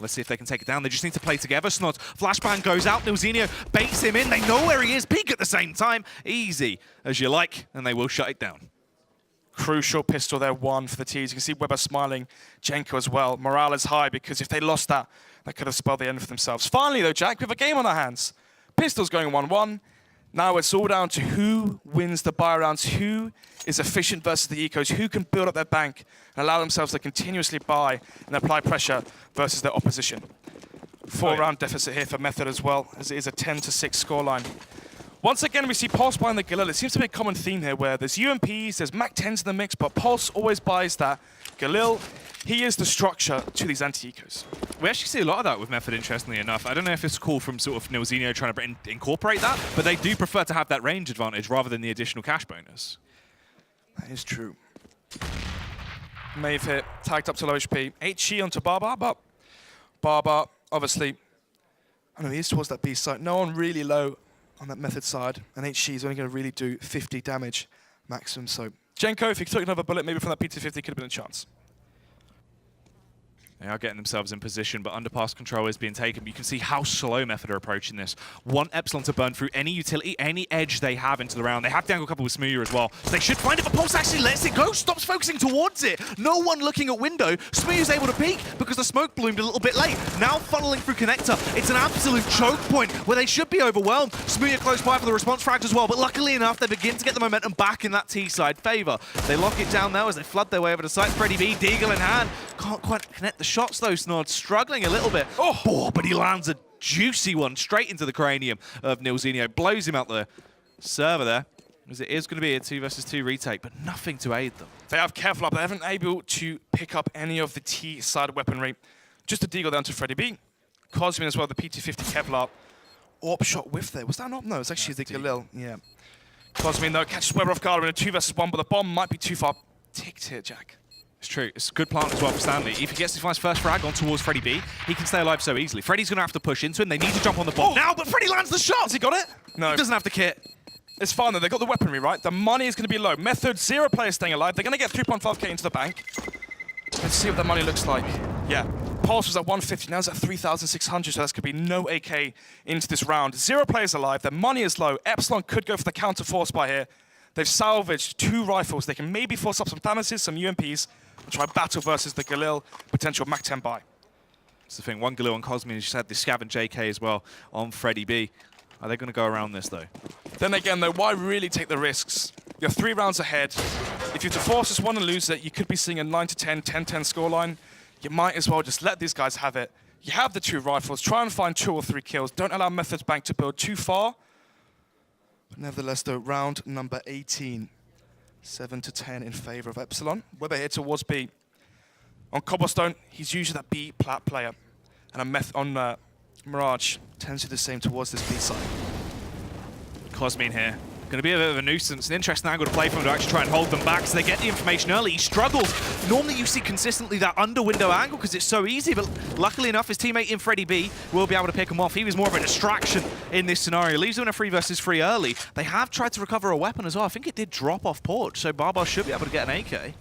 Let's see if they can take it down. They just need to play together. Snods, flashbang goes out. Nilzinho baits him in. They know where he is. Peek at the same time. Easy as you like, and they will shut it down. Crucial pistol there, 1 for the T's. You can see Weber smiling, Jenko as well. Morale is high because if they lost that, that could have spelled the end for themselves. Finally, though, Jack, we have a game on our hands. Pistols going 1-1. Now it's all down to who wins the buy rounds, who is efficient versus the ecos, who can build up their bank and allow themselves to continuously buy and apply pressure versus their opposition. 4-round deficit here for Method as well, as it is a 10-6 scoreline. Once again, we see Pulse buying the Galil. It seems to be a common theme here where there's UMPs, there's MAC-10s in the mix, but Pulse always buys that. Galil, he is the structure to these anti-ecos. We actually see a lot of that with Method, interestingly enough. I don't know if it's cool from sort of Nilzinho trying to incorporate that, but they do prefer to have that range advantage rather than the additional cash bonus. That is true. Maeve here, tagged up to low HP. HE onto Barber, but Barber, obviously, I know he is towards that B site. No one really low on that Method side, and HE is only going to really do 50 damage maximum. So, Jenko, if you took another bullet, maybe from that P250, could have been a chance. They are getting themselves in position, but underpass control is being taken. You can see how slow Method are approaching this. Want Epsilon to burn through any utility, any edge they have into the round. They have to angle a couple with Smooya as well. So they should find it, but Pulse actually lets it go, stops focusing towards it. No one looking at window. Smooya's able to peek because the smoke bloomed a little bit late. Now funneling through connector. It's an absolute choke point where they should be overwhelmed. Smooya close by for the response frags as well, but luckily enough, they begin to get the momentum back in that T-side favor. They lock it down now as they flood their way over the site. Freddy B, Deagle in hand. Can't quite connect the shots though, Snod. Struggling a little bit. Oh, but he lands a juicy one straight into the cranium of Nilzinho. Blows him out the server there, as it is going to be a 2 versus 2 retake, but nothing to aid them. They have Kevlar, but they haven't able to pick up any of the T-side weaponry. Just a Deagle down to Freddy B. Cosmin as well, the P250 Kevlar. Orb shot whiff there. Was that an op? No, it's actually the Galil. Yeah. Cosmin, though, catches Weber off guard in a 2 versus 1, but the bomb might be too far ticked here, Jack. It's true. It's a good plant as well for Stanley. If he gets his first frag on towards Freddy B, he can stay alive so easily. Freddy's going to have to push into him. They need to jump on the bomb now, but Freddy lands the shot! Has he got it? No. He doesn't have the kit. It's fine, though. They've got the weaponry, right? The money is going to be low. Method, 0 players staying alive. They're going to get 3.5k into the bank. Let's see what that money looks like. Yeah. Pulse was at 150. Now it's at 3,600, so that's going to be no AK into this round. 0 players alive. Their money is low. Epsilon could go for the counter force by here. They've salvaged 2 rifles. They can maybe force up some Thanasis, some UMPs, and try battle versus the Galil potential MAC-10 buy. That's the thing. One Galil on Cosmin. You just had the Scav and JK as well on Freddy B. Are they going to go around this, though? Then again, though, why really take the risks? You're 3 rounds ahead. If you're to force this one and lose it, you could be seeing a 9-10, 10-10 scoreline. You might as well just let these guys have it. You have the 2 rifles. Try and find 2 or 3 kills. Don't allow Method's bank to build too far. But nevertheless, though, round number 18. 7-10 in favor of Epsilon. Weber here towards B. On Cobblestone, he's usually that B plat player. And on Mirage, tends to do the same towards this B side. Cosmin here. Going to be a bit of a nuisance. An interesting angle to play from to actually try and hold them back so they get the information early. He struggles. Normally you see consistently that under window angle because it's so easy, but luckily enough his teammate in Freddy B will be able to pick him off. He was more of a distraction in this scenario. Leaves him in a 3 versus 3 early. They have tried to recover a weapon as well. I think it did drop off porch, so Barbar should be able to get an AK.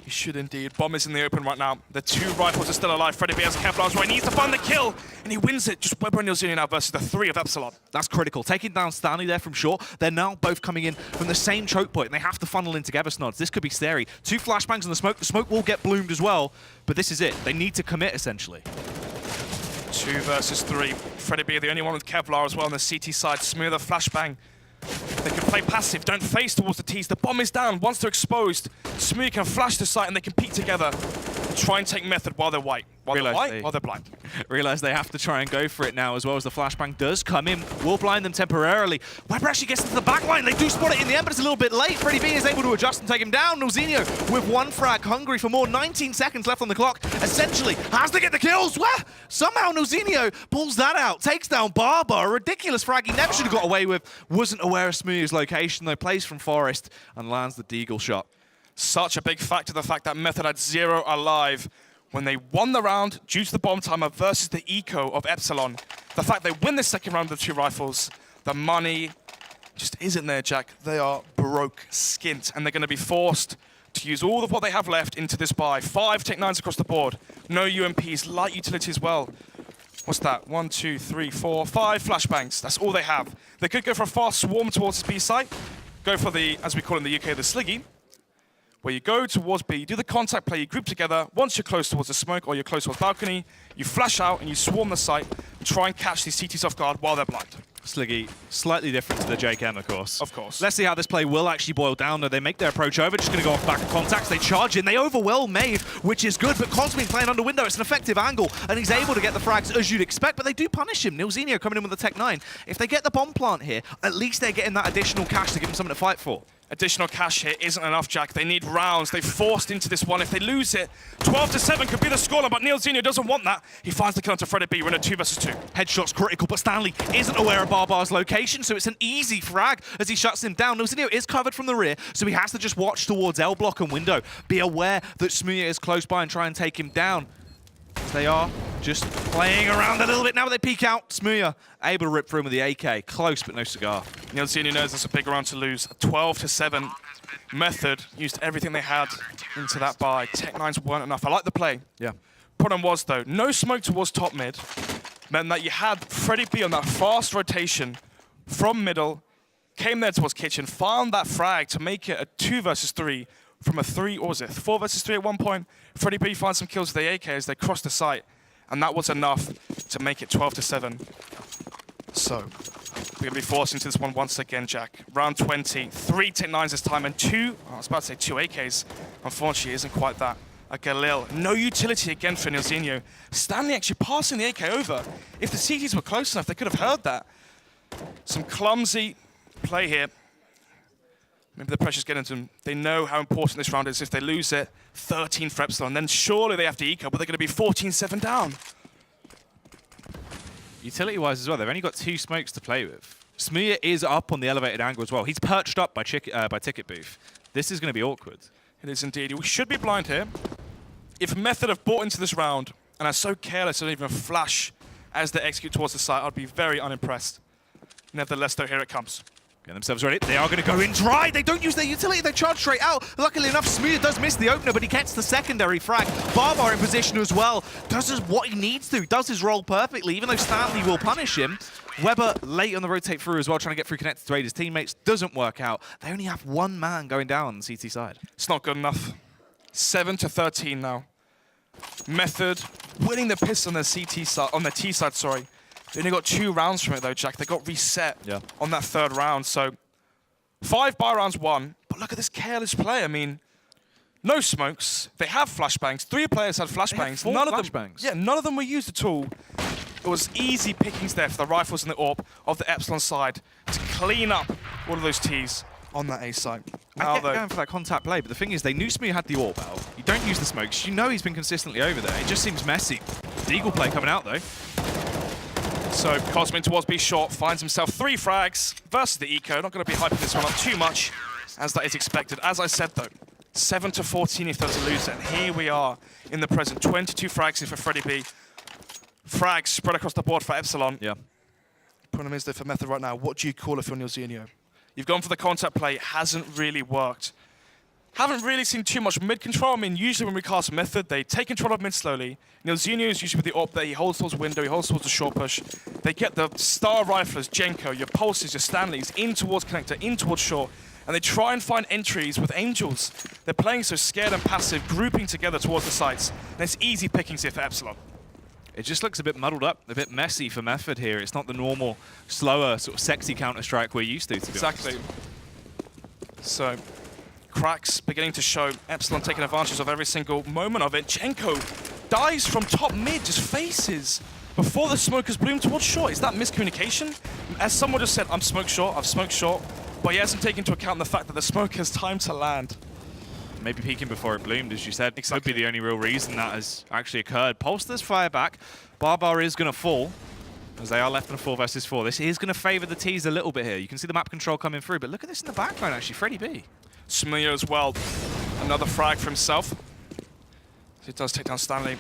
He should indeed. Bomb is in the open right now. The 2 rifles are still alive. Freddy B has Kevlar's right. He needs to find the kill, and he wins it. Just Weber and Nilzinho now versus the 3 of Epsilon. That's critical. Taking down Stanley there from short. They're now both coming in from the same choke point, and they have to funnel in together, Snods. This could be scary. 2 flashbangs on the smoke. The smoke will get bloomed as well, but this is it. They need to commit, essentially. 2 versus 3. Freddy B, the only one with Kevlar as well on the CT side. Smooth a flashbang. They can play passive, don't face towards the T's. The bomb is down. Once they're exposed, Smooth can flash the site and they can peek together. try and take Method while they're white. While they're blind. Realize they have to try and go for it now as well as the flashbang does come in. Will blind them temporarily. Weber actually gets into the back line. They do spot it in the end, but it's a little bit late. Freddie B is able to adjust and take him down. Nilzinho with one frag, hungry for more. 19 seconds left on the clock. Essentially has to get the kills. Where? Somehow Nilzinho pulls that out, takes down Barber. A ridiculous frag he never should have got away with. Wasn't aware of Smooya's location though. Plays from Forest and lands the Deagle shot. Such a big factor, the fact that Method had 0 alive when they won the round due to the bomb timer versus the eco of Epsilon. The fact they win the second round with the 2 rifles, the money just isn't there, Jack. They are broke, skint, and they're going to be forced to use all of what they have left into this buy. 5 Tech-9s across the board, no UMPs, light utility as well. What's that? 1, 2, 3, 4, 5 flashbangs. That's all they have. They could go for a fast swarm towards this B site, go for the, as we call it in the UK, the sliggy, where you go towards B, you do the contact play, you group together. Once you're close towards the smoke or you're close towards balcony, you flash out and you swarm the site and try and catch these CTs off guard while they're blind. Sliggy, slightly different to the JKM, of course. Of course. Let's see how this play will actually boil down, though. They make their approach over, just going to go off back of contacts. They charge in, they overwhelm Maeve, which is good, but Cosme's playing under window. It's an effective angle, and he's able to get the frags as you'd expect, but they do punish him. Nilzinho coming in with the Tech-9. If they get the bomb plant here, at least they're getting that additional cash to give them something to fight for. Additional cash here isn't enough, Jack. They need rounds. They've forced into this one. If they lose it, 12-7 could be the scoreline, but Nilzinho doesn't want that. He finds the kill to Freddie B. We're in a 2 versus 2. Headshot's critical, but Stanley isn't aware of Barbar's location, so it's an easy frag as he shuts him down. Nilzinho is covered from the rear, so he has to just watch towards L block and window. Be aware that Smooya is close by and try and take him down. They are just playing around a little bit now, but they peek out. Smooya able to rip through him with the AK. Close, but no cigar. Nilzinho knows that's a big round to lose. 12-7. Method used everything they had into that buy. Tech-9s weren't enough. I like the play. Yeah. Problem was, though, no smoke towards top mid meant that you had Freddie B on that fast rotation from middle, came there towards kitchen, found that frag to make it a 2 versus 3 from a 3, or was it 4 versus 3 at one point? Freddie B finds some kills with the AK as they cross the site, and that was enough to make it 12-7. So, we're going to be forced into this one once again, Jack. Round 20, 3 Tech-9s this time, and 2, I was about to say 2 AKs. Unfortunately, it isn't quite that. A Galil, no utility again for Nilzinho. Stanley actually passing the AK over. If the CTs were close enough, they could have heard that. Some clumsy play here. Maybe the pressure's getting to them. They know how important this round is. If they lose it, 13 for Epsilon, then surely they have to eco, but they're going to be 14-7 down. Utility-wise as well, they've only got 2 smokes to play with. Smooya is up on the elevated angle as well. He's perched up by Ticket Booth. This is going to be awkward. It is indeed. We should be blind here. If Method have bought into this round and are so careless and even flash as they execute towards the site, I'd be very unimpressed. Nevertheless, though, here it comes. Getting themselves ready. They are going to go in dry. They don't use their utility. They charge straight out. Luckily enough, Smooya does miss the opener, but he gets the secondary frag. Barbar in position as well. Does what he needs to. Does his role perfectly, even though Stanley will punish him. Weber late on the rotate through as well, trying to get through connected to aid his teammates. Doesn't work out. They only have 1 man going down on the CT side. It's not good enough. 7-13 now. Method winning the piss on their CT side, on their T side, sorry. They only got 2 rounds from it though, Jack. They got reset on that 3rd round. So 5 buy rounds won. But look at this careless play. I mean, no smokes. They have flashbangs. 3 players had flashbangs. None of them. Yeah, none of them were used at all. It was easy pickings there for the rifles and the AWP of the Epsilon side to clean up all of those Ts on that A site. I get going for that contact play, but the thing is, they knew Smooya had the AWP out. You don't use the smokes. You know he's been consistently over there. It just seems messy. Deagle play coming out though. So Cosmin towards B short finds himself 3 frags versus the eco. Not going to be hyping this one up too much, as that is expected. As I said though, 7-14 if they're to lose it. And here we are in the present. 22 frags in for Freddie B. Frags spread across the board for Epsilon. Yeah. Problem is that for Method right now, what do you call it for Nilzinho? You've gone for the contact play, it hasn't really worked. Haven't really seen too much mid control. I mean, usually when we cast Method, they take control of mid slowly. Nilzinho is usually with the AWP there. He holds towards window, he holds towards the short push. They get the star riflers, Jenko, your pulses, your Stanleys, in towards connector, in towards short. And they try and find entries with Angels. They're playing so scared and passive, grouping together towards the sites. And it's easy pickings here for Epsilon. It just looks a bit muddled up, a bit messy for Method here. It's not the normal, slower, sort of sexy Counter-Strike we're used to be honest. Exactly. So, Cracks beginning to show. Epsilon taking advantage of every single moment of it. Jenko dies from top mid, just faces before the smoke has bloomed towards short. Is that miscommunication? As someone just said, I'm smoke short, I've smoked short, but he hasn't taken into account the fact that the smoke has time to land. Maybe peeking before it bloomed, as you said. Exactly. Could be the only real reason that has actually occurred. Pulse does fire back. Barbar is going to fall, as they are left in a 4 versus 4. This is going to favor the T's a little bit here. You can see the map control coming through, but look at this in the backline, actually. Freddie B. Smooya as well. Another frag for himself. He does take down Stanley.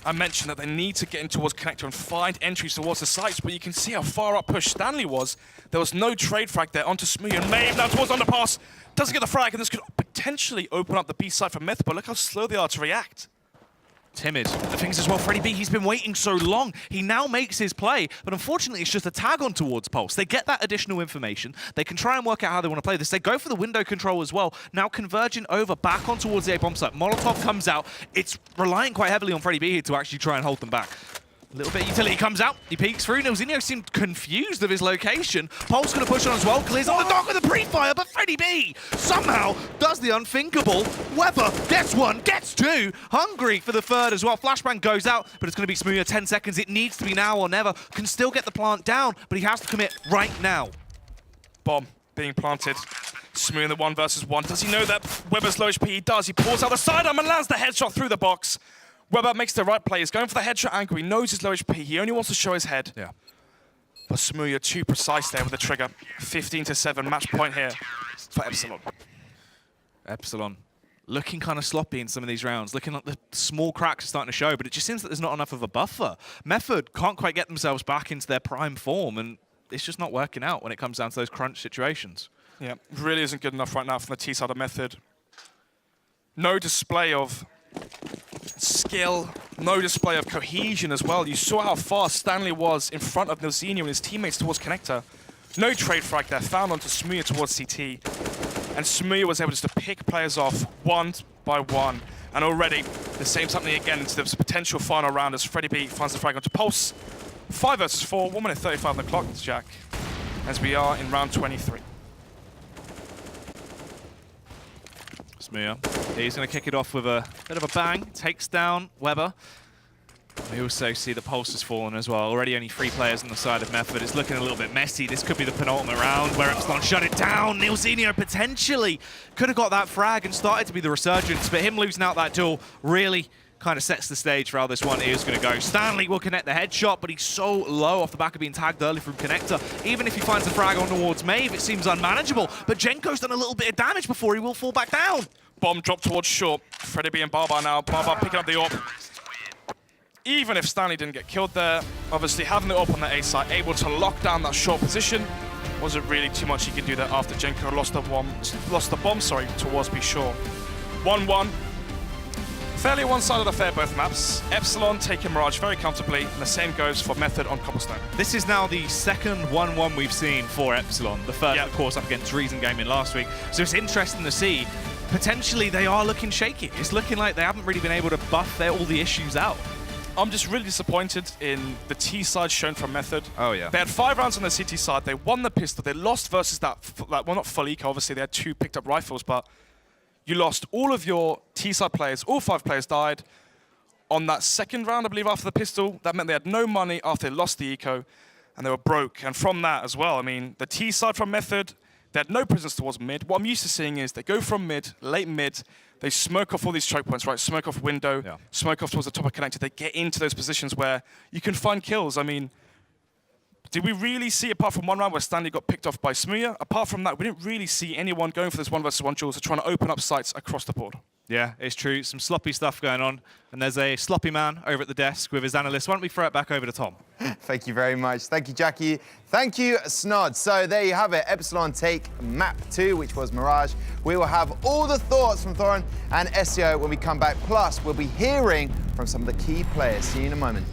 I mentioned that they need to get in towards connector and find entries towards the sites, but you can see how far up push Stanley was. There was no trade frag there onto Smooya, and Maeve now towards underpass. Doesn't get the frag, and this could potentially open up the B side for Method, but look how slow they are to react. Timid. The thing is as well, Freddie B, he's been waiting so long. He now makes his play, but unfortunately it's just a tag on towards Pulse. They get that additional information. They can try and work out how they want to play this. They go for the window control as well. Now converging over back on towards the A bomb site. Molotov comes out. It's relying quite heavily on Freddie B here to actually try and hold them back. A little bit of utility comes out. He peeks through. Nilzinho seemed confused of his location. Pulse going to push on as well. Clears on the dock with a pre-fire, but Freddie B somehow does the unthinkable. Weber gets one, gets two. Hungry for the third as well. Flashbang goes out, but it's going to be Smooya. 10 seconds. It needs to be now or never. Can still get the plant down, but he has to commit right now. Bomb being planted. Smooya in the 1 versus 1. Does he know that Weber's low HP? He does. He pulls out the sidearm and lands the headshot through the box. Weber makes the right play. He's going for the headshot angle. He knows his low HP. He only wants to show his head. Yeah. But Smooya too precise there with the trigger. 15-7 match point here for Epsilon. Epsilon looking kind of sloppy in some of these rounds, looking like the small cracks are starting to show, but it just seems that there's not enough of a buffer. Method can't quite get themselves back into their prime form, and it's just not working out when it comes down to those crunch situations. Yeah, really isn't good enough right now from the T side of Method. No display of skill, no display of cohesion as well. You saw how fast Stanley was in front of Nilzinho and his teammates towards connector. No trade frag there, found onto Smooya towards CT. And Smooya was able just to pick players off one by one. And already, the same something again into this potential final round as Freddie B finds the frag onto Pulse. 5 versus 4, 1 minute 35 on the clock, Jack, as we are in round 23. Smooya, he's going to kick it off with a bit of a bang, takes down Weber. We also see the Pulse has fallen as well. Already only 3 players on the side of Method. It's looking a little bit messy. This could be the penultimate round where Epsilon shut it down. Nilzinho potentially could have got that frag and started to be the resurgence, but him losing out that duel really kind of sets the stage for how this one is going to go. Stanley will connect the headshot, but he's so low off the back of being tagged early from connector. Even if he finds the frag on towards Maeve, it seems unmanageable. But Jenko's done a little bit of damage before he will fall back down. Bomb dropped towards short. Freddie B and Barbar now. Barbar picking up the AWP. Even if Stanley didn't get killed there, obviously having the AWP on the A side, able to lock down that short position, wasn't really too much he could do there after Jenko lost the bomb towards B short. 1-1. Fairly one-sided affair both maps. Epsilon taking Mirage very comfortably, and the same goes for Method on Cobblestone. This is now the second 1-1 we've seen for Epsilon. The first, Yep. of course, up against Reason Gaming last week. So it's interesting to see. Potentially, they are looking shaky. It's looking like they haven't really been able to buff all the issues out. I'm just really disappointed in the T side shown from Method. Oh, yeah. They had 5 rounds on the CT side. They won the pistol. They lost versus that, well, not full eco. Obviously, they had 2 picked up rifles, but you lost all of your T side players. All 5 players died. On that second round, I believe, after the pistol, that meant they had no money after they lost the eco, and they were broke. And from that as well, I mean, the T side from Method, they had no presence towards mid. What I'm used to seeing is they go from mid, late mid, they smoke off all these choke points, right? Smoke off window, Yeah. smoke off towards the top of connector. They get into those positions where you can find kills. I mean, did we really see, apart from one round where Stanley got picked off by Smooya, apart from that, we didn't really see anyone going for this 1 versus 1 duels to trying to open up sites across the board. Yeah, it's true. Some sloppy stuff going on. And there's a sloppy man over at the desk with his analyst. Why don't we throw it back over to Tom? Thank you very much. Thank you, Jackie. Thank you, Snod. So there you have it. Epsilon take map 2, which was Mirage. We will have all the thoughts from Thorin and SEO when we come back. Plus, we'll be hearing from some of the key players. See you in a moment.